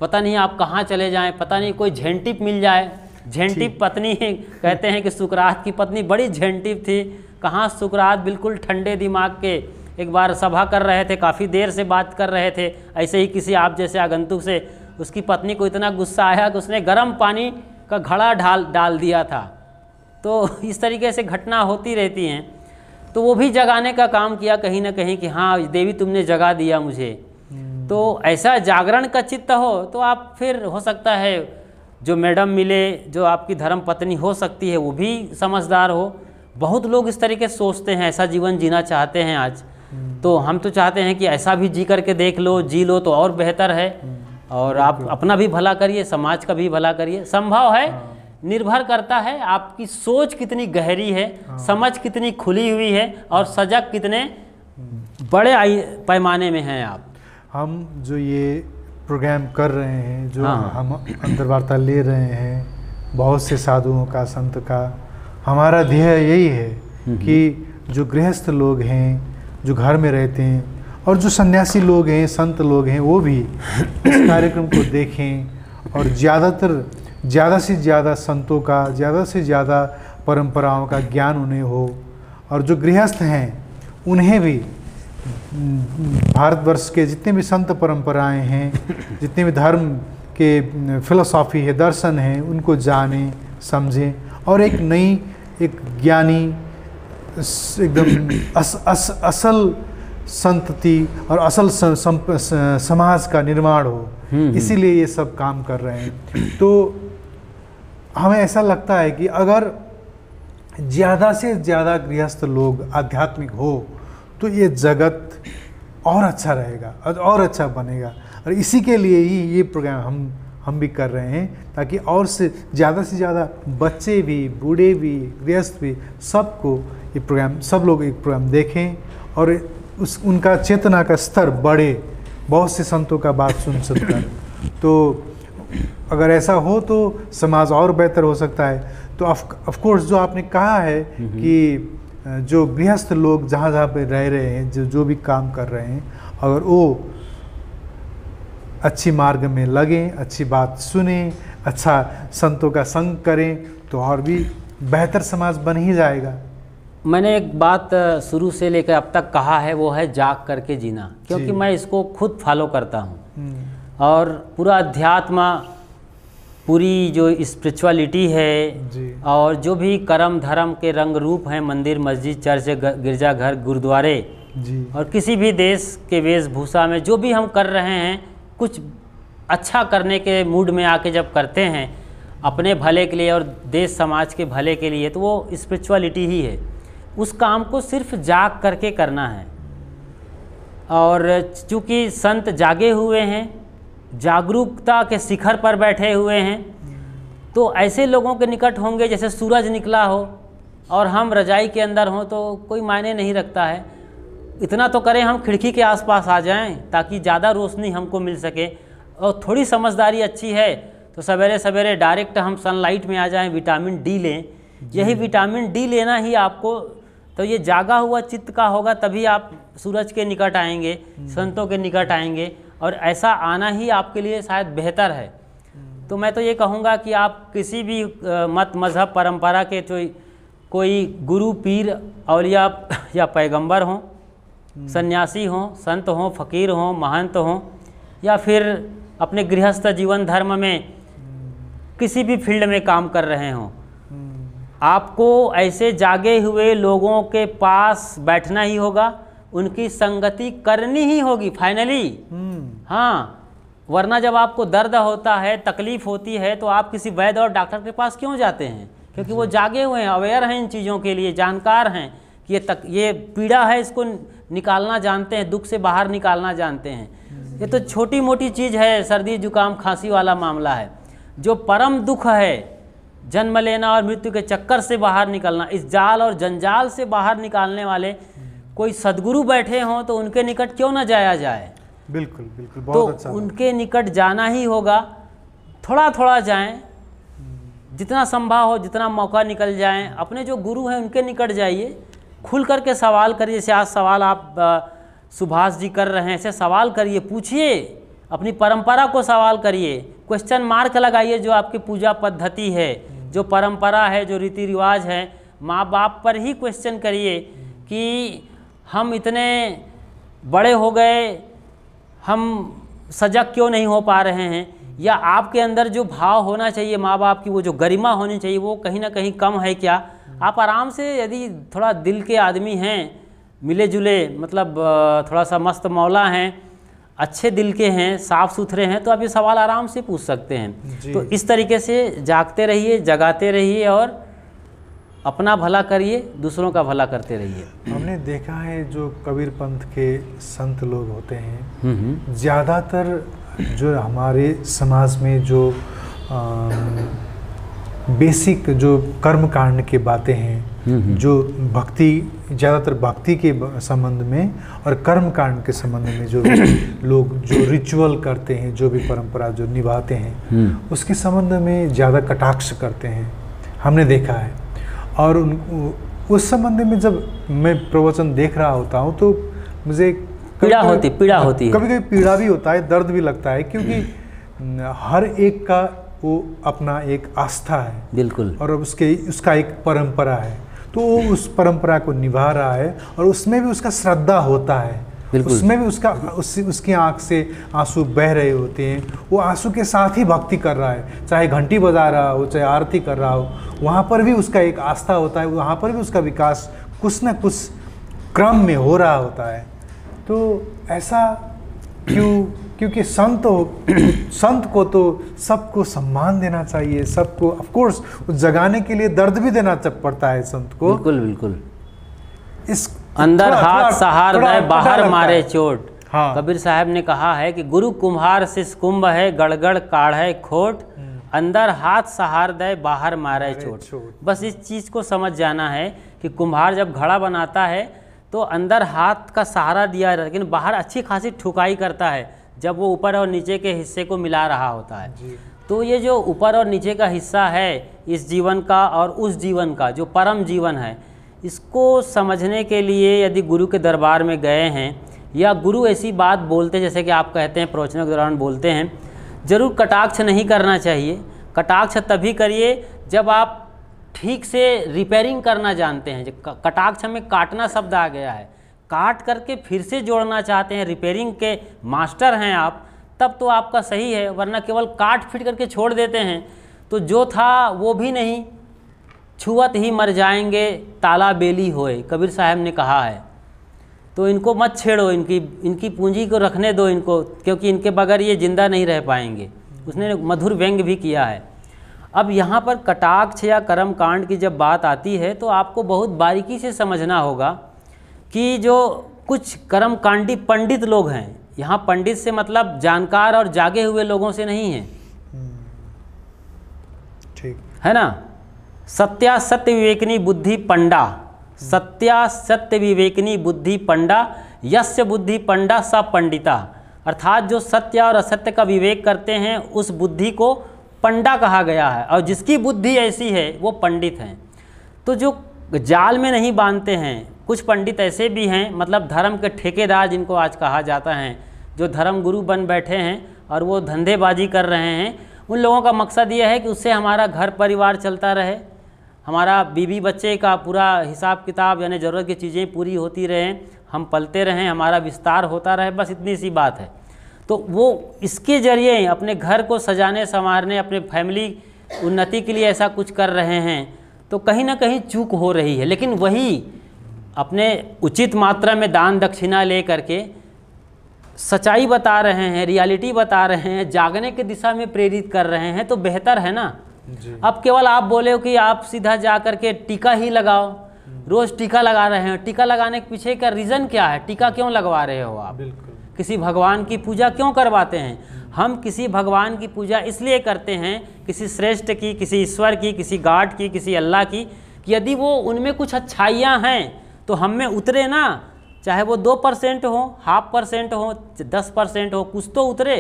पता नहीं आप कहाँ चले जाएं, पता नहीं कोई झेंटिप मिल जाए। झेंटिप पत्नी कहते हैं कि सुकरात की पत्नी बड़ी झेंटिप थी। कहाँ सुकरात बिल्कुल ठंडे दिमाग के एक बार सभा कर रहे थे, काफ़ी देर से बात कर रहे थे, ऐसे ही किसी आप जैसे आगंतुक से उसकी पत्नी को इतना गुस्सा आया कि उसने गर्म पानी का घड़ा डाल दिया था। तो इस तरीके से घटना होती रहती हैं। तो वो भी जगाने का काम किया कहीं ना कहीं कि हाँ देवी तुमने जगा दिया मुझे। तो ऐसा जागरण का चित्त हो तो आप फिर हो सकता है जो मैडम मिले, जो आपकी धर्म पत्नी हो सकती है, वो भी समझदार हो। बहुत लोग इस तरीके से सोचते हैं, ऐसा जीवन जीना चाहते हैं आज। तो हम तो चाहते हैं कि ऐसा भी जी करके देख लो, जी लो तो और बेहतर है, और आप अपना भी भला करिए, समाज का भी भला करिए। संभव है, निर्भर करता है आपकी सोच कितनी गहरी है, समझ कितनी खुली हुई है, और सजग कितने बड़े पैमाने में हैं आप। हम जो ये प्रोग्राम कर रहे हैं, जो हम अंतर्वार्ता ले रहे हैं बहुत से साधुओं का, संत का, हमारा ध्येय यही है कि जो गृहस्थ लोग हैं, जो घर में रहते हैं, और जो सन्यासी लोग हैं, संत लोग हैं, वो भी इस कार्यक्रम को देखें और ज़्यादा से ज़्यादा संतों का, ज़्यादा से ज़्यादा परंपराओं का ज्ञान उन्हें हो। और जो गृहस्थ हैं उन्हें भी भारतवर्ष के जितने भी संत परंपराएं हैं, जितने भी धर्म के फिलोसॉफी है, दर्शन हैं, उनको जानें, समझें, और एक नई, एक ज्ञानी, एकदम असल संतति और असल समाज का निर्माण हो। इसीलिए ये सब काम कर रहे हैं। तो हमें ऐसा लगता है कि अगर ज़्यादा से ज़्यादा गृहस्थ लोग आध्यात्मिक हो तो ये जगत और अच्छा रहेगा और अच्छा बनेगा। और इसी के लिए ही ये प्रोग्राम हम भी कर रहे हैं, ताकि और से ज़्यादा बच्चे भी, बूढ़े भी, गृहस्थ भी, सबको ये प्रोग्राम, सब लोग एक प्रोग्राम देखें और उनका चेतना का स्तर बढ़े, बहुत से संतों का बात सुनकर। तो अगर ऐसा हो तो समाज और बेहतर हो सकता है। तो ऑफ कोर्स जो आपने कहा है कि जो गृहस्थ लोग जहाँ पे रह रहे हैं, जो भी काम कर रहे हैं, अगर वो अच्छी मार्ग में लगें, अच्छी बात सुने, अच्छा संतों का संग करें, तो और भी बेहतर समाज बन ही जाएगा। मैंने एक बात शुरू से लेकर अब तक कहा है, वो है जाग करके जीना, क्योंकि मैं इसको खुद फॉलो करता हूँ। और पूरा अध्यात्म, पूरी जो स्पिरिचुअलिटी है, और जो भी कर्म धर्म के रंग रूप हैं, मंदिर, मस्जिद, चर्च, गिरजाघर, गुरुद्वारे, और किसी भी देश के वेशभूषा में जो भी हम कर रहे हैं, कुछ अच्छा करने के मूड में आके जब करते हैं अपने भले के लिए और देश समाज के भले के लिए, तो वो स्पिरिचुअलिटी ही है। उस काम को सिर्फ जाग करके करना है। और चूँकि संत जागे हुए हैं, जागरूकता के शिखर पर बैठे हुए हैं, तो ऐसे लोगों के निकट होंगे जैसे सूरज निकला हो और हम रजाई के अंदर हों, तो कोई मायने नहीं रखता है। इतना तो करें हम खिड़की के आसपास आ जाएं ताकि ज़्यादा रोशनी हमको मिल सके। और थोड़ी समझदारी अच्छी है तो सवेरे सवेरे डायरेक्ट हम सनलाइट में आ जाएं, विटामिन डी लें। यही विटामिन डी लेना ही आपको, तो ये जागा हुआ चित्त का होगा, तभी आप सूरज के निकट आएंगे, संतों के निकट आएंगे, और ऐसा आना ही आपके लिए शायद बेहतर है। तो मैं तो ये कहूँगा कि आप किसी भी मत मज़हब परंपरा के कोई गुरु, पीर, औलिया या पैगंबर हों, सन्यासी हों, संत हों, फ़कीर हों, महंत हों, या फिर अपने गृहस्थ जीवन धर्म में किसी भी फील्ड में काम कर रहे हों, आपको ऐसे जागे हुए लोगों के पास बैठना ही होगा, उनकी संगति करनी ही होगी फाइनली। हाँ, वरना जब आपको दर्द होता है, तकलीफ होती है, तो आप किसी वैद्य और डॉक्टर के पास क्यों जाते हैं? क्योंकि वो जागे हुए हैं, अवेयर हैं इन चीज़ों के लिए, जानकार हैं कि ये पीड़ा है, इसको निकालना जानते हैं, दुख से बाहर निकालना जानते हैं। ये तो छोटी मोटी चीज़ है, सर्दी जुकाम खांसी वाला मामला है। जो परम दुख है, जन्म लेना और मृत्यु के चक्कर से बाहर निकलना, इस जाल और जंजाल से बाहर निकालने वाले कोई सद्गुरु बैठे हों तो उनके निकट क्यों ना जाया जाए? बिल्कुल बिल्कुल, बहुत अच्छा। तो उनके निकट जाना ही होगा। थोड़ा थोड़ा जाएं, जितना संभव हो, जितना मौका निकल जाएं, अपने जो गुरु हैं उनके निकट जाइए, खुल करके सवाल करिए। जैसे आज सवाल आप सुभाष जी कर रहे हैं, ऐसे सवाल करिए, पूछिए, अपनी परंपरा को सवाल करिए, क्वेश्चन मार्क लगाइए। जो आपकी पूजा पद्धति है, जो परंपरा है, जो रीति रिवाज है, माँ बाप पर ही क्वेश्चन करिए कि हम इतने बड़े हो गए, हम सजग क्यों नहीं हो पा रहे हैं, या आपके अंदर जो भाव होना चाहिए माँ बाप की, वो जो गरिमा होनी चाहिए, वो कहीं ना कहीं कम है क्या? आप आराम से, यदि थोड़ा दिल के आदमी हैं, मिले जुले, मतलब थोड़ा सा मस्त मौला हैं, अच्छे दिल के हैं, साफ़ सुथरे हैं, तो आप ये सवाल आराम से पूछ सकते हैं। तो इस तरीके से जागते रहिए, जगाते रहिए और अपना भला करिए, दूसरों का भला करते रहिए। हमने देखा है जो कबीर पंथ के संत लोग होते हैं, ज़्यादातर जो हमारे समाज में जो बेसिक जो कर्म कांड की बातें हैं, जो भक्ति, ज़्यादातर भक्ति के संबंध में और कर्म कांड के संबंध में जो लोग जो रिचुअल करते हैं, जो भी परंपरा जो निभाते हैं, उसके संबंध में ज़्यादा कटाक्ष करते हैं, हमने देखा है। और उस संबंध में जब मैं प्रवचन देख रहा होता हूँ तो मुझे पीड़ा होती है, कभी कभी पीड़ा भी होता है, दर्द भी लगता है, क्योंकि हर एक का वो अपना एक आस्था है, बिल्कुल, और उसका एक परंपरा है, तो वो उस परंपरा को निभा रहा है और उसमें भी उसका श्रद्धा होता है, उसमें भी उसकी आंख से आंसू बह रहे होते हैं, वो आंसू के साथ ही भक्ति कर रहा है, चाहे घंटी बजा रहा हो, चाहे आरती कर रहा हो, वहाँ पर भी उसका एक आस्था होता है, वहाँ पर भी उसका विकास कुछ न कुछ क्रम में हो रहा होता है। तो ऐसा क्योंकि संत को तो सबको सम्मान देना चाहिए, सबको ऑफ कोर्स जगाने के लिए दर्द भी देना पड़ता है संत को, बिल्कुल बिल्कुल। इस अंदर हाथ सहार दे, बाहर मारे चोट। हाँ। कबीर साहब ने कहा है कि गुरु कुम्हार शिष्य कुंभ है, गड़गड़ काढ़े खोट, अंदर हाथ सहार दे, बाहर मारे चोट। बस इस चीज़ को समझ जाना है कि कुम्हार जब घड़ा बनाता है तो अंदर हाथ का सहारा दिया, लेकिन बाहर अच्छी खासी ठुकाई करता है जब वो ऊपर और नीचे के हिस्से को मिला रहा होता है। तो ये जो ऊपर और नीचे का हिस्सा है इस जीवन का और उस जीवन का जो परम जीवन है, इसको समझने के लिए यदि गुरु के दरबार में गए हैं या गुरु ऐसी बात बोलते हैं, जैसे कि आप कहते हैं प्रवचनों के दौरान बोलते हैं, ज़रूर कटाक्ष नहीं करना चाहिए। कटाक्ष तभी करिए जब आप ठीक से रिपेयरिंग करना जानते हैं। कटाक्ष में काटना शब्द आ गया है, काट करके फिर से जोड़ना चाहते हैं, रिपेयरिंग के मास्टर हैं आप, तब तो आपका सही है, वरना केवल काट फिट करके छोड़ देते हैं तो जो था वो भी नहीं, छुअत ही मर जाएंगे ताला बेली होए, कबीर साहब ने कहा है। तो इनको मत छेड़ो, इनकी पूंजी को रखने दो इनको, क्योंकि इनके बगैर ये जिंदा नहीं रह पाएंगे। उसने मधुर व्यंग भी किया है। अब यहाँ पर कटाक्ष या कर्म कांड की जब बात आती है तो आपको बहुत बारीकी से समझना होगा कि जो कुछ कर्म कांडी पंडित लोग हैं, यहाँ पंडित से मतलब जानकार और जागे हुए लोगों से नहीं है, ठीक है ना। सत्या सत्य विवेकनी बुद्धि पंडा, सत्या सत्य विवेकनी बुद्धि पंडा, यस्य बुद्धि पंडा स पंडिता, अर्थात जो सत्य और असत्य का विवेक करते हैं उस बुद्धि को पंडा कहा गया है, और जिसकी बुद्धि ऐसी है वो पंडित हैं। तो जो जाल में नहीं बांधते हैं, कुछ पंडित ऐसे भी हैं, मतलब धर्म के ठेकेदार जिनको आज कहा जाता है, जो धर्म गुरु बन बैठे हैं और वो धंधेबाजी कर रहे हैं। उन लोगों का मकसद ये है कि उससे हमारा घर परिवार चलता रहे, हमारा बीवी बच्चे का पूरा हिसाब किताब यानी ज़रूरत की चीज़ें पूरी होती रहें, हम पलते रहें, हमारा विस्तार होता रहे, बस इतनी सी बात है। तो वो इसके ज़रिए अपने घर को सजाने संवारने, अपने फैमिली उन्नति के लिए ऐसा कुछ कर रहे हैं, तो कहीं ना कहीं चूक हो रही है। लेकिन वही अपने उचित मात्रा में दान दक्षिणा ले करके सच्चाई बता रहे हैं, रियलिटी बता रहे हैं, जागने की दिशा में प्रेरित कर रहे हैं, तो बेहतर है ना। अब केवल आप बोले हो कि आप सीधा जा करके टीका ही लगाओ, रोज़ टीका लगा रहे हैं, टीका लगाने के पीछे का रीज़न क्या है? टीका क्यों लगवा रहे हो आप? किसी भगवान की पूजा क्यों करवाते हैं? हम किसी भगवान की पूजा इसलिए करते हैं, किसी श्रेष्ठ की, किसी ईश्वर की, किसी गॉड की, किसी अल्लाह की, कि यदि वो उनमें कुछ अच्छाइयाँ हैं तो हम में उतरे ना, चाहे वो 2% हो, 0.5% हो, 10% हो, कुछ तो उतरे।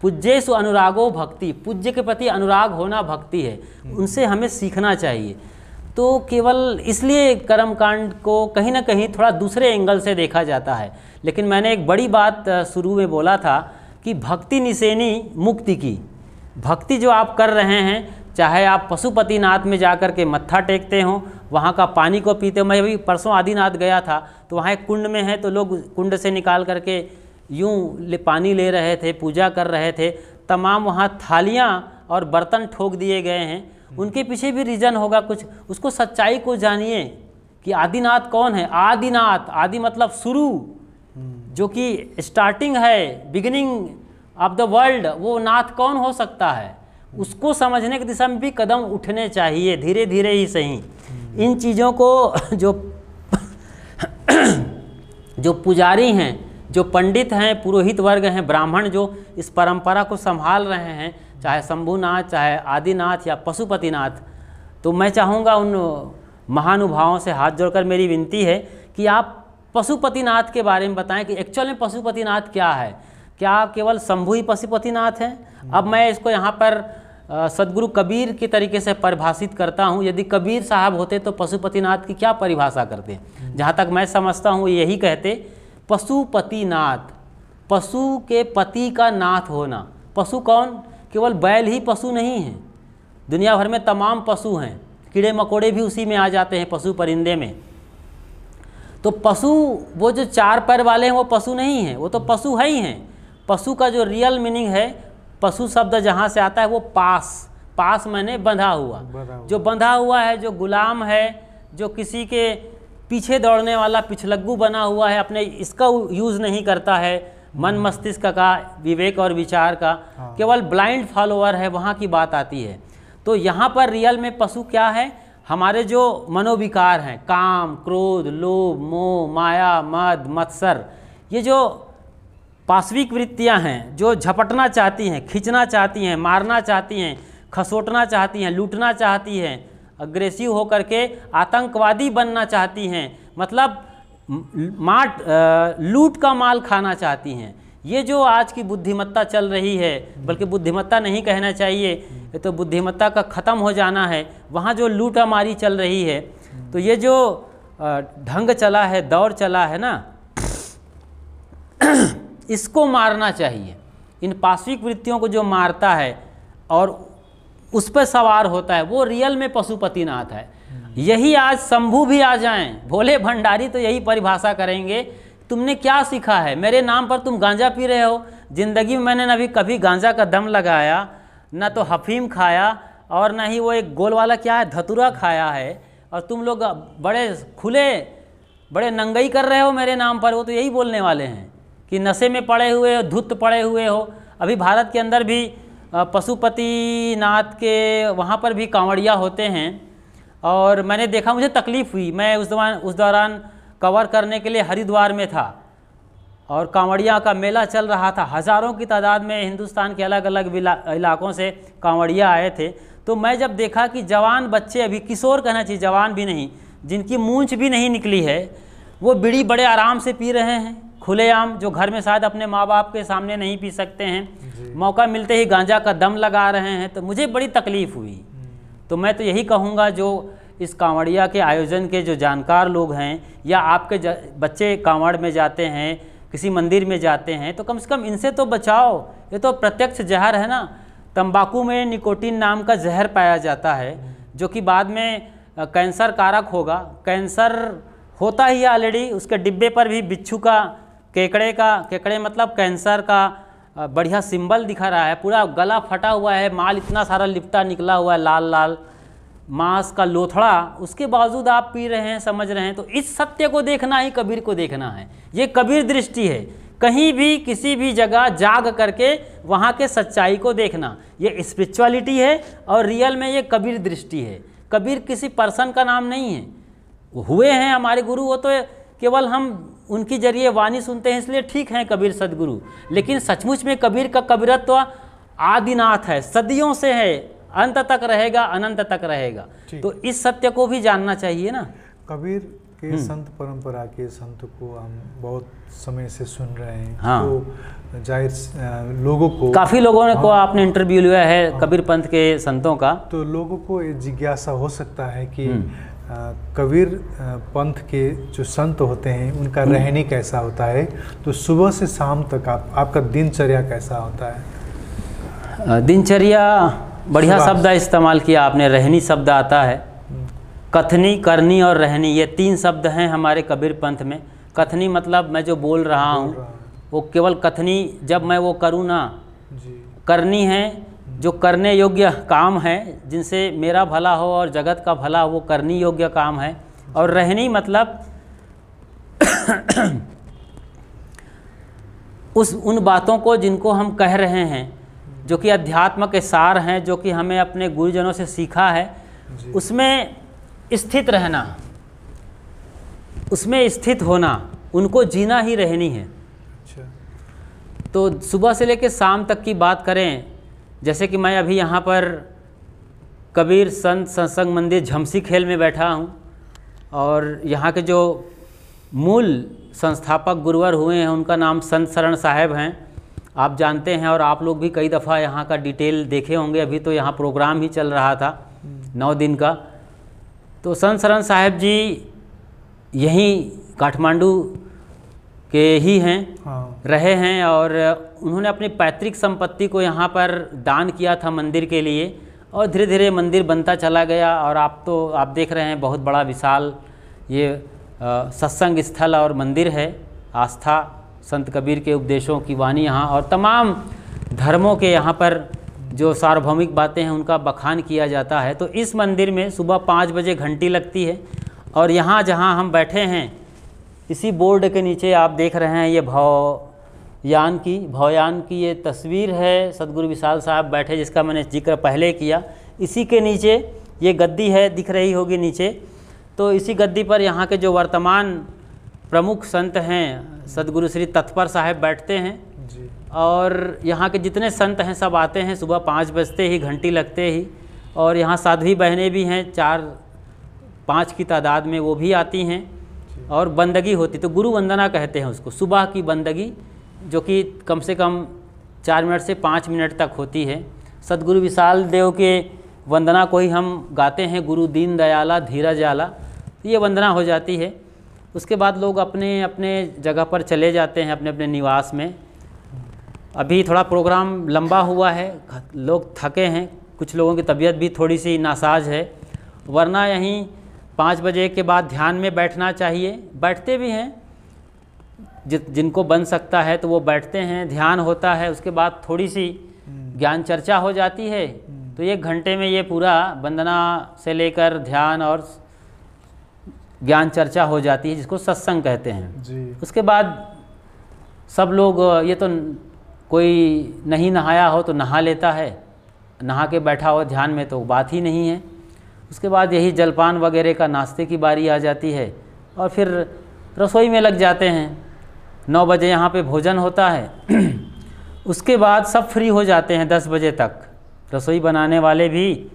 पूज्येषु अनुरागो भक्ति, पूज्य के प्रति अनुराग होना भक्ति है, उनसे हमें सीखना चाहिए। तो केवल इसलिए कर्मकांड को कहीं ना कहीं थोड़ा दूसरे एंगल से देखा जाता है। लेकिन मैंने एक बड़ी बात शुरू में बोला था कि भक्ति निसेनी मुक्ति की। भक्ति जो आप कर रहे हैं, चाहे आप पशुपतिनाथ में जाकर के मत्था टेकते हो, वहाँ का पानी को पीते हो। मैं अभी परसों आदिनाथ गया था, तो वहाँ एक कुंड में है, तो लोग कुंड से निकाल करके यूँ पानी ले रहे थे, पूजा कर रहे थे। तमाम वहाँ थालियाँ और बर्तन ठोक दिए गए हैं। उनके पीछे भी रीज़न होगा कुछ, उसको सच्चाई को जानिए कि आदिनाथ कौन है। आदिनाथ, आदि मतलब शुरू, जो कि स्टार्टिंग है, बिगिनिंग ऑफ द वर्ल्ड, वो नाथ कौन हो सकता है? उसको समझने की दिशा में भी कदम उठने चाहिए, धीरे धीरे ही सही। इन चीज़ों को जो पुजारी हैं, जो पंडित हैं, पुरोहित वर्ग हैं, ब्राह्मण जो इस परंपरा को संभाल रहे हैं, चाहे शंभुनाथ, चाहे आदिनाथ या पशुपतिनाथ, तो मैं चाहूँगा उन महानुभावों से हाथ जोड़कर मेरी विनती है कि आप पशुपतिनाथ के बारे में बताएं कि एक्चुअल में पशुपतिनाथ क्या है। क्या केवल शंभु ही पशुपतिनाथ हैं? अब मैं इसको यहाँ पर सदगुरु कबीर के तरीके से परिभाषित करता हूँ। यदि कबीर साहब होते तो पशुपतिनाथ की क्या परिभाषा करते? जहाँ तक मैं समझता हूँ यही कहते, पशुपतिनाथ, पशु के पति का नाथ होना। पशु कौन? केवल बैल ही पशु नहीं है, दुनिया भर में तमाम पशु हैं, कीड़े मकोड़े भी उसी में आ जाते हैं, पशु परिंदे में। तो पशु वो जो 4 पैर वाले हैं वो पशु नहीं हैं, वो तो पशु है ही हैं। पशु का जो रियल मीनिंग है, पशु शब्द जहाँ से आता है वो पास मैंने बंधा हुआ। जो बंधा हुआ है, जो गुलाम है, जो किसी के पीछे दौड़ने वाला पिछलग्गू बना हुआ है, अपने इसका यूज़ नहीं करता है, मन मस्तिष्क का, विवेक और विचार का, केवल ब्लाइंड फॉलोअर है, वहाँ की बात आती है। तो यहाँ पर रियल में पशु क्या है? हमारे जो मनोविकार हैं, काम, क्रोध, लोभ, मोह, माया, मद, मत्सर, ये जो पाशविक वृत्तियां हैं, जो झपटना चाहती हैं, खींचना चाहती हैं, मारना चाहती हैं, खसोटना चाहती हैं, लूटना चाहती हैं, अग्रेसिव होकर के आतंकवादी बनना चाहती हैं, मतलब लूट का माल खाना चाहती हैं। ये जो आज की बुद्धिमत्ता चल रही है, बल्कि बुद्धिमत्ता नहीं कहना चाहिए, ये तो बुद्धिमत्ता का ख़त्म हो जाना है। वहाँ जो लूटामारी चल रही है, तो ये जो ढंग चला है, दौर चला है ना, इसको मारना चाहिए। इन पाशविक वृत्तियों को जो मारता है और उस पर सवार होता है, वो रियल में पशुपतिनाथ है। यही आज शंभू भी आ जाएं, भोले भंडारी तो यही परिभाषा करेंगे, तुमने क्या सीखा है? मेरे नाम पर तुम गांजा पी रहे हो। ज़िंदगी में मैंने न कभी गांजा का दम लगाया, न तो हफीम खाया, और न ही वो एक गोल वाला क्या है, धतूरा खाया है, और तुम लोग बड़े खुले, बड़े नंगई कर रहे हो मेरे नाम पर। वो तो यही बोलने वाले हैं कि नशे में पड़े हुए हो, धुत पड़े हुए हो। अभी भारत के अंदर भी पशुपतिनाथ के वहाँ पर भी कांवड़िया होते हैं, और मैंने देखा, मुझे तकलीफ़ हुई। मैं उस दौरान कवर करने के लिए हरिद्वार में था, और कांवड़िया का मेला चल रहा था। हज़ारों की तादाद में हिंदुस्तान के अलग अलग इलाकों से कांवड़िया आए थे। तो मैं जब देखा कि जवान बच्चे, अभी किशोर कहना चाहिए, जवान भी नहीं, जिनकी मूंछ भी नहीं निकली है, वो बीड़ी बड़े आराम से पी रहे हैं, खुलेआम, जो घर में शायद अपने माँ बाप के सामने नहीं पी सकते हैं, मौका मिलते ही गांजा का दम लगा रहे हैं। तो मुझे बड़ी तकलीफ़ हुई। तो मैं तो यही कहूँगा, जो इस कांवड़िया के आयोजन के जो जानकार लोग हैं, या आपके बच्चे कांवड़ में जाते हैं, किसी मंदिर में जाते हैं, तो कम से कम इनसे तो बचाओ। ये तो प्रत्यक्ष जहर है ना। तंबाकू में निकोटीन नाम का जहर पाया जाता है, जो कि बाद में कैंसर कारक होगा। कैंसर होता ही ऑलरेडी, उसके डिब्बे पर भी बिच्छू का, केकड़े मतलब कैंसर का बढ़िया सिंबल दिखा रहा है। पूरा गला फटा हुआ है, माल इतना सारा लिपटा निकला हुआ है, लाल लाल मांस का लोथड़ा, उसके बावजूद आप पी रहे हैं, समझ रहे हैं। तो इस सत्य को देखना ही कबीर को देखना है। ये कबीर दृष्टि है। कहीं भी किसी भी जगह जाग करके वहाँ के सच्चाई को देखना, ये स्पिरिचुअलिटी है और रियल में ये कबीर दृष्टि है। कबीर किसी पर्सन का नाम नहीं है, वो हुए हैं हमारे गुरु, वो तो केवल हम उनकी जरिए वाणी सुनते हैं इसलिए ठीक हैं कबीर सदगुरु, लेकिन सचमुच में कबीर का कबीरत्व आदिनाथ है, सदियों से है, अंत तक रहेगा, अनंत तक रहेगा। तो इस सत्य को भी जानना चाहिए ना। कबीर के संत परंपरा के संत को हम बहुत समय से सुन रहे हैं। हाँ। तो जाहिर लोगों को, काफ़ी लोगों ने हाँ, को आपने इंटरव्यू लिया है कबीर पंथ के संतों का, तो लोगों को ये जिज्ञासा हो सकता है कि कबीर पंथ के जो संत होते हैं उनका रहनी कैसा होता है। तो सुबह से शाम तक आपका दिनचर्या कैसा होता है? दिनचर्या, बढ़िया शब्द इस्तेमाल किया आपने, रहनी शब्द आता है। कथनी, करनी और रहनी, ये 3 शब्द हैं हमारे कबीर पंथ में। कथनी मतलब मैं जो बोल रहा हूँ वो केवल कथनी, जब मैं वो करूँ ना। करनी है जो करने योग्य काम है, जिनसे मेरा भला हो और जगत का भला हो, वो करनी योग्य काम है। और रहनी मतलब उन बातों को जिनको हम कह रहे हैं, जो कि अध्यात्म के सार हैं, जो कि हमें अपने गुरुजनों से सीखा है, उसमें स्थित रहना, उसमें स्थित होना, उनको जीना ही रहनी है। तो सुबह से लेकर शाम तक की बात करें, जैसे कि मैं अभी यहाँ पर कबीर संत सत्संग मंदिर झमसी खेल में बैठा हूँ, और यहाँ के जो मूल संस्थापक गुरुवर हुए हैं उनका नाम संत शरण साहब हैं, आप जानते हैं। और आप लोग भी कई दफ़ा यहाँ का डिटेल देखे होंगे। अभी तो यहाँ प्रोग्राम ही चल रहा था 9 दिन का। तो संत शरण साहब जी यहीं काठमांडू के ही हैं, हाँ। रहे हैं, और उन्होंने अपनी पैतृक संपत्ति को यहाँ पर दान किया था मंदिर के लिए, और धीरे धीरे मंदिर बनता चला गया। और आप देख रहे हैं बहुत बड़ा विशाल ये सत्संग स्थल और मंदिर है। आस्था, संत कबीर के उपदेशों की वाणी यहाँ, और तमाम धर्मों के यहाँ पर जो सार्वभौमिक बातें हैं उनका बखान किया जाता है। तो इस मंदिर में सुबह 5 बजे घंटी लगती है, और यहाँ जहाँ हम बैठे हैं इसी बोर्ड के नीचे आप देख रहे हैं ये भवयान की ये तस्वीर है। सदगुरु विशाल साहब बैठे, जिसका मैंने जिक्र पहले किया। इसी के नीचे ये गद्दी है, दिख रही होगी नीचे। तो इसी गद्दी पर यहाँ के जो वर्तमान प्रमुख संत हैं सदगुरु श्री तत्पर साहब बैठते हैं जी। और यहाँ के जितने संत हैं सब आते हैं सुबह 5 बजते ही, घंटी लगते ही। और यहाँ साध्वी बहनें भी हैं 4-5 की तादाद में, वो भी आती हैं और बंदगी होती। तो गुरु वंदना कहते हैं उसको, सुबह की बंदगी, जो कि कम से कम 4 मिनट से 5 मिनट तक होती है। सदगुरु विशाल देव के वंदना को ही हम गाते हैं, गुरु दीन दयाला धीरज आला, ये वंदना हो जाती है। उसके बाद लोग अपने अपने जगह पर चले जाते हैं, अपने अपने निवास में। अभी थोड़ा प्रोग्राम लंबा हुआ है, लोग थके हैं, कुछ लोगों की तबीयत भी थोड़ी सी नासाज है, वरना यहीं 5 बजे के बाद ध्यान में बैठना चाहिए। बैठते भी हैं, जिनको बन सकता है तो वो बैठते हैं, ध्यान होता है। उसके बाद थोड़ी सी ज्ञान चर्चा हो जाती है। तो 1 घंटे में ये पूरा वंदना से लेकर ध्यान और ज्ञान चर्चा हो जाती है, जिसको सत्संग कहते हैं जी। उसके बाद सब लोग, ये तो कोई नहीं नहाया हो तो नहा लेता है, नहा के बैठा हो ध्यान में तो बात ही नहीं है। उसके बाद यही जलपान वगैरह का नाश्ते की बारी आ जाती है, और फिर रसोई में लग जाते हैं। 9 बजे यहाँ पे भोजन होता है। उसके बाद सब फ्री हो जाते हैं 10 बजे तक, रसोई बनाने वाले भी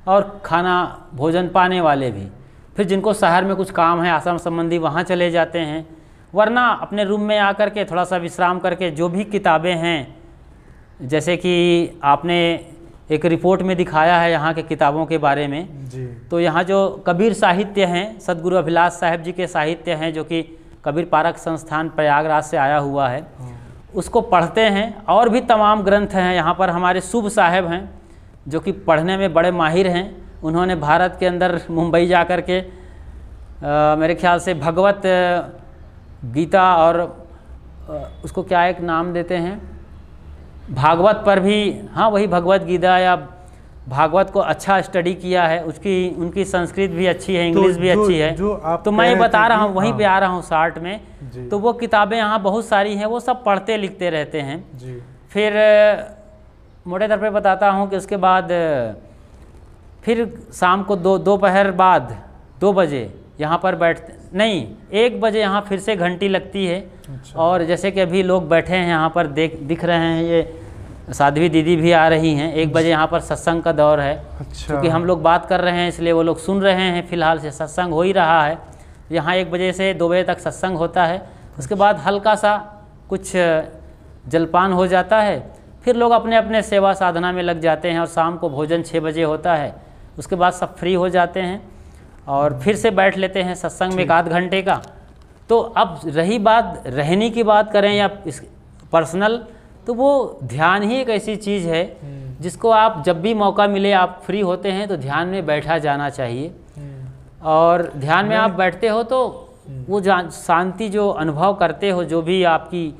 और खाना भोजन पाने वाले भी। फिर जिनको शहर में कुछ काम है आश्रम संबंधी, वहाँ चले जाते हैं, वरना अपने रूम में आकर के थोड़ा सा विश्राम करके जो भी किताबें हैं, जैसे कि आपने एक रिपोर्ट में दिखाया है यहाँ के किताबों के बारे में जी। तो यहाँ जो कबीर साहित्य हैं, सदगुरु अभिलाष साहब जी के साहित्य हैं, जो कि कबीर पारक संस्थान प्रयागराज से आया हुआ है, उसको पढ़ते हैं। और भी तमाम ग्रंथ हैं यहाँ पर। हमारे शुभ साहब हैं जो कि पढ़ने में बड़े माहिर हैं। उन्होंने भारत के अंदर मुंबई जा कर के मेरे ख्याल से भगवत गीता और उसको क्या एक नाम देते हैं, भागवत पर भी, हाँ वही भगवत गीता या भागवत को अच्छा स्टडी किया है, उनकी संस्कृत भी अच्छी है, इंग्लिश भी अच्छी है। तो मैं बता रहा हूँ, वहीं पे आ रहा हूँ शार्ट में। तो वो किताबें यहाँ बहुत सारी हैं, वो सब पढ़ते लिखते रहते हैं। फिर मोटे तौर पे बताता हूँ कि उसके बाद फिर शाम को दोपहर बाद 2 बजे यहाँ पर नहीं 1 बजे यहाँ फिर से घंटी लगती है। और जैसे कि अभी लोग बैठे हैं यहाँ पर दिख रहे हैं, ये साध्वी दीदी भी आ रही हैं। 1 बजे यहाँ पर सत्संग का दौर है। क्योंकि हम लोग बात कर रहे हैं इसलिए वो लोग सुन रहे हैं। फिलहाल से सत्संग हो ही रहा है। यहाँ 1 बजे से 2 बजे तक सत्संग होता है। उसके बाद हल्का सा कुछ जलपान हो जाता है, फिर लोग अपने अपने सेवा साधना में लग जाते हैं। और शाम को भोजन 6 बजे होता है। उसके बाद सब फ्री हो जाते हैं और फिर से बैठ लेते हैं सत्संग में 1 आध घंटे का। तो अब रही बात रहने की बात करें या पर्सनल, तो वो ध्यान ही एक ऐसी चीज़ है जिसको आप जब भी मौका मिले, आप फ्री होते हैं तो ध्यान में बैठा जाना चाहिए। और ध्यान में आप बैठते हो तो वो शांति जो अनुभव करते हो, जो भी आपकी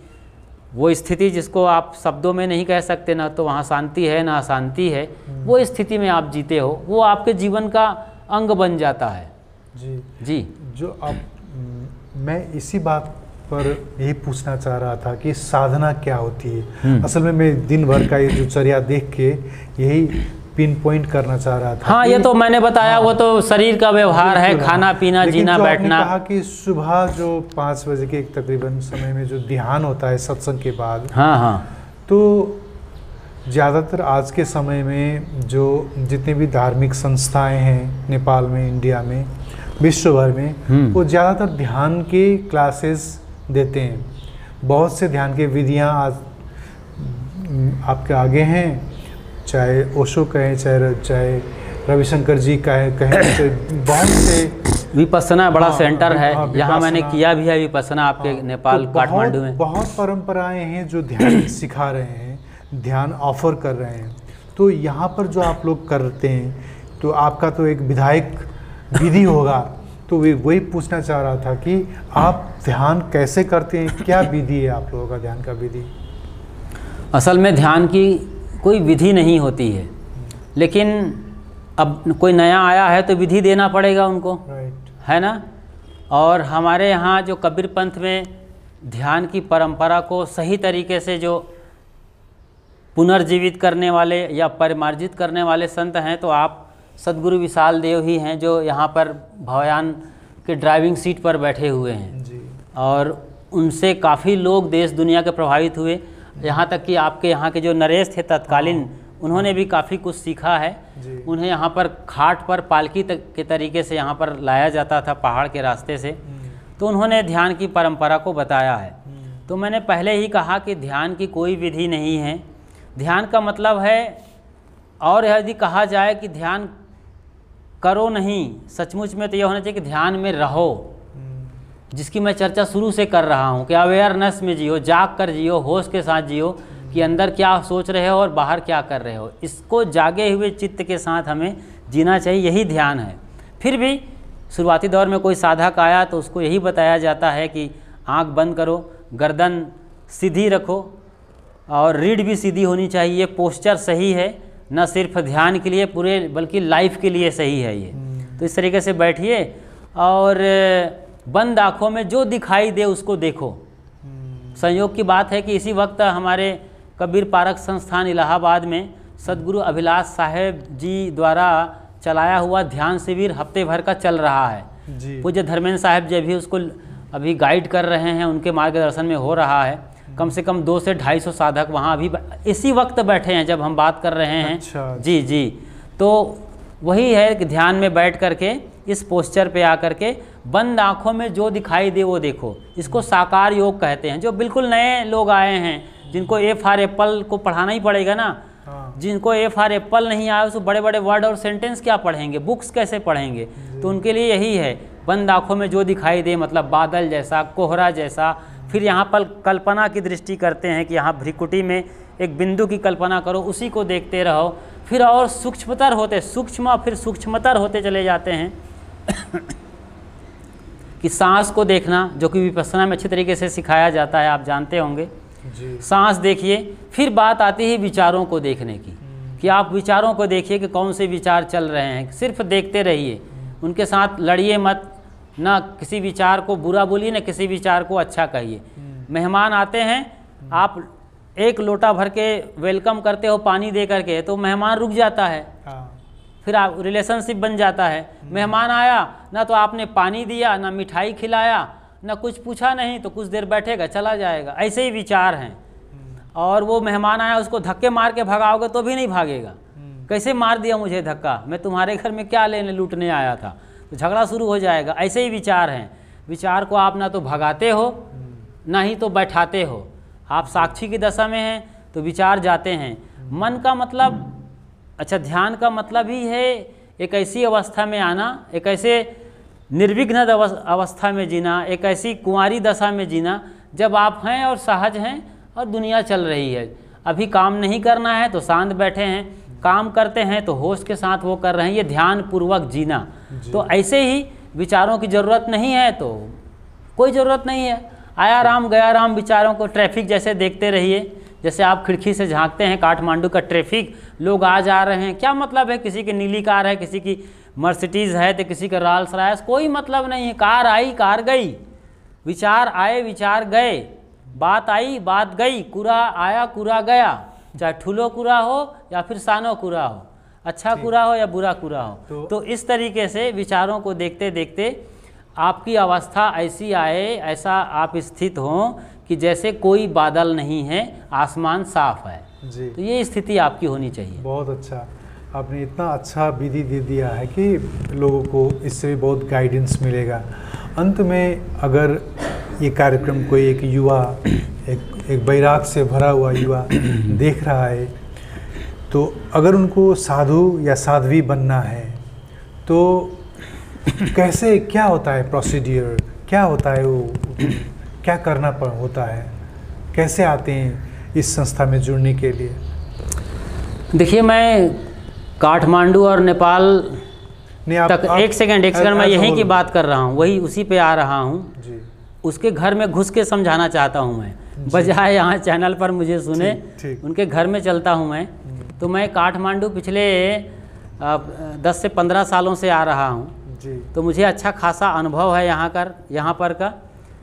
वो स्थिति जिसको आप शब्दों में नहीं कह सकते, ना तो वहाँ शांति है ना अशांति है, वो स्थिति में आप जीते हो, वो आपके जीवन का अंग बन जाता है। जी जो आप मैं इसी बात पर यही पूछना चाह रहा था कि साधना क्या होती है। असल में मैं दिन भर का ये जो चर्या देख के यही पिन पॉइंट करना चाह रहा था। हाँ, ये तो मैंने बताया। वो तो शरीर का व्यवहार है, खाना पीना जीना बैठना। कहा कि सुबह जो 5 बजे के तकरीबन समय में जो ध्यान होता है सत्संग के बाद, हाँ, तो ज़्यादातर आज के समय में जो जितने भी धार्मिक संस्थाएं हैं नेपाल में, इंडिया में, विश्व भर में, वो ज़्यादातर ध्यान के क्लासेस देते हैं। बहुत से ध्यान के विधियाँ आज आपके आगे हैं, चाहे ओशो कहें, चाहे रविशंकर जी कहें, बहुत से विपස්සना बड़ा सेंटर है। यहाँ मैंने किया भी है विपස්සना आपके नेपाल, काठमांडू में। बहुत परंपराएं हैं जो ध्यान सिखा रहे हैं, ध्यान ऑफर कर रहे हैं। तो यहाँ पर जो आप लोग करते हैं, तो आपका तो एक विधायक विधि होगा। तो वही पूछना चाह रहा था कि आप ध्यान कैसे करते हैं, क्या विधि है आप लोगों का ध्यान का विधि? असल में ध्यान की कोई विधि नहीं होती है, लेकिन अब कोई नया आया है तो विधि देना पड़ेगा उनको, है ना। और हमारे यहाँ जो कबीर पंथ में ध्यान की परंपरा को सही तरीके से जो पुनर्जीवित करने वाले या परिमार्जित करने वाले संत हैं, तो आप सदगुरु विशाल देव ही हैं, जो यहाँ पर भवयान के ड्राइविंग सीट पर बैठे हुए हैं जी। और उनसे काफ़ी लोग देश दुनिया के प्रभावित हुए। यहाँ तक कि आपके यहाँ के जो नरेश थे तत्कालीन, उन्होंने भी काफ़ी कुछ सीखा है। उन्हें यहाँ पर खाट पर पालकी के तरीके से यहाँ पर लाया जाता था पहाड़ के रास्ते से। तो उन्होंने ध्यान की परंपरा को बताया है। तो मैंने पहले ही कहा कि ध्यान की कोई विधि नहीं है। ध्यान का मतलब है, और यदि कहा जाए कि ध्यान करो नहीं, सचमुच में तो यह होना चाहिए कि ध्यान में रहो, जिसकी मैं चर्चा शुरू से कर रहा हूँ कि अवेयरनेस में जियो, जाग कर जियो, होश के साथ जियो कि अंदर क्या सोच रहे हो और बाहर क्या कर रहे हो। इसको जागे हुए चित्त के साथ हमें जीना चाहिए, यही ध्यान है। फिर भी शुरुआती दौर में कोई साधक आया तो उसको यही बताया जाता है कि आँख बंद करो, गर्दन सीधी रखो और रीढ़ भी सीधी होनी चाहिए। पोस्चर सही है, न सिर्फ ध्यान के लिए पूरे बल्कि लाइफ के लिए सही है ये। तो इस तरीके से बैठिए और बंद आँखों में जो दिखाई दे उसको देखो। संयोग की बात है कि इसी वक्त हमारे कबीर पारक संस्थान इलाहाबाद में सदगुरु अभिलाष साहेब जी द्वारा चलाया हुआ ध्यान शिविर हफ्ते भर का चल रहा है। पूज्य धर्मेंद्र साहब जी भी उसको अभी गाइड कर रहे हैं, उनके मार्गदर्शन में हो रहा है। कम से कम 200 से 250 साधक वहाँ अभी इसी वक्त बैठे हैं जब हम बात कर रहे हैं। अच्छा। जी। तो वही है कि ध्यान में बैठ करके इस पोस्चर पे आकर के बंद आँखों में जो दिखाई दे वो देखो। इसको साकार योग कहते हैं। जो बिल्कुल नए लोग आए हैं, जिनको ए फॉर एप्पल को पढ़ाना ही पड़ेगा ना, जिनको ए फॉर एप्पल नहीं आया उसको बड़े बड़े वर्ड और सेंटेंस क्या पढ़ेंगे, बुक्स कैसे पढ़ेंगे। तो उनके लिए यही है, बंद आँखों में जो दिखाई दे, मतलब बादल जैसा, कोहरा जैसा। फिर यहाँ पर कल्पना की दृष्टि करते हैं कि यहाँ भ्रिकुटी में एक बिंदु की कल्पना करो, उसी को देखते रहो। फिर और सूक्ष्मतर होते, सूक्ष्म फिर सूक्ष्मतर होते चले जाते हैं कि सांस को देखना, जो कि विपස්සना में अच्छी तरीके से सिखाया जाता है, आप जानते होंगे। सांस देखिए। फिर बात आती है विचारों को देखने की कि आप विचारों को देखिए कि कौन से विचार चल रहे हैं, सिर्फ देखते रहिए, उनके साथ लड़िए मत, ना किसी विचार को बुरा बोलिए ना किसी विचार को अच्छा कहिए। मेहमान आते हैं, आप एक लोटा भर के वेलकम करते हो पानी दे करके, तो मेहमान रुक जाता है, फिर आप रिलेशनशिप बन जाता है। मेहमान आया ना तो आपने पानी दिया ना मिठाई खिलाया ना कुछ पूछा नहीं, तो कुछ देर बैठेगा चला जाएगा। ऐसे ही विचार हैं। और वो मेहमान आया उसको धक्के मार के भगाओगे तो भी नहीं भागेगा, कैसे मार दिया मुझे धक्का, मैं तुम्हारे घर में क्या लेने लूटने आया था, तो झगड़ा शुरू हो जाएगा। ऐसे ही विचार हैं। विचार को आप ना तो भगाते हो ना ही तो बैठाते हो। आप साक्षी की दशा में हैं तो विचार जाते हैं। मन का मतलब, अच्छा ध्यान का मतलब ही है एक ऐसी अवस्था में आना, एक ऐसे निर्विघ्न अवस्था में जीना, एक ऐसी कुंवारी दशा में जीना जब आप हैं और सहज हैं और दुनिया चल रही है। अभी काम नहीं करना है तो शांत बैठे हैं, काम करते हैं तो होश के साथ वो कर रहे हैं, ये ध्यान पूर्वक जीना। तो ऐसे ही विचारों की ज़रूरत नहीं है तो कोई ज़रूरत नहीं है। आया राम गया राम विचारों को ट्रैफिक जैसे देखते रहिए। जैसे आप खिड़की से झांकते हैं काठमांडू का ट्रैफिक, लोग आ जा रहे हैं, क्या मतलब है, किसी की नीली कार है, किसी की मर्सिडीज़ है तो किसी का रॉल्स रॉयस, कोई मतलब नहीं है। कार आई कार गई, विचार आए विचार गए, बात आई बात गई, कूड़ा आया कूड़ा गया, चाहे ठुलो कूड़ा हो या फिर सानो कूड़ा हो, अच्छा कूड़ा हो या बुरा कूड़ा हो। तो इस तरीके से विचारों को देखते देखते आपकी अवस्था ऐसी आए, ऐसा आप स्थित हों कि जैसे कोई बादल नहीं है, आसमान साफ है जी। तो ये स्थिति आपकी होनी चाहिए। बहुत अच्छा, आपने इतना अच्छा विधि दे दिया है कि लोगों को इससे भी बहुत गाइडेंस मिलेगा। अंत में अगर ये कार्यक्रम कोई एक युवा, एक वैराग से भरा हुआ युवा देख रहा है, तो अगर उनको साधु या साध्वी बनना है तो कैसे, क्या होता है प्रोसीडियर, क्या होता है वो, क्या करना होता है, कैसे आते हैं इस संस्था में जुड़ने के लिए? देखिए, मैं काठमांडू और नेपाल तक एक सेकंड मैं यहीं की बात कर रहा हूँ, वही उसी पे आ रहा हूँ जी। उसके घर में घुस के समझाना चाहता हूँ मैं, बजाय यहाँ चैनल पर मुझे सुने, उनके घर में चलता हूँ मैं। तो मैं काठमांडू पिछले 10 से 15 सालों से आ रहा हूँ, तो मुझे अच्छा खासा अनुभव है यहाँ पर का,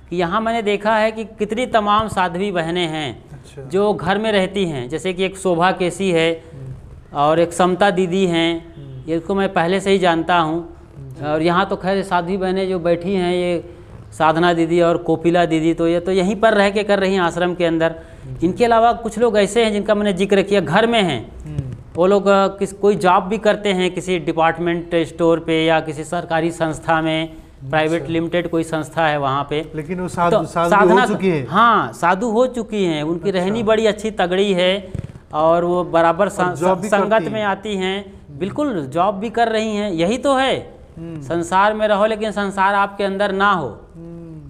कि यहाँ मैंने देखा है कि कितनी तमाम साध्वी बहनें हैं जो घर में रहती हैं। जैसे कि एक शोभा केसी है और एक समता दीदी हैं, इसको मैं पहले से ही जानता हूँ। और यहाँ तो खैर साध्वी बहनें जो बैठी हैं, ये साधना दीदी और कोपिला दीदी, तो ये तो यहीं पर रह के कर रही हैं आश्रम के अंदर। इनके अलावा कुछ लोग ऐसे हैं जिनका मैंने जिक्र किया, घर में हैं, वो लोग कोई जॉब भी करते हैं किसी डिपार्टमेंट स्टोर पे या किसी सरकारी संस्था में, प्राइवेट लिमिटेड कोई संस्था है वहाँ पे, लेकिन वो साधना हो चुकी है। हाँ, साधु हो चुकी हैं, उनकी रहनी बड़ी अच्छी तगड़ी है और वो बराबर संगत में आती हैं, बिल्कुल जॉब भी कर रही हैं। यही तो है, संसार में रहो लेकिन संसार आपके अंदर ना हो,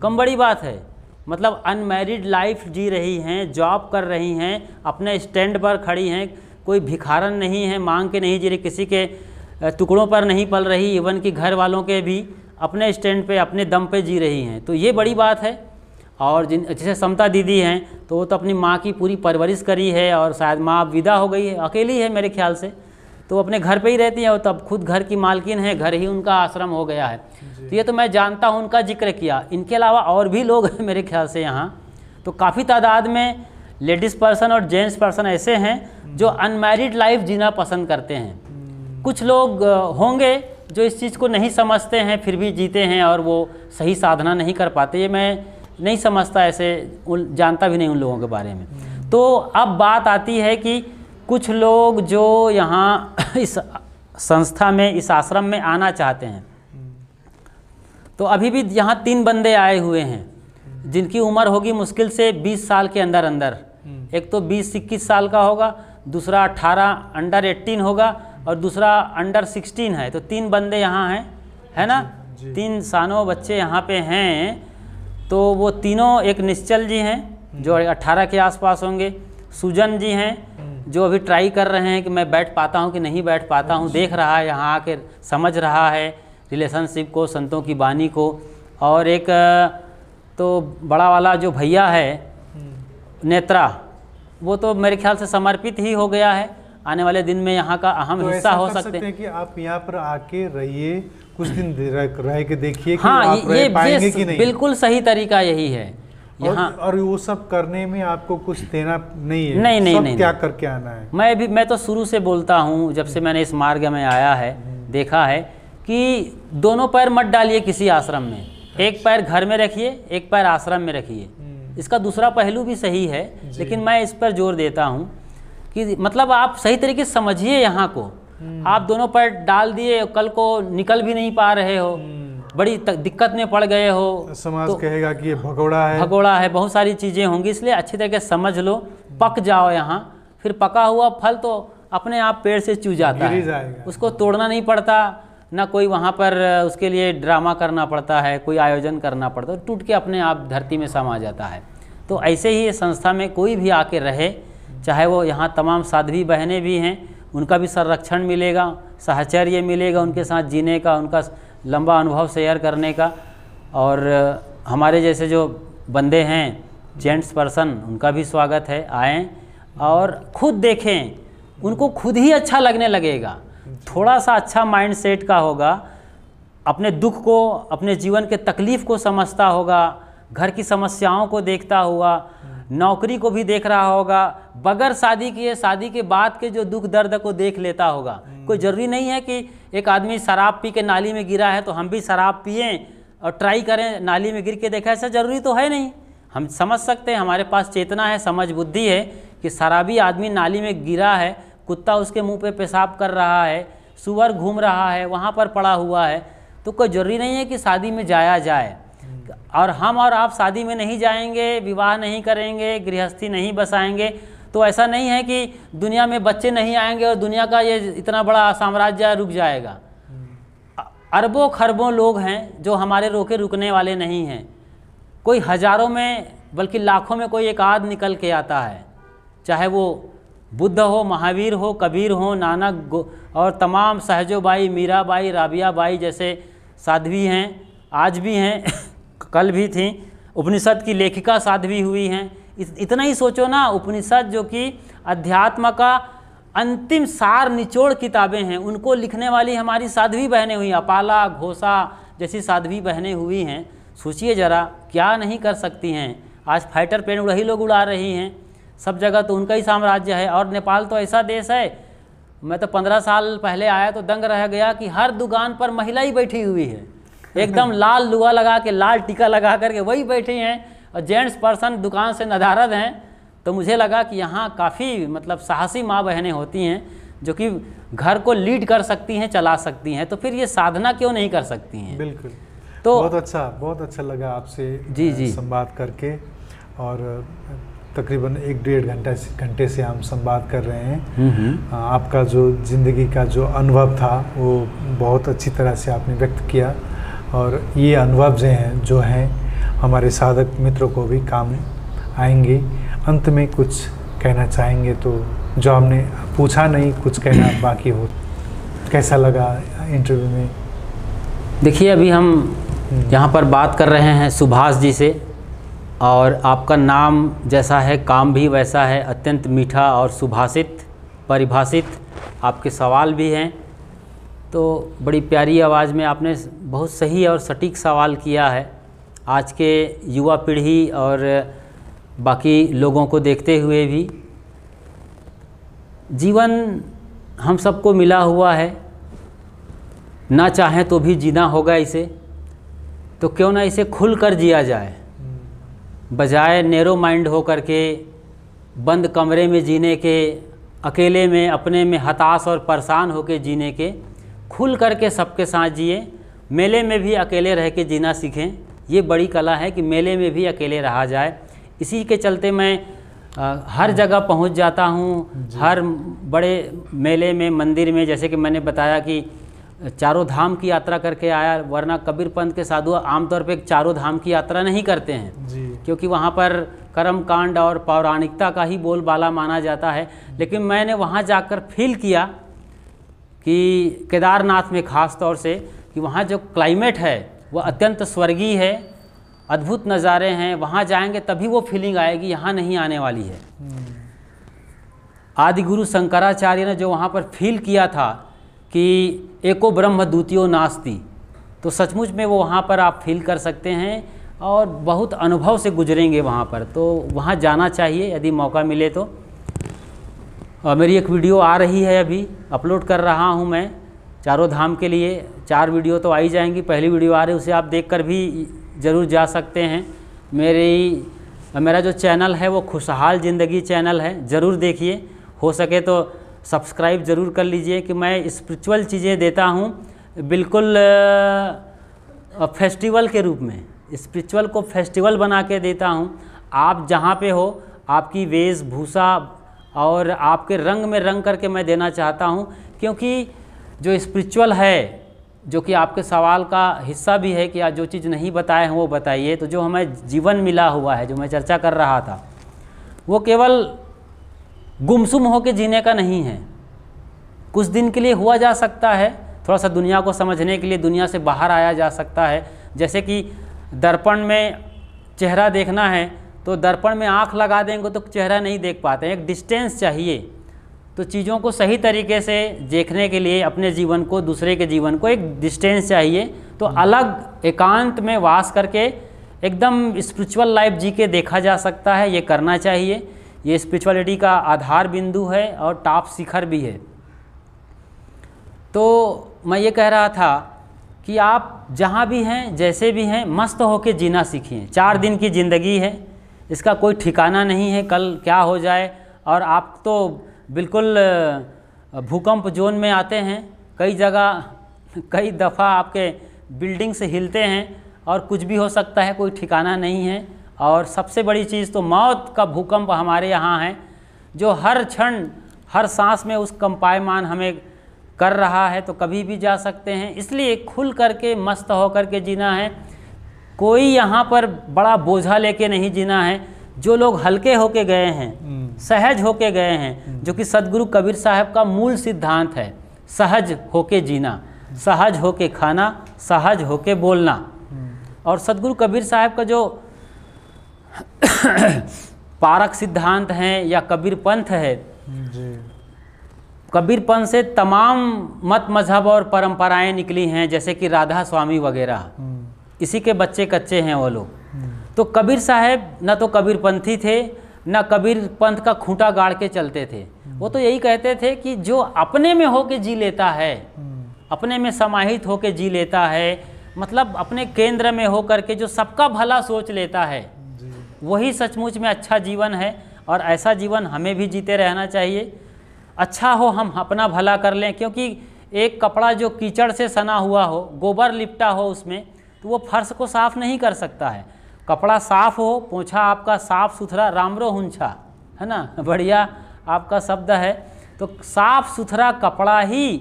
कम बड़ी बात है। मतलब अनमैरिड लाइफ जी रही हैं, जॉब कर रही हैं, अपने स्टैंड पर खड़ी हैं, कोई भिखारन नहीं है, मांग के नहीं जी रही, किसी के टुकड़ों पर नहीं पल रही, इवन कि घर वालों के भी अपने स्टैंड पे अपने दम पे जी रही हैं। तो ये बड़ी बात है। और जैसे समता दीदी हैं, तो वो तो अपनी माँ की पूरी परवरिश करी है और शायद माँ विदा हो गई है, अकेली है मेरे ख्याल से, तो अपने घर पे ही रहती हैं और तब खुद घर की मालकिन है, घर ही उनका आश्रम हो गया है। तो ये तो मैं जानता हूँ, उनका जिक्र किया। इनके अलावा और भी लोग हैं मेरे ख्याल से यहाँ, तो काफ़ी तादाद में लेडीज़ पर्सन और जेंट्स पर्सन ऐसे हैं जो अनमैरिड लाइफ जीना पसंद करते हैं। कुछ लोग होंगे जो इस चीज़ को नहीं समझते हैं फिर भी जीते हैं और वो सही साधना नहीं कर पाते। ये मैं नहीं समझता, ऐसे जानता भी नहीं उन लोगों के बारे में। तो अब बात आती है कि कुछ लोग जो यहाँ इस संस्था में, इस आश्रम में आना चाहते हैं, तो अभी भी यहाँ 3 बंदे आए हुए हैं जिनकी उम्र होगी मुश्किल से 20 साल के अंदर अंदर। एक तो 20-21 साल का होगा, दूसरा 18 अंडर 18 होगा और दूसरा अंडर 16 है। तो 3 बंदे यहाँ हैं, है ना, 3 सानों बच्चे यहाँ पे हैं। तो वो तीनों, एक निश्चल जी हैं जो 18 के आसपास होंगे, सुजन जी हैं जो अभी ट्राई कर रहे हैं कि मैं बैठ पाता हूँ कि नहीं बैठ पाता हूँ, देख रहा है यहाँ आकर, समझ रहा है रिलेशनशिप को, संतों की वाणी को। और एक तो बड़ा वाला जो भैया है नेत्रा, वो तो मेरे ख्याल से समर्पित ही हो गया है। आने वाले दिन में यहाँ का अहम हिस्सा हो सकते हैं। कि आप यहाँ पर आके रहिए, कुछ दिन रह के देखिए कि हाँ, आप रह पाएंगे कि नहीं। बिल्कुल सही तरीका यही है यहाँ। और वो सब करने में आपको कुछ देना नहीं है, नहीं, क्या करके आना है। मैं तो शुरू से बोलता हूँ, जब से मैंने इस मार्ग में आया है, देखा है कि दोनों पैर मत डालिए किसी आश्रम में, एक पैर घर में रखिए, एक पैर आश्रम में रखिए। इसका दूसरा पहलू भी सही है, लेकिन मैं इस पर जोर देता हूँ कि मतलब आप सही तरीके से समझिए यहाँ को। आप दोनों पैर डाल दिए, कल को निकल भी नहीं पा रहे हो, बड़ी दिक्कत में पड़ गए हो, समाज तो कहेगा कि ये भगोड़ा है, बहुत सारी चीज़ें होंगी। इसलिए अच्छी तरीके से समझ लो, पक जाओ यहाँ, फिर पका हुआ फल तो अपने आप पेड़ से चू जाता है, उसको तोड़ना नहीं पड़ता, ना कोई वहाँ पर उसके लिए ड्रामा करना पड़ता है, कोई आयोजन करना पड़ता है, टूट के अपने आप धरती में समा जाता है। तो ऐसे ही इस संस्था में कोई भी आके रहे, चाहे वो यहाँ तमाम साध्वी बहनें भी हैं, उनका भी संरक्षण मिलेगा, साहचर्य मिलेगा, उनके साथ जीने का, उनका लंबा अनुभव शेयर करने का। और हमारे जैसे जो बंदे हैं, जेंट्स पर्सन, उनका भी स्वागत है, आएँ और खुद देखें, उनको खुद ही अच्छा लगने लगेगा। थोड़ा सा अच्छा माइंड सेट का होगा, अपने दुख को, अपने जीवन के तकलीफ़ को समझता होगा, घर की समस्याओं को देखता हुआ, नौकरी को भी देख रहा होगा, बगैर शादी किए शादी के बाद के जो दुख दर्द को देख लेता होगा। कोई ज़रूरी नहीं है कि एक आदमी शराब पी के नाली में गिरा है तो हम भी शराब पिएं और ट्राई करें नाली में गिर के देखा, ऐसा ज़रूरी तो है नहीं। हम समझ सकते हैं, हमारे पास चेतना है, समझ बुद्धि है कि शराबी आदमी नाली में गिरा है, कुत्ता उसके मुंह पे पेशाब कर रहा है, सुअर घूम रहा है, वहाँ पर पड़ा हुआ है, तो कोई ज़रूरी नहीं है कि शादी में जाया जाए। और हम और आप शादी में नहीं जाएंगे, विवाह नहीं करेंगे, गृहस्थी नहीं बसाएंगे, तो ऐसा नहीं है कि दुनिया में बच्चे नहीं आएंगे और दुनिया का ये इतना बड़ा साम्राज्य रुक जाएगा। अरबों खरबों लोग हैं जो हमारे रोके रुकने वाले नहीं हैं। कोई हज़ारों में बल्कि लाखों में कोई एक आध निकल के आता है, चाहे वो बुद्ध हो, महावीर हो, कबीर हो, नानक और तमाम सहजोबाई, मीराबाई, राबियाबाई जैसे साध्वी हैं, आज भी हैं, कल भी थी। उपनिषद की लेखिका साध्वी हुई हैं। इतना ही सोचो ना, उपनिषद जो कि अध्यात्म का अंतिम सार निचोड़ किताबें हैं, उनको लिखने वाली हमारी साध्वी बहनें हुई, अपाला, घोषा जैसी साध्वी बहनें हुई हैं। सोचिए ज़रा, क्या नहीं कर सकती हैं। आज फाइटर प्लेन वही लोग उड़ा रही हैं, सब जगह तो उनका ही साम्राज्य है। और नेपाल तो ऐसा देश है, मैं तो 15 साल पहले आया तो दंग रह गया कि हर दुकान पर महिला ही बैठी हुई है, एकदम लाल लुआ लगा के, लाल टीका लगा करके वही बैठी हैं, और जेंट्स पर्सन दुकान से नदारद हैं। तो मुझे लगा कि यहाँ काफ़ी मतलब साहसी माँ बहनें होती हैं जो कि घर को लीड कर सकती हैं, चला सकती हैं, तो फिर ये साधना क्यों नहीं कर सकती हैं। बिल्कुल, तो बहुत अच्छा लगा आपसे जी संवाद करके। और तकरीबन 1-1.5 घंटे से हम संवाद कर रहे हैं। आपका जो ज़िंदगी का जो अनुभव था वो बहुत अच्छी तरह से आपने व्यक्त किया, और ये अनुभव जो हैं हमारे साधक मित्रों को भी काम आएंगे। अंत में कुछ कहना चाहेंगे तो, जो हमने पूछा नहीं, कुछ कहना बाकी हो, कैसा लगा इंटरव्यू में? देखिए, अभी हम यहाँ पर बात कर रहे हैं सुभाष जी से, और आपका नाम जैसा है काम भी वैसा है, अत्यंत मीठा और सुभाषित, परिभाषित। आपके सवाल भी हैं, तो बड़ी प्यारी आवाज़ में आपने बहुत सही और सटीक सवाल किया है। आज के युवा पीढ़ी और बाकी लोगों को देखते हुए भी, जीवन हम सबको मिला हुआ है, ना चाहें तो भी जीना होगा इसे, तो क्यों ना इसे खुल कर जिया जाए, बजाय नैरो माइंड हो करके बंद कमरे में जीने के, अकेले में अपने में हताश और परेशान होकर जीने के, खुल करके सबके साथ जिए। मेले में भी अकेले रह के जीना सीखें, ये बड़ी कला है कि मेले में भी अकेले रहा जाए। इसी के चलते मैं हर जगह पहुंच जाता हूं, हर बड़े मेले में, मंदिर में, जैसे कि मैंने बताया कि चारों धाम की यात्रा करके आया, वरना कबीर पंथ के साधु आमतौर पे चारों धाम की यात्रा नहीं करते हैं जी, क्योंकि वहाँ पर कर्म कांड और पौराणिकता का ही बोलबाला माना जाता है। लेकिन मैंने वहाँ जाकर फील किया कि केदारनाथ में ख़ास तौर से कि वहाँ जो क्लाइमेट है वह अत्यंत स्वर्गीय है, अद्भुत नज़ारे हैं। वहाँ जाएंगे तभी वो फीलिंग आएगी, यहाँ नहीं आने वाली है। आदि गुरु शंकराचार्य ने जो वहाँ पर फील किया था कि एको ब्रह्म द्वितीयो नास्ति, तो सचमुच में वो वहाँ पर आप फील कर सकते हैं और बहुत अनुभव से गुजरेंगे वहाँ पर। तो वहाँ जाना चाहिए यदि मौका मिले तो। मेरी एक वीडियो आ रही है, अभी अपलोड कर रहा हूँ मैं चारों धाम के लिए। 4 वीडियो तो आ ही जाएंगी, पहली वीडियो आ रही है उसे आप देखकर भी ज़रूर जा सकते हैं। मेरा जो चैनल है वो खुशहाल ज़िंदगी चैनल है, ज़रूर देखिए। हो सके तो सब्सक्राइब ज़रूर कर लीजिए कि मैं स्पिरिचुअल चीज़ें देता हूँ बिल्कुल फेस्टिवल के रूप में, स्पिरिचुअल को फेस्टिवल बना के देता हूँ। आप जहाँ पे हो आपकी वेशभूषा और आपके रंग में रंग करके मैं देना चाहता हूँ, क्योंकि जो स्पिरिचुअल है, जो कि आपके सवाल का हिस्सा भी है कि आज जो चीज़ नहीं बताए हैं वो बताइए, तो जो हमें जीवन मिला हुआ है, जो मैं चर्चा कर रहा था, वो केवल गुमसुम होकर जीने का नहीं है। कुछ दिन के लिए हुआ जा सकता है, थोड़ा सा दुनिया को समझने के लिए दुनिया से बाहर आया जा सकता है। जैसे कि दर्पण में चेहरा देखना है तो दर्पण में आँख लगा देंगे तो चेहरा नहीं देख पाते हैं, एक डिस्टेंस चाहिए। तो चीज़ों को सही तरीके से देखने के लिए अपने जीवन को, दूसरे के जीवन को एक डिस्टेंस चाहिए। तो अलग एकांत में वास करके एकदम स्पिरिचुअल लाइफ जी के देखा जा सकता है, ये करना चाहिए। ये स्पिरिचुअलिटी का आधार बिंदु है और टॉप शिखर भी है। तो मैं ये कह रहा था कि आप जहाँ भी हैं, जैसे भी हैं, मस्त होकर जीना सीखिए। 4 दिन की ज़िंदगी है, इसका कोई ठिकाना नहीं है कल क्या हो जाए। और आप तो बिल्कुल भूकंप जोन में आते हैं, कई जगह कई दफ़ा आपके बिल्डिंग से हिलते हैं और कुछ भी हो सकता है, कोई ठिकाना नहीं है। और सबसे बड़ी चीज़ तो मौत का भूकंप हमारे यहाँ है, जो हर क्षण हर सांस में उस कंपायमान हमें कर रहा है। तो कभी भी जा सकते हैं, इसलिए खुल करके मस्त हो करके जीना है। कोई यहाँ पर बड़ा बोझा लेके नहीं जीना है। जो लोग हल्के होके गए हैं, सहज होके गए हैं, जो कि सदगुरु कबीर साहब का मूल सिद्धांत है, सहज होके जीना, सहज होके खाना, सहज होके बोलना। और सदगुरु कबीर साहब का जो पारक सिद्धांत है या कबीर पंथ है, कबीर पंथ से तमाम मत मजहब और परंपराएं निकली हैं, जैसे कि राधा स्वामी वगैरह, इसी के बच्चे कच्चे हैं वो लोग। तो कबीर साहब न तो कबीर पंथी थे, न कबीर पंथ का खूंटा गाड़ के चलते थे। वो तो यही कहते थे कि जो अपने में होके जी लेता है, अपने में समाहित होके जी लेता है, मतलब अपने केंद्र में हो करके जो सबका भला सोच लेता है, वही सचमुच में अच्छा जीवन है। और ऐसा जीवन हमें भी जीते रहना चाहिए। अच्छा हो हम अपना भला कर लें, क्योंकि एक कपड़ा जो कीचड़ से सना हुआ हो, गोबर लिपटा हो उसमें, तो वो फर्श को साफ़ नहीं कर सकता है। कपड़ा साफ़ हो, पोछा आपका साफ़ सुथरा, रामरो हुंछा, है ना, बढ़िया आपका शब्द है। तो साफ़ सुथरा कपड़ा ही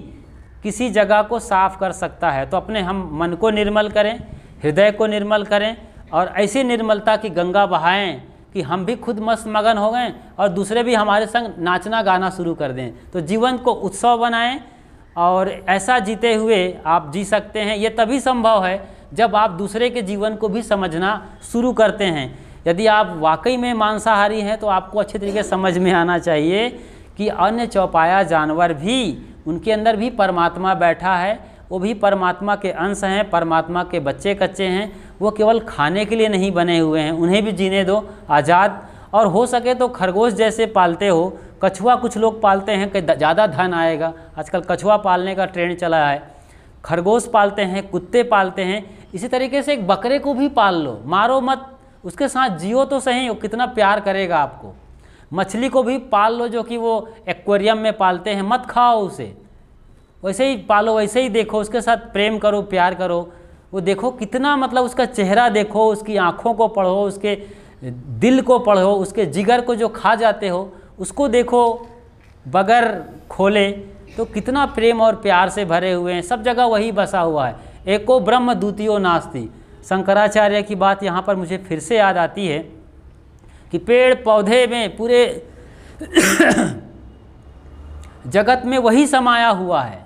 किसी जगह को साफ़ कर सकता है। तो अपने हम मन को निर्मल करें, हृदय को निर्मल करें और ऐसी निर्मलता की गंगा बहाएं कि हम भी खुद मस्त मगन हो गए और दूसरे भी हमारे संग नाचना गाना शुरू कर दें। तो जीवन को उत्सव बनाएं और ऐसा जीते हुए आप जी सकते हैं। ये तभी संभव है जब आप दूसरे के जीवन को भी समझना शुरू करते हैं। यदि आप वाकई में मांसाहारी हैं तो आपको अच्छे तरीके से समझ में आना चाहिए कि अन्य चौपाया जानवर भी, उनके अंदर भी परमात्मा बैठा है, वो भी परमात्मा के अंश हैं, परमात्मा के बच्चे कच्चे हैं। वो केवल खाने के लिए नहीं बने हुए हैं, उन्हें भी जीने दो आज़ाद। और हो सके तो खरगोश जैसे पालते हो, कछुआ कुछ लोग पालते हैं कि ज़्यादा धन आएगा, आजकल कछुआ पालने का ट्रेंड चला है। खरगोश पालते हैं, कुत्ते पालते हैं, इसी तरीके से एक बकरे को भी पाल लो, मारो मत, उसके साथ जियो तो सही, वो कितना प्यार करेगा आपको। मछली को भी पाल लो, जो कि वो एक्वेरियम में पालते हैं, मत खाओ उसे, वैसे ही पालो, वैसे ही देखो, उसके साथ प्रेम करो, प्यार करो। वो देखो कितना, मतलब उसका चेहरा देखो, उसकी आँखों को पढ़ो, उसके दिल को पढ़ो, उसके जिगर को जो खा जाते हो उसको देखो बगैर खोले, तो कितना प्रेम और प्यार से भरे हुए हैं। सब जगह वही बसा हुआ है, एको ब्रह्म द्वितीयो नास्ति। शंकराचार्य की बात यहाँ पर मुझे फिर से याद आती है कि पेड़ पौधे में, पूरे जगत में वही समाया हुआ है।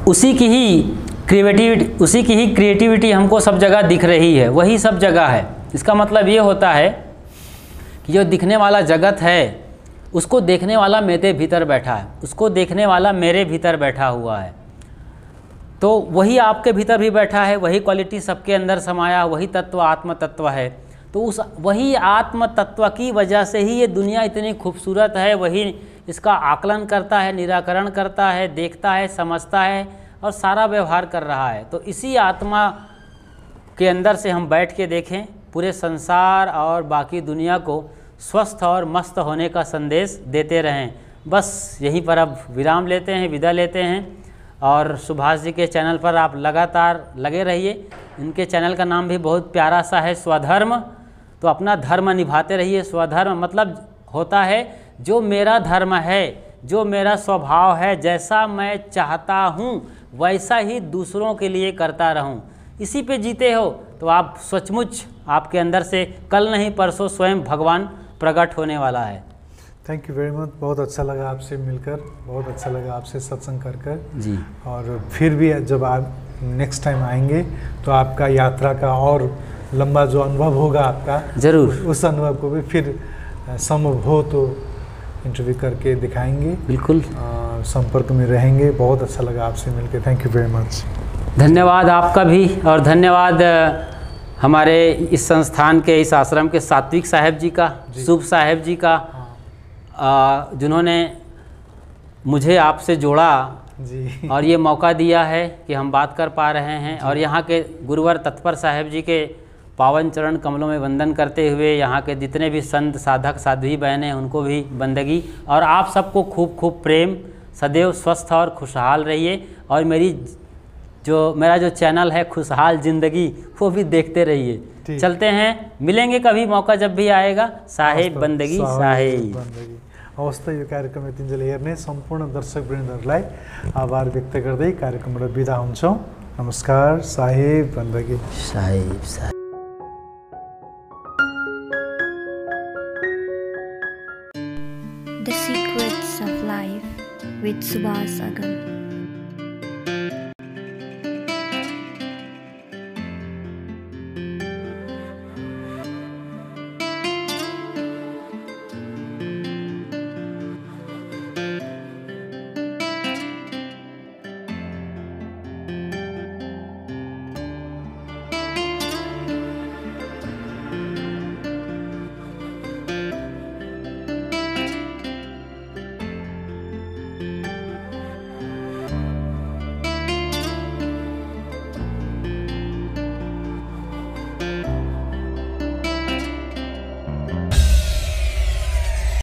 उसी की ही क्रिएटिविटी हमको सब जगह दिख रही है, वही सब जगह है। इसका मतलब ये होता है कि जो दिखने वाला जगत है उसको देखने वाला मेरे भीतर बैठा है, उसको देखने वाला मेरे भीतर बैठा हुआ है। तो वही आपके भीतर भी बैठा है, वही क्वालिटी सबके अंदर समाया, वही तत्व आत्म तत्व है। तो उस वही आत्म तत्व की वजह से ही ये दुनिया इतनी खूबसूरत है, वही इसका आकलन करता है, निराकरण करता है, देखता है, समझता है और सारा व्यवहार कर रहा है। तो इसी आत्मा के अंदर से हम बैठ के देखें, पूरे संसार और बाकी दुनिया को स्वस्थ और मस्त होने का संदेश देते रहें। बस यहीं पर अब विराम लेते हैं, विदा लेते हैं। और सुभाष जी के चैनल पर आप लगातार लगे रहिए। इनके चैनल का नाम भी बहुत प्यारा सा है, स्वधर्म। तो अपना धर्म निभाते रहिए। स्वधर्म मतलब होता है जो मेरा धर्म है, जो मेरा स्वभाव है, जैसा मैं चाहता हूँ वैसा ही दूसरों के लिए करता रहूँ। इसी पे जीते हो तो आप सचमुच आपके अंदर से कल नहीं परसों स्वयं भगवान प्रकट होने वाला है। Thank you very much. बहुत अच्छा लगा आपसे मिलकर, बहुत अच्छा लगा आपसे सत्संग कर जी। और फिर भी जब आप नेक्स्ट टाइम आएंगे तो आपका यात्रा का और लंबा जो अनुभव होगा आपका, ज़रूर उस अनुभव को भी फिर संभव हो तो इंटरव्यू करके दिखाएंगे। बिल्कुल संपर्क में रहेंगे। बहुत अच्छा लगा आपसे मिलकर। Thank you very much. धन्यवाद आपका भी, और धन्यवाद हमारे इस संस्थान के, इस आश्रम के सात्विक साहब जी का, शुभ साहब जी का, जिन्होंने मुझे आपसे जोड़ा जी और ये मौका दिया है कि हम बात कर पा रहे हैं। और यहाँ के गुरुवर तत्पर साहब जी के पावन चरण कमलों में वंदन करते हुए यहाँ के जितने भी संत साधक साध्वी बहनें हैं उनको भी बंदगी। और आप सबको खूब खूब प्रेम, सदैव स्वस्थ और खुशहाल रहिए। और मेरा जो चैनल है खुशहाल ज़िंदगी, वो भी देखते रहिए। चलते हैं, मिलेंगे कभी मौका जब भी आएगा। साहेब बंदगी साहेब। हवस् यो कार्यक्रम यतिन्जेल हेर्ने सम्पूर्ण दर्शकवृन्दहरूलाई आभार व्यक्त गर्दै कार्यक्रमबाट बिदा हुन्छौँ। नमस्कार। साहेब बन्दगी। साहेब साहेब। The Secrets of Life with Subhas Agam.